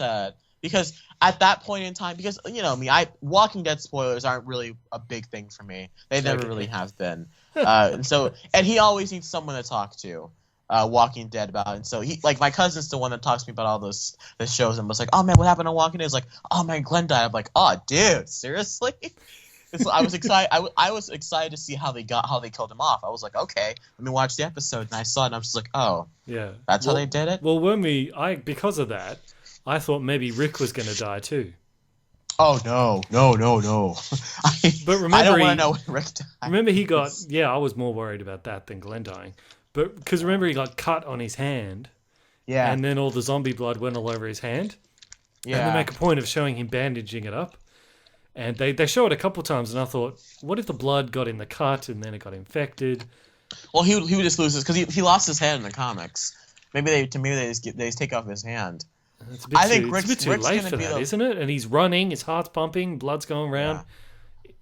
because at that point in time, because me, Walking Dead spoilers aren't really a big thing for me. They never really have been. And he always needs someone to talk to. Walking Dead about, and so he my cousin's the one that talks to me about all the shows and was like, oh man, what happened on Walking Dead? He's like, oh man, Glenn died. I'm like, oh dude, seriously? So I was excited. I was excited to see how they killed him off. I was like, okay, let me watch the episode, and I saw it, and I was just like, oh, yeah, that's how they did it. Well, because of that, I thought maybe Rick was going to die too. Oh no! But remember, I don't want to know when Rick died. Remember, he got I was more worried about that than Glenn dying. But because remember, he got cut on his hand. Yeah. And then all the zombie blood went all over his hand. Yeah. And they make a point of showing him bandaging it up. And they show it a couple times, and I thought, what if the blood got in the cut and then it got infected? Well, he would just lose his, because he lost his hand in the comics. Maybe they just take off his hand. It's a bit too late for that, isn't it? And he's running, his heart's pumping, blood's going around.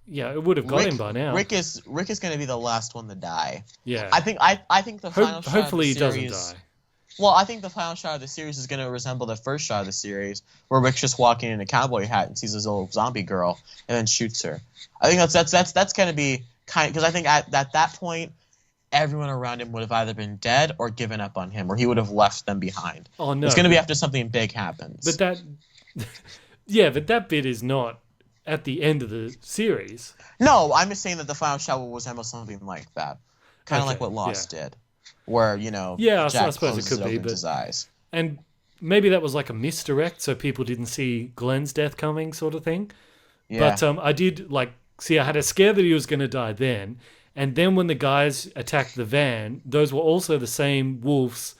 Yeah, it would have got him by now. Rick is going to be the last one to die. Yeah, I think the final shot. Hopefully, of the series, he doesn't die. Well, I think the final shot of the series is going to resemble the first shot of the series, where Rick's just walking in a cowboy hat and sees this old zombie girl and then shoots her. I think that's going to be because I think at that point, everyone around him would have either been dead or given up on him, or he would have left them behind. Oh no! It's going to be after something big happens. But that, yeah, but that bit is not at the end of the series. No, I'm just saying that the final shot will resemble something like that, kind of like what Lost did, where I suppose it could be, but his eyes. And maybe that was like a misdirect, so people didn't see Glenn's death coming, sort of thing. Yeah. But I did see. I had a scare that he was going to die then, and then when the guys attacked the van, those were also the same wolves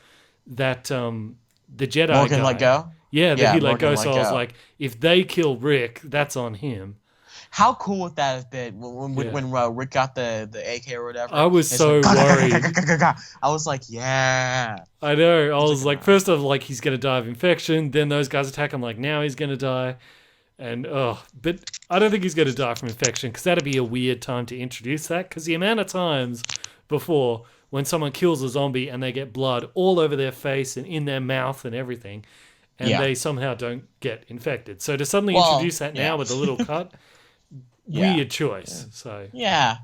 that the Jedi Morgan guy let go. Yeah, that he let Morgan go. let So I was go. like, if they kill Rick, that's on him. How cool would that have been when Rick got the AK or whatever? I was so worried. I was like, yeah. I know. I was like, first off, like, he's going to die of infection. Then those guys attack him, like, now he's going to die. And, but I don't think he's going to die from infection, because that'd be a weird time to introduce that. Because the amount of times before when someone kills a zombie and they get blood all over their face and in their mouth and everything, and they somehow don't get infected. So to suddenly introduce that now with a little cut, weird choice. So yeah.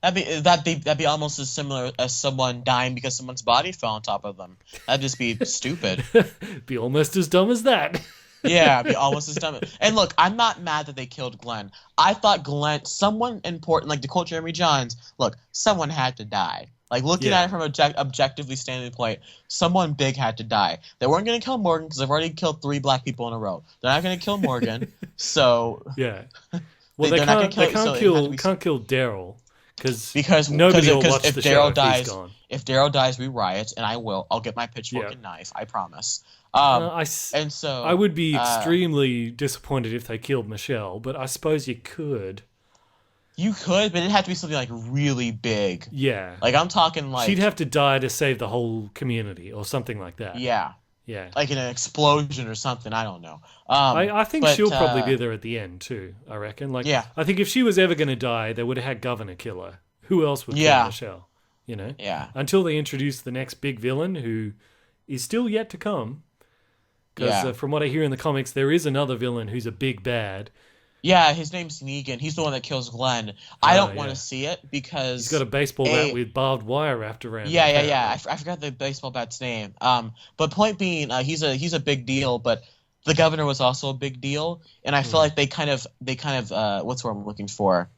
That'd be almost as similar as someone dying because someone's body fell on top of them. That'd just be stupid. Be almost as dumb as that. Yeah, it'd be almost as dumb. And look, I'm not mad that they killed Glenn. I thought Glenn, someone important, like to quote Jeremy Johns, look, someone had to die. Like, looking at it from objectively standing point, someone big had to die. They weren't going to kill Morgan because they've already killed 3 black people in a row. They're not going to kill Morgan, so... Yeah. Well, they can't kill Daryl because nobody will watch the show if he's gone. If Daryl dies, we riot, and I will. I'll get my pitchfork and knife, I promise. And so I would be extremely disappointed if they killed Michelle, but I suppose you could. You could, but it'd have to be something like really big. Yeah. Like I'm talking like she'd have to die to save the whole community or something like that. Yeah. Yeah. Like in an explosion or something, I don't know. I think she'll probably be there at the end too, I reckon. Like I think if she was ever going to die, they would have had Governor kill her. Who else would kill Michelle? You know? Yeah. Until they introduce the next big villain who is still yet to come. Because from what I hear in the comics, there is another villain who's a big bad. Yeah, his name's Negan. He's the one that kills Glenn. I don't want to see it because... He's got a baseball bat with barbed wire wrapped around it. Yeah. I forgot the baseball bat's name. But point being, he's a big deal, but the governor was also a big deal, and I feel like they kind of what's the word I'm looking for?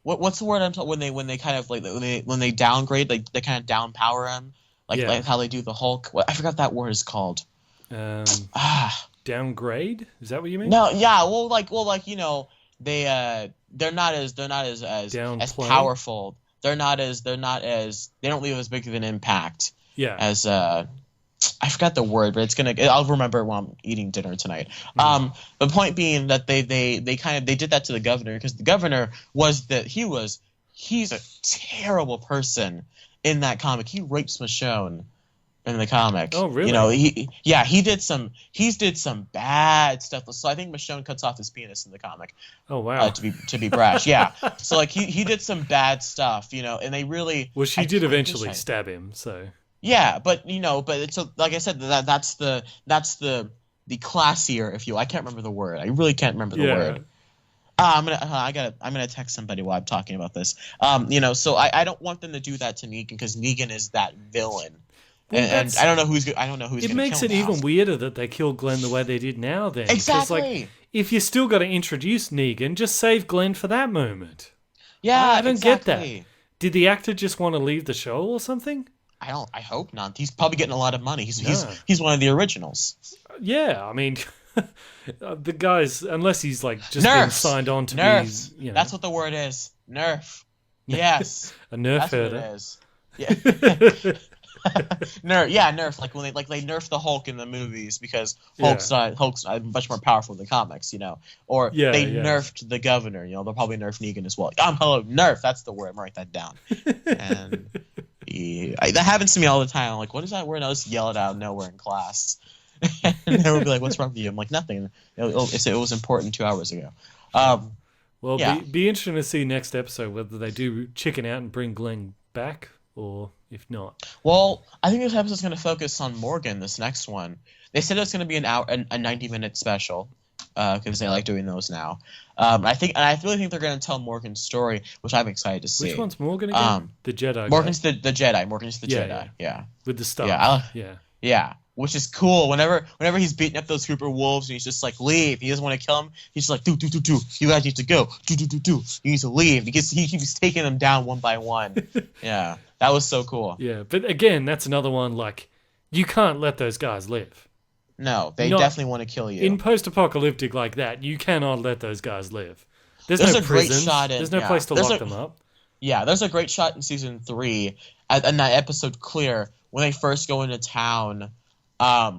What's the word I'm talking when they kind of like when they downgrade, like they kind of downpower him, like how they do the Hulk. I forgot that word is called. Downgrade? Is that what you mean? No, yeah. Well, you know, they're not as powerful. They don't leave as big of an impact. Yeah. As I forgot the word, but I'll remember when I'm eating dinner tonight. The point being that they did that to the governor because the governor he's a terrible person in that comic. He rapes Michonne in the comic. Oh, really? You know, he did some bad stuff. So I think Michonne cuts off his penis in the comic. Oh, wow. To be brash, yeah. So like he did some bad stuff, you know, and they really. Well, she did eventually stab him, so. Yeah, but it's like I said, that's the classier, if you will. I can't remember the word. I really can't remember the word. I'm gonna text somebody while I'm talking about this. You know, so I don't want them to do that to Negan because Negan is that villain. Well, and I don't know who's. It makes it even weirder that they killed Glenn the way they did now. Then exactly. Like, if you still got to introduce Negan, just save Glenn for that moment. Yeah, I don't get that. Did the actor just want to leave the show or something? I hope not. He's probably getting a lot of money. He's one of the originals. Yeah, I mean, the guys, unless he's like just been signed on to Nerf. be. You know. That's what the word is. Nerf. Yes. A nerf herder. That's what it is. Yeah. Nerf. Like when they nerf the Hulk in the movies because Hulk's much more powerful in the comics, you know. Or they nerfed the governor, you know. They'll probably nerf Negan as well. Hello, nerf. That's the word. I'm gonna write that down. And that happens to me all the time. I'm like, what is that word? I'll just yell it out of nowhere in class, and they would be like, "What's wrong with you?" I'm like, "Nothing. It was important 2 hours ago." Well, be interesting to see next episode whether they do chicken out and bring Glenn back or if not. Well, I think this episode's going to focus on Morgan, this next one. They said it's going to be an hour, a 90-minute special. because they like doing those now. I really think they're going to tell Morgan's story, which I'm excited to see. Which one's Morgan again? The Jedi. Morgan's the Jedi. Morgan's the Jedi. Yeah. With the stuff. Yeah. Which is cool. Whenever he's beating up those Cooper wolves and he's just like, leave. He doesn't want to kill him. He's just like, do. You guys need to go. Do. You need to leave. He keeps taking them down one by one. Yeah. That was so cool. Yeah. But again, that's another one, like, you can't let those guys live. No, they definitely want to kill you. In post-apocalyptic like that, you cannot let those guys live. There's no prisons. There's no place to lock them up. Yeah, there's a great shot in season 3 in that episode Clear when they first go into town. A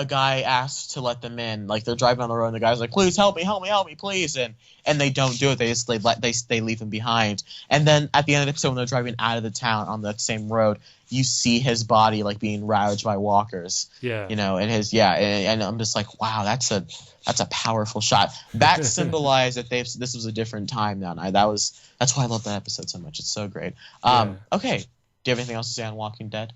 guy asks to let them in. Like, they're driving on the road, and the guy's like, "Please help me, please!" And they don't do it. They leave him behind. And then at the end of the episode, when they're driving out of the town on that same road, you see his body like being ravaged by walkers. Yeah, and and I'm just like, wow, that's a powerful shot. That symbolized that this was a different time now. And that's why I love that episode so much. It's so great. Okay, do you have anything else to say on Walking Dead?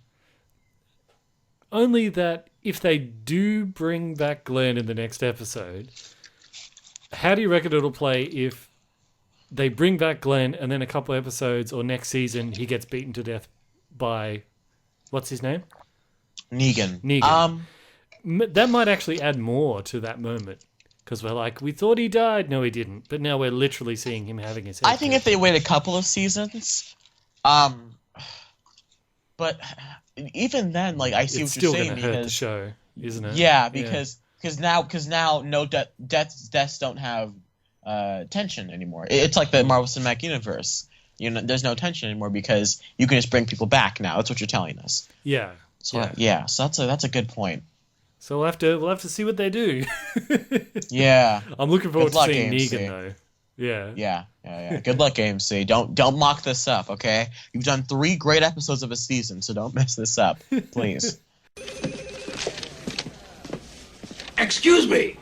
Only that if they do bring back Glenn in the next episode, how do you reckon it'll play if they bring back Glenn and then a couple episodes or next season he gets beaten to death by, what's his name? Negan. That might actually add more to that moment. Because we're like, we thought he died. No, he didn't. But now we're literally seeing him having his head. I think if they wait a couple of seasons, but even then, like, I see what you're saying. It's still going to hurt the show, isn't it? Yeah, because now no deaths don't have tension anymore. It's like the Marvel Cinematic Universe. There's no tension anymore because you can just bring people back now. That's what you're telling us. Yeah. So that's a good point. So we'll have to see what they do. Yeah. I'm looking forward to seeing Negan though. Yeah. Good luck, AMC. Don't mock this up, okay? You've done 3 great episodes of a season, so don't mess this up, please. Excuse me.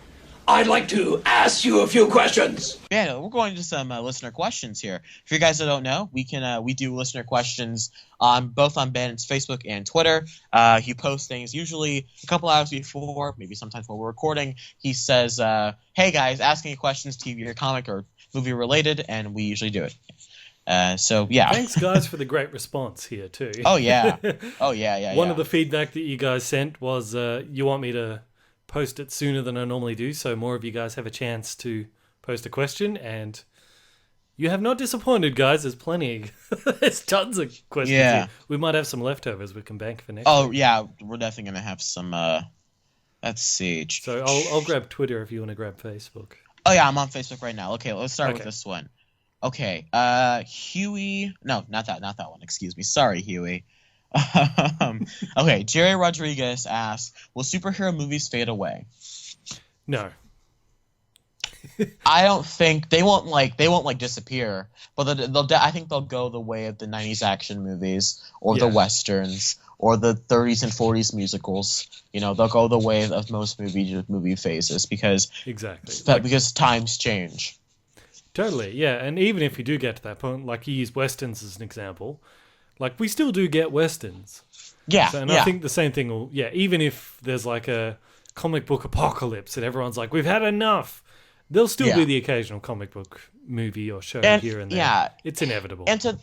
I'd like to ask you a few questions. Yeah, we're going to some listener questions here. For you guys that don't know, we do listener questions both on Bandit's Facebook and Twitter. He posts things usually a couple hours before, maybe sometimes while we're recording. He says, "Hey guys, asking you questions, TV or comic or movie related," and we usually do it. So yeah. Thanks guys for the great response here too. Oh yeah. Yeah. One of the feedback that you guys sent was you want me to post it sooner than I normally do, so more of you guys have a chance to post a question, and you have not disappointed, guys. There's plenty. There's tons of questions here. We might have some leftovers we can bank for next week. Yeah, we're definitely going to have some, let's see. So I'll grab Twitter if you want to grab Facebook. Oh yeah, I'm on Facebook right now. Okay, let's start with this one. Okay, Huey, no, not that one, excuse me. Sorry, Huey. Okay, Jerry Rodriguez asks, will superhero movies fade away? No. I don't think they won't disappear, but I think they'll go the way of the 90s action movies or the westerns or the 30s and 40s musicals. They'll go the way of most movie phases because times change. Totally, yeah. And even if you do get to that point, like you use westerns as an example, like, we still do get westerns. Yeah, I think the same thing will... Yeah, even if there's, like, a comic book apocalypse and everyone's like, we've had enough, there'll still be the occasional comic book movie or show here and there. Yeah. It's inevitable. And to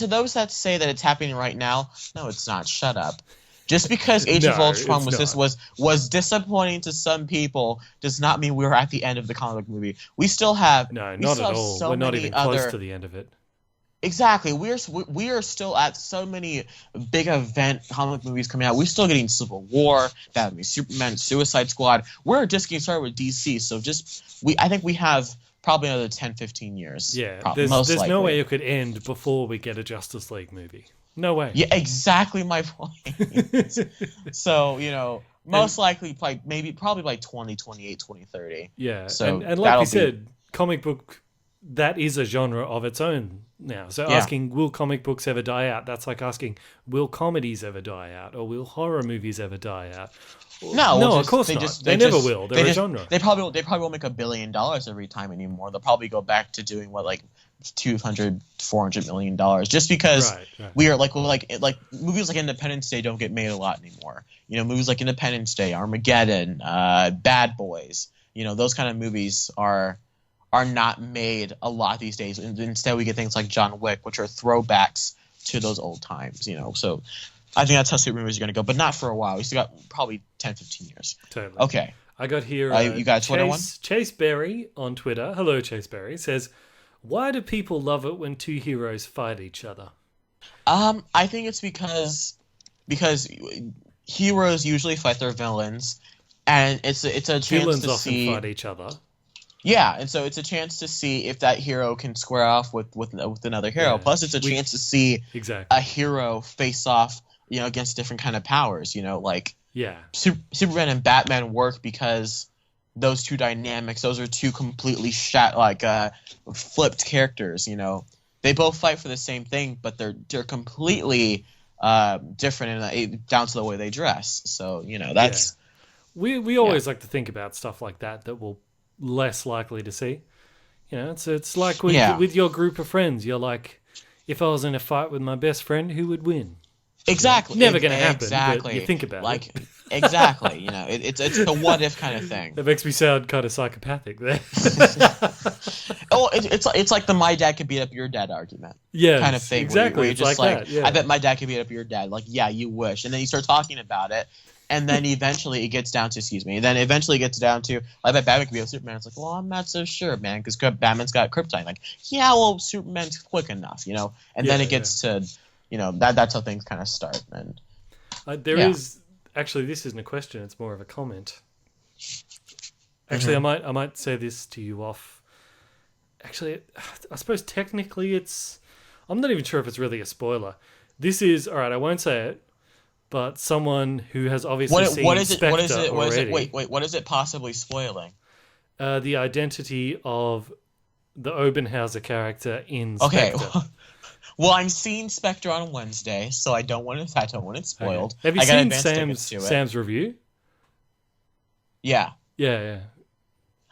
those that say that it's happening right now, no, it's not. Shut up. Just because Age of Ultron was disappointing to some people does not mean we're at the end of the comic book movie. We still have... No, not at all. We're not even close to the end of it. Exactly. We are still at so many big event comic movies coming out. We're still getting Civil War, Batman, Superman, Suicide Squad. We're just getting started with DC. So I think we have probably another 10, 15 years. Yeah. There's no way it could end before we get a Justice League movie. No way. Yeah, exactly my point. So, most likely probably by 2028, 2030. Yeah. So and like you said, comic book, that is a genre of its own now. So asking, will comic books ever die out? That's like asking, will comedies ever die out? Or will horror movies ever die out? No, of course not. They never will. They're a genre. They probably won't make $1 billion every time anymore. They'll probably go back to doing what, like, $200-400 million, just because we are like movies like Independence Day don't get made a lot anymore. Movies like Independence Day, Armageddon, Bad Boys, those kind of movies are not made a lot these days. And instead we get things like John Wick, which are throwbacks to those old times. So I think that's how super movies are going to go, but not for a while. We still got probably 10-15 years. Totally. Okay. I got here you got a Twitter one? Chase Berry on Twitter. Hello, Chase Berry. Says, why do people love it when two heroes fight each other? I think it's because heroes usually fight their villains, and it's a chance Villains to often see fight each other. Yeah, and so it's a chance to see if that hero can square off with another hero. Yeah. Plus, it's a chance to see Exactly. a hero face off, against different kind of powers. Superman and Batman work because those two dynamics. Those are two completely flipped characters. They both fight for the same thing, but they're completely different down to the way they dress. So that's we always like to think about stuff like that we're less likely to see. It's like with your group of friends. You're like, if I was in a fight with my best friend, who would win? Exactly. Never going to happen. Exactly. But you think about it. Exactly. It's a what if kind of thing. That makes me sound kind of psychopathic there. It's like the my dad could beat up your dad argument. Yeah, kind of thing. Exactly. Where you're just like that. Yeah. I bet my dad could beat up your dad. Like, yeah, you wish. And then you start talking about it. And then eventually it gets down to, I bet Batman could be a Superman. It's like, well, I'm not so sure, man, because Batman's got kryptonite. Like, yeah, well, Superman's quick enough, And then it gets to, that's how things kind of start. And there is actually, this isn't a question; it's more of a comment. Actually, I might say this to you off. Actually, I suppose technically I'm not even sure if it's really a spoiler. This is all right. I won't say it. But someone who has obviously seen Spectre already. Wait, what is it possibly spoiling? The identity of the Obenhauser character in Spectre. Okay. Well, I'm seeing Spectre on Wednesday, so I don't want it spoiled. Okay. Have you seen Sam's review? Yeah. Yeah.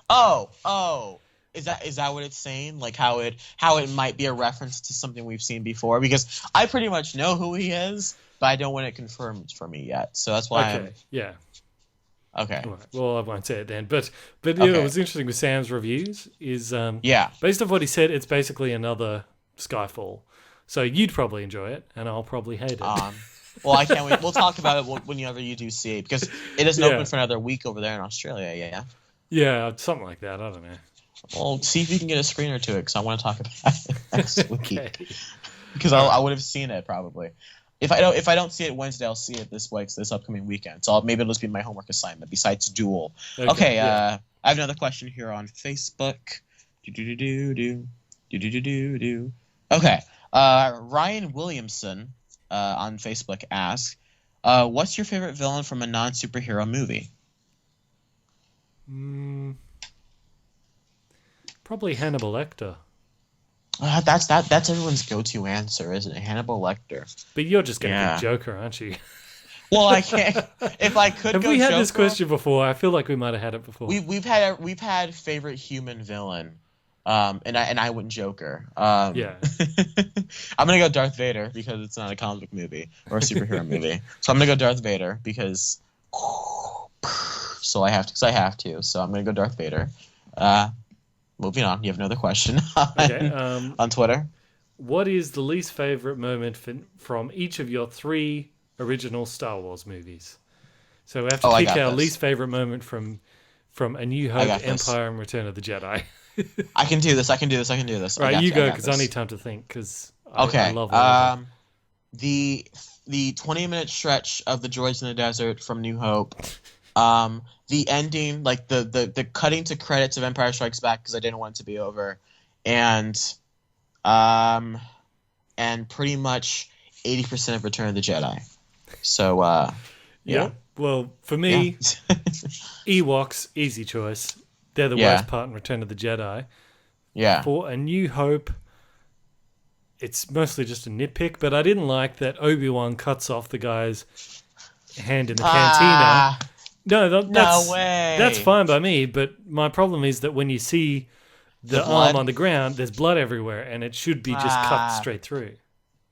Oh. Is that what it's saying? Like how it might be a reference to something we've seen before? Because I pretty much know who he is, but I don't want it confirmed for me yet. So that's why Yeah. Okay. All right. Well, I won't say it then. But okay. What's interesting with Sam's reviews is based off what he said, it's basically another Skyfall. So you'd probably enjoy it, and I'll probably hate it. Well, I can't wait. We'll talk about it whenever you do see it, because it doesn't open for another week over there in Australia. Yeah. Yeah, something like that. I don't know. Well, see if you can get a screener to it, because I want to talk about it next week. Because I would have seen it probably. If I don't see it Wednesday, I'll see it this upcoming weekend. So maybe it'll just be my homework assignment besides Duel. Okay. I have another question here on Facebook. Okay. Ryan Williamson on Facebook asks, "What's your favorite villain from a non-superhero movie?" Probably Hannibal Lecter. That's everyone's go-to answer, isn't it? Hannibal Lecter. But you're just going to pick Joker, aren't you? Well, I can't. If I could, have we had Joker, this question before? I feel like we might have had it before. We've had favorite human villain, and I went Joker. Yeah. I'm gonna go Darth Vader because it's not a comic book movie or a superhero movie. So I'm gonna go Darth Vader because. So I have to. So I'm gonna go Darth Vader. Moving on. You have another question on Twitter. What is the least favorite moment from each of your 3 original Star Wars movies? So we have to pick our least favorite moment from A New Hope, Empire, and Return of the Jedi. I can do this. Right, you go, because I need time to think, because I love it. The 20-minute stretch of the droids in the desert from New Hope. The ending, like the cutting to credits of Empire Strikes Back, because I didn't want it to be over, and pretty much 80% of Return of the Jedi. So yeah. Well, for me, Ewoks, easy choice. They're the worst part in Return of the Jedi. Yeah. For A New Hope, it's mostly just a nitpick, but I didn't like that Obi-Wan cuts off the guy's hand in the cantina. No way. That's fine by me, but my problem is that when you see the arm on the ground, there's blood everywhere, and it should be just cut straight through.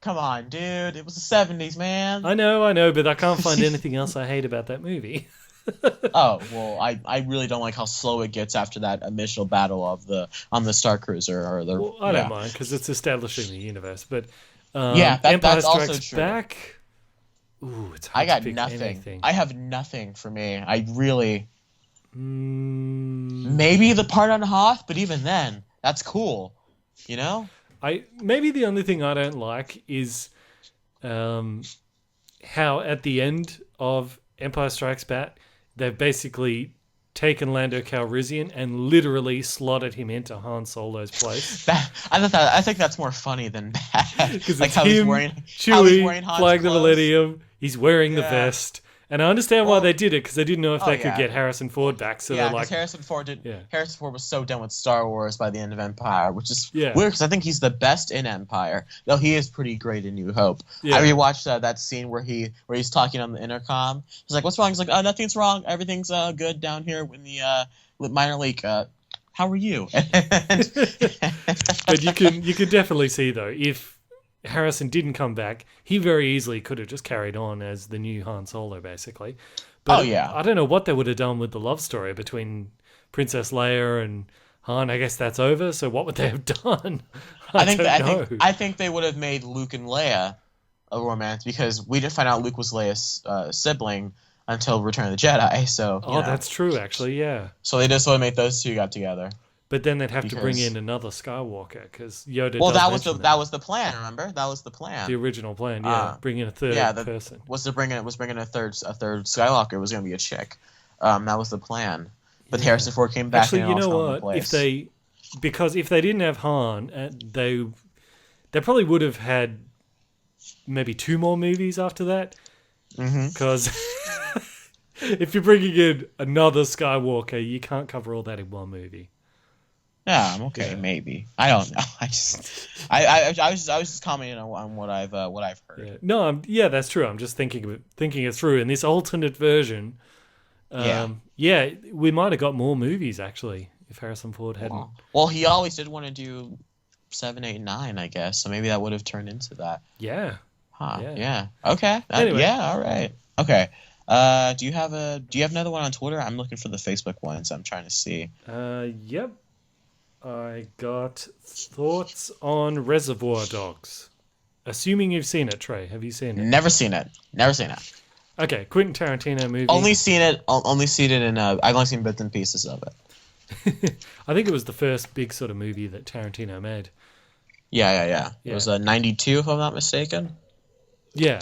Come on, dude. It was the 70s, man. I know, but I can't find anything else I hate about that movie. Oh, well, I really don't like how slow it gets after that initial battle on the Star Cruiser. Well, I don't mind, because it's establishing the universe, but Empire that's Strikes also true. Back... Ooh, it's I hard got to pick nothing. anything. I have nothing for me. I really... Maybe the part on Hoth, but even then, that's cool. You know? Maybe the only thing I don't like is how at the end of Empire Strikes Back, they've basically taken Lando Calrissian and literally slotted him into Han Solo's place. I think that's more funny than bad. Because like it's how him, he's wearing Chewie, flying the clothes. Millennium, he's wearing the vest. And I understand why they did it, because they didn't know if they could get Harrison Ford back. So they're like, Harrison Ford was so done with Star Wars by the end of Empire, which is weird because I think he's the best in Empire, though he is pretty great in New Hope. I rewatched that scene where he's talking on the intercom. He's like, "What's wrong?" He's like, "Oh, nothing's wrong. Everything's good down here in the minor league. How are you?" But you can definitely see though, if Harrison didn't come back, he very easily could have just carried on as the new Han Solo, basically. But I don't know what they would have done with the love story between Princess Leia and Han. I guess that's over. So what would they have done? I think they would have made Luke and Leia a romance, because we didn't find out Luke was Leia's sibling until Return of the Jedi. So that's true, actually. Yeah. So they just would have made those two got together. But then they'd have to bring in another Skywalker, because Yoda. Well, that was the plan. Remember, that was the plan. The original plan, bring in a third person. Was bringing a third Skywalker. It was going to be a chick. That was the plan. But Harrison Ford came back. Actually, you know what? If they didn't have Han, they probably would have had maybe 2 more movies after that. Because if you're bringing in another Skywalker, you can't cover all that in one movie. Yeah, I'm okay. Maybe I don't know. I was just commenting on what I've heard. Yeah. No, that's true. I'm just thinking it through. In this alternate version, we might have got more movies actually if Harrison Ford hadn't. Well, he always did want to do 7, 8, 9, I guess. So maybe that would have turned into that. Yeah. Huh. Yeah. Okay. Anyway. Yeah. All right. Okay. Do you have another one on Twitter? I'm looking for the Facebook ones. I'm trying to see. Yep. I got thoughts on Reservoir Dogs. Assuming you've seen it, Trey. Have you seen it? Never seen it. Okay, Quentin Tarantino movie. Only seen it in. I've only seen bits and pieces of it. I think it was the first big sort of movie that Tarantino made. Yeah. It was 92, if I'm not mistaken. Yeah.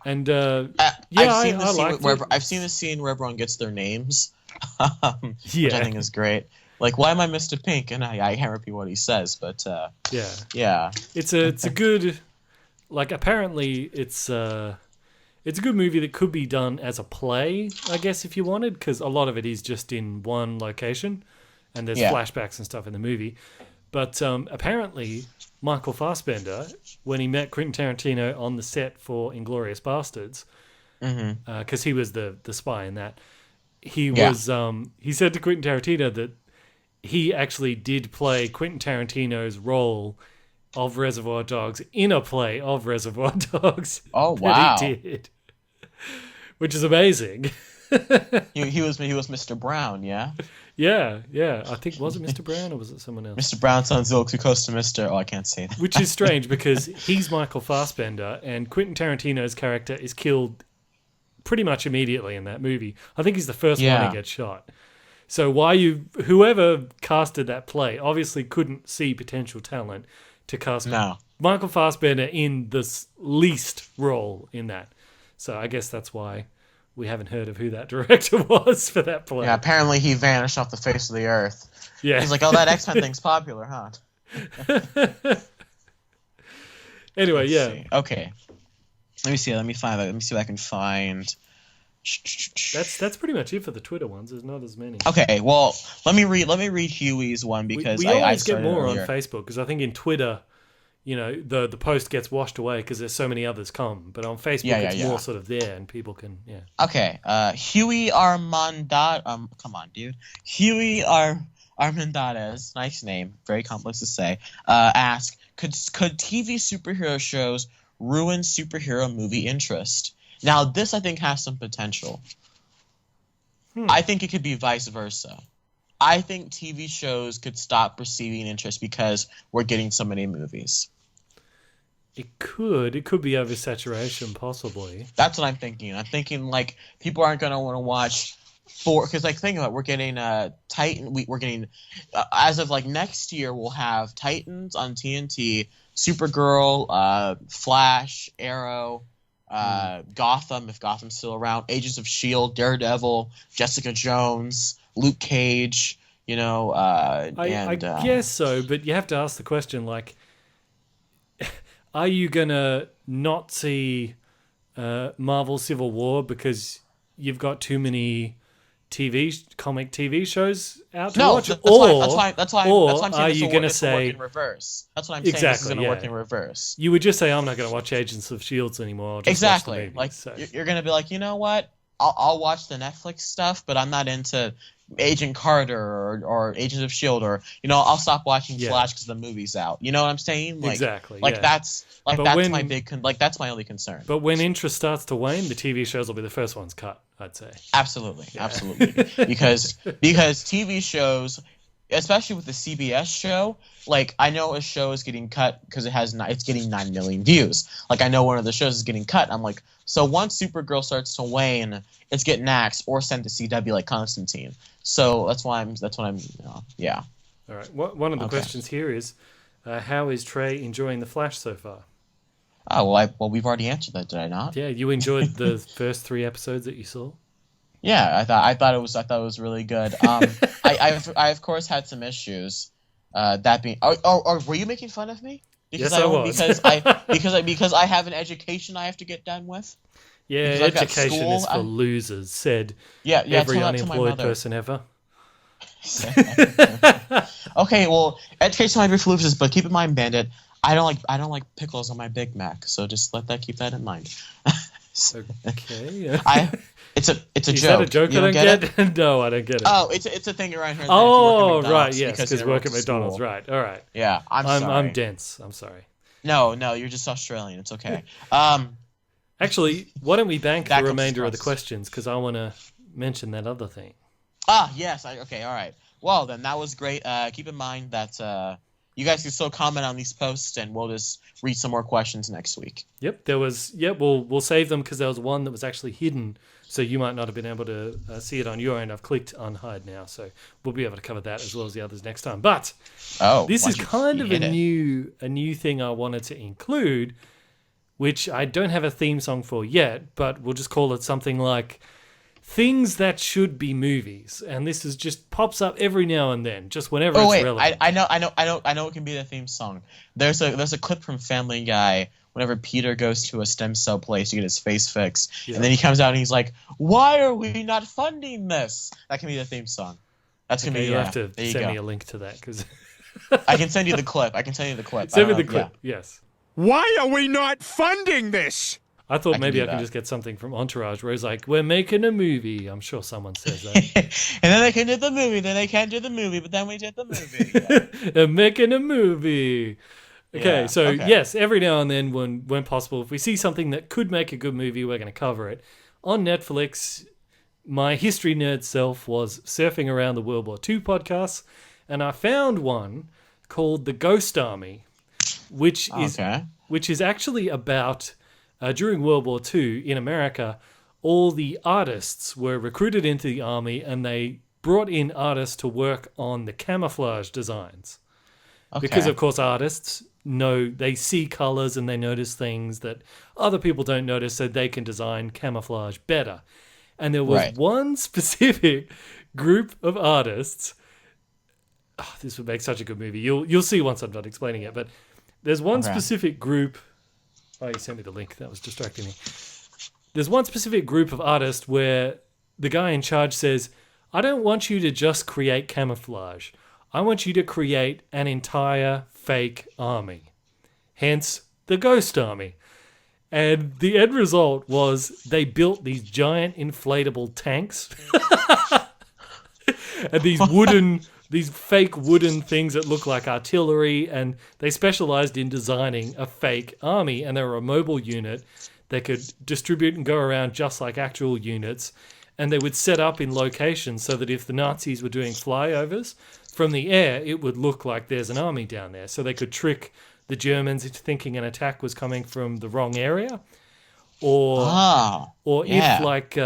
And I've seen the scene where everyone gets their names, which I think is great. Like, why am I Mr. Pink? And I can't repeat what he says, but yeah. It's a good, like, apparently it's a good movie that could be done as a play, I guess, if you wanted, because a lot of it is just in one location, and there's flashbacks and stuff in the movie. But apparently, Michael Fassbender, when he met Quentin Tarantino on the set for Inglourious Bastards, because he was the spy in that, he said to Quentin Tarantino that he actually did play Quentin Tarantino's role of Reservoir Dogs in a play of Reservoir Dogs. Oh, wow. That he did. Which is amazing. he was Mr. Brown, yeah? Yeah. I think, was it Mr. Brown or was it someone else? Mr. Brown sounds too close to Mr. Oh, I can't say that. Which is strange because he's Michael Fassbender and Quentin Tarantino's character is killed pretty much immediately in that movie. I think he's the first one to get shot. So whoever casted that play obviously couldn't see potential talent to cast Michael Fassbender in the least role in that. So I guess that's why we haven't heard of who that director was for that play. Yeah, apparently he vanished off the face of the earth. Yeah. He's like, oh, that X-Men thing's popular, huh? Anyway, Okay. Let me see. Let me find that. Let me see what I can find. That's pretty much it for the Twitter ones. There's not as many. Okay, well, let me read Huey's one because we always get more on Facebook because I think in Twitter, the post gets washed away because there's so many others come. But on Facebook, it's more sort of there and people can Okay, Huey Armandado. Come on, dude. Huey Armendades, nice name, very complex to say, ask, could TV superhero shows ruin superhero movie interest? Now, this I think has some potential. I think it could be vice versa. I think TV shows could stop receiving interest because we're getting so many movies. It could be oversaturation, possibly. That's what I'm thinking. I'm thinking like people aren't going to want to watch because like think about it, we're getting Titan. We're getting as of like next year we'll have Titans on TNT, Supergirl, Flash, Arrow, Gotham if Gotham's still around, Agents of S.H.I.E.L.D., Daredevil, Jessica Jones, Luke Cage. I guess so, but you have to ask the question like, are you gonna not see Marvel Civil War because you've got too many comic TV shows out to watch? That's why I'm saying are you going to say work in reverse? That's what I'm saying. This is going to work in reverse. You would just say, I'm not going to watch Agents of S.H.I.E.L.D. anymore. I'll just watch the movies, like so. You're going to be like, you know what? I'll watch the Netflix stuff, but I'm not into Agent Carter or Agents of S.H.I.E.L.D. or I'll stop watching Flash because the movie's out. You know what I'm saying? Like, exactly. That's my big that's my only concern. But when interest starts to wane, the TV shows will be the first ones cut, I'd say. Absolutely. because TV shows, especially with the CBS show, like I know a show is getting cut because it's getting 9 million views. Like I know one of the shows is getting cut. I'm like, so once Supergirl starts to wane, it's getting axed or sent to CW like Constantine. So that's what I'm yeah. All right. One of the questions here is, how is Trey enjoying The Flash so far? Oh well, we've already answered that, did I not? Yeah, you enjoyed the first 3 episodes that you saw. Yeah, I thought it was really good. I of course had some issues. That being, were you making fun of me? Yes, I was. because I have an education I have to get done with. Yeah, education is for losers. Said every unemployed person ever. Okay, well, education might be for losers, but keep in mind, Bandit, I don't like pickles on my Big Mac, so just keep that in mind. Okay. It's a joke. Is that a joke I don't get? No, I don't get it. Oh, it's a thing around here. Oh, right, yes, because you work at McDonald's, right? All right. Yeah, I'm sorry. I'm dense. I'm sorry. No, you're just Australian. It's okay. Actually, why don't we bank the remainder of the questions because I want to mention that other thing. Yes. Okay, all right. Well, then that was great. Keep in mind that you guys can still comment on these posts, and we'll just read some more questions next week. Yep, there was. Yep, we'll save them because there was one that was actually hidden, so you might not have been able to see it on your end. I've clicked on hide now, so we'll be able to cover that as well as the others next time. But this is kind of a new thing I wanted to include, which I don't have a theme song for yet, but we'll just call it something like things that should be movies. And this is just pops up every now and then, just whenever it's relevant. I know it can be the theme song. There's a clip from Family Guy whenever Peter goes to a stem cell place to get his face fixed, and then he comes out and he's like, "Why are we not funding this?" That can be the theme song. That's gonna be. You have to send me a link to that because I can send you the clip. Send me the clip. Yes. Why are we not funding this? I thought maybe I can just get something from Entourage where it's like, we're making a movie. I'm sure someone says that. And then they can do the movie, then they can't do the movie, but then we did the movie. They're making a movie. Okay, yes, every now and then when possible, if we see something that could make a good movie, we're going to cover it. On Netflix, my history nerd self was surfing around the World War II podcasts, and I found one called The Ghost Army, which is actually about... during World War II in America, all the artists were recruited into the army and they brought in artists to work on the camouflage designs. Okay. Because, of course, artists they see colors and they notice things that other people don't notice, so they can design camouflage better. And there was one specific group of artists. Oh, this would make such a good movie. You'll see once I'm done explaining it. But there's one specific group... Oh, you sent me the link. That was distracting me. There's one specific group of artists where the guy in charge says, I don't want you to just create camouflage. I want you to create an entire fake army. Hence, the Ghost Army. And the end result was they built these giant inflatable tanks. and these fake wooden things that look like artillery, and they specialized in designing a fake army, and they were a mobile unit that could distribute and go around just like actual units, and they would set up in locations so that if the Nazis were doing flyovers from the air, it would look like there's an army down there, so they could trick the Germans into thinking an attack was coming from the wrong area, or if like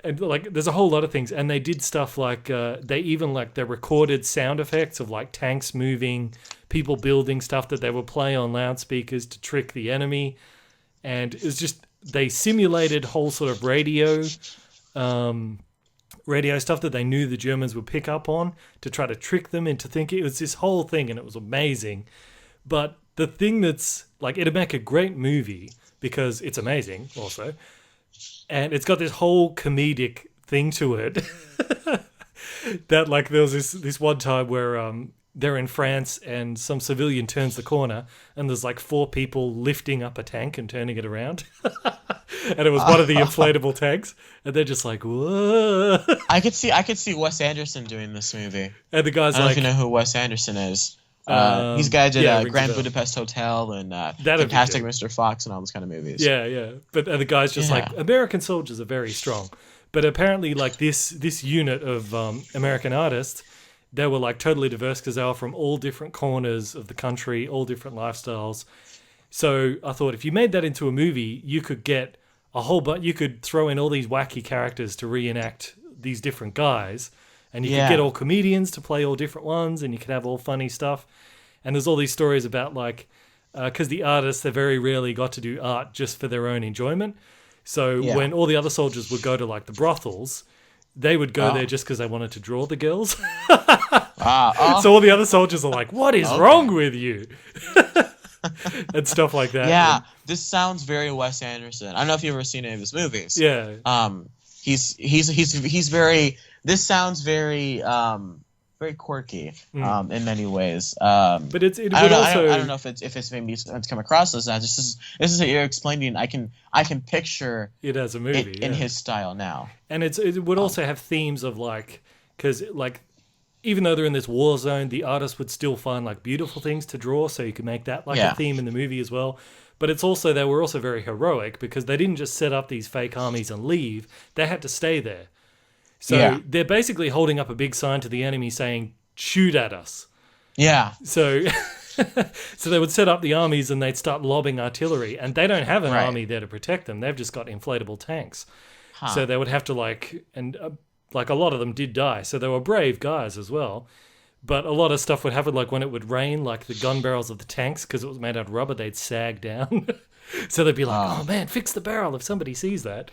and like there's a whole lot of things, and they did stuff like they even like they recorded sound effects of like tanks moving, people building stuff that they would play on loudspeakers to trick the enemy, and it was just they simulated whole sort of radio stuff that they knew the Germans would pick up on to try to trick them into thinking. It was this whole thing, and it was amazing. But the thing that's like, it'd make a great movie because it's amazing also. And it's got this whole comedic thing to it. That like there was this one time where they're in France and some civilian turns the corner and there's like 4 people lifting up a tank and turning it around. And it was one of the inflatable tanks, and they're just like, whoa. I could see Wes Anderson doing this movie. And the guy's I don't know if you know who Wes Anderson is. He's the guy who did Grand Budapest Hotel and Fantastic Mr. Fox and all those kind of movies. Yeah. But the guy's just like, American soldiers are very strong. But apparently, like this unit of American artists, they were like totally diverse because they were from all different corners of the country, all different lifestyles. So I thought if you made that into a movie, you could get a whole bunch. You could throw in all these wacky characters to reenact these different guys. And you could get all comedians to play all different ones, and you could have all funny stuff. And there's all these stories about like, because the artists, they very rarely got to do art just for their own enjoyment. So when all the other soldiers would go to like the brothels, they would go there just because they wanted to draw the girls. So all the other soldiers are like, what is wrong with you? And stuff like that. Yeah, this sounds very Wes Anderson. I don't know if you've ever seen any of his movies. Yeah. He's very. This sounds very very quirky in many ways. But it would I also. don't know if it's maybe it's come across as that. This is what you're explaining. I can picture it as a movie in his style now. And it would also have themes of like, because like, even though they're in this war zone, the artist would still find like beautiful things to draw, so you could make that like a theme in the movie as well. But it's also, they were also very heroic because they didn't just set up these fake armies and leave. They had to stay there. So they're basically holding up a big sign to the enemy saying, shoot at us. Yeah. So so they would set up the armies and they'd start lobbing artillery, and they don't have an army there to protect them. They've just got inflatable tanks. So they would have to like a lot of them did die. So they were brave guys as well. But a lot of stuff would happen, like when it would rain, like the gun barrels of the tanks, because it was made out of rubber, they'd sag down. So they'd be like, oh man, fix the barrel if somebody sees that.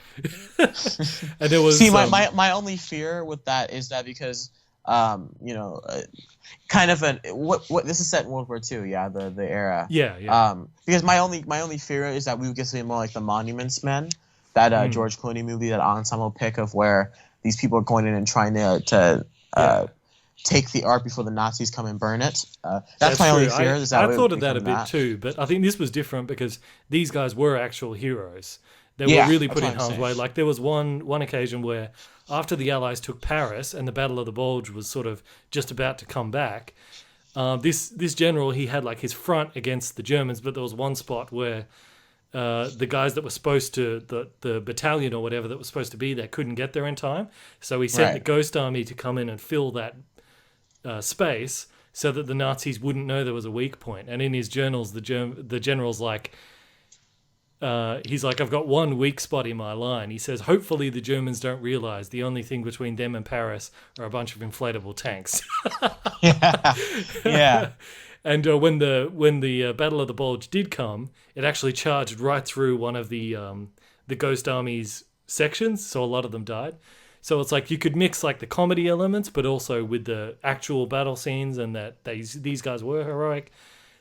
And there was my only fear with that is that because kind of what this is set in World War II, the era. Because my only fear is that we would get something more like the Monuments Men, that George Clooney movie, that ensemble pick of where these people are going in and trying to take the art before the Nazis come and burn it. That's my only fear. I thought of that a bit too, but I think this was different because these guys were actual heroes. They were really put in harm's way. Like there was one occasion where after the Allies took Paris and the Battle of the Bulge was sort of just about to come back, this general, he had like his front against the Germans, but there was one spot where the guys that were supposed to, the battalion or whatever that was supposed to be there couldn't get there in time. So he sent the Ghost Army to come in and fill that space so that the Nazis wouldn't know there was a weak point. And in his journals, the general's like, he's like, I've got one weak spot in my line. He says, hopefully the Germans don't realize the only thing between them and Paris are a bunch of inflatable tanks. And when the Battle of the Bulge did come, it actually charged right through one of the Ghost Army's sections, so a lot of them died. So it's like you could mix like the comedy elements, but also with the actual battle scenes, and that these guys were heroic.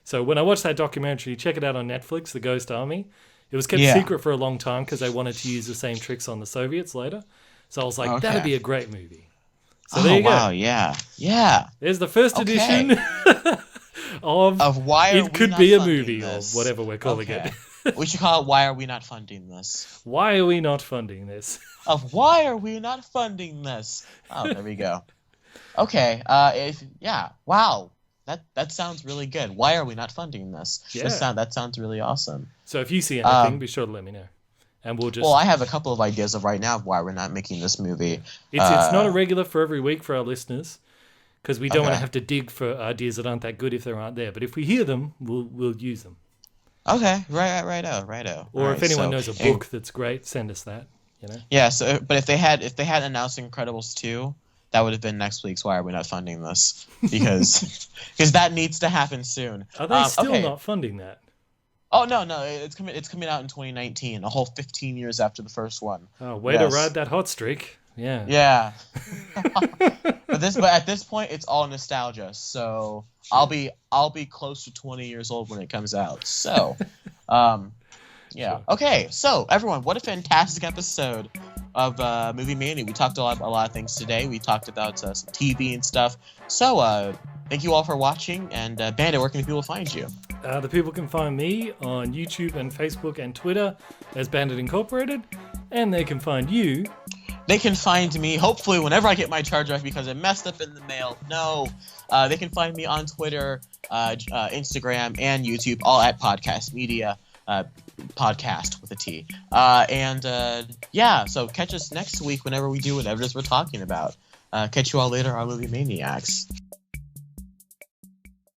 So when I watched that documentary, check it out on Netflix, The Ghost Army. It was kept secret for a long time because they wanted to use the same tricks on the Soviets later. So I was like, that'd be a great movie. So there you go. Wow, yeah. There's the first edition of Why Are It Could We Be Not a Movie, Funding This? or whatever we're calling it. We should call it "Why Are We Not Funding This?" Why are we not funding this? Why are we not funding this? Oh, there we go. Okay. Wow. That sounds really good. Why are we not funding this? Yeah. That sounds really awesome. So if you see anything, be sure to let me know, and we'll just. Well, I have a couple of ideas of right now of why we're not making this movie. It's not a regular for every week for our listeners, because we don't want to have to dig for ideas that aren't that good if they aren't there. But if we hear them, we'll use them. Okay, righto. Or if anyone knows a book that's great, send us that. Yeah. So, but if they had announced Incredibles 2, that would have been next week's Why Are We Not Funding This? Because that needs to happen soon. Are they still not funding that? Oh no, it's coming out in 2019, a whole 15 years after the first one. Oh, way to ride that hot streak. Yeah. Yeah. but at this point, it's all nostalgia. So I'll be close to 20 years old when it comes out. So, yeah. Sure. Okay. So everyone, what a fantastic episode of Movie Mania. We talked a lot of things today. We talked about some TV and stuff. So thank you all for watching. And Bandit, where can people find you? The people can find me on YouTube and Facebook and Twitter as Bandit Incorporated, and they can find you. They can find me, hopefully, whenever I get my charge back because it messed up in the mail. No. They can find me on Twitter, Instagram, and YouTube, all at Podcast Media. Podcast with a T. So catch us next week whenever we do whatever it is we're talking about. Catch you all later on Movie Maniacs.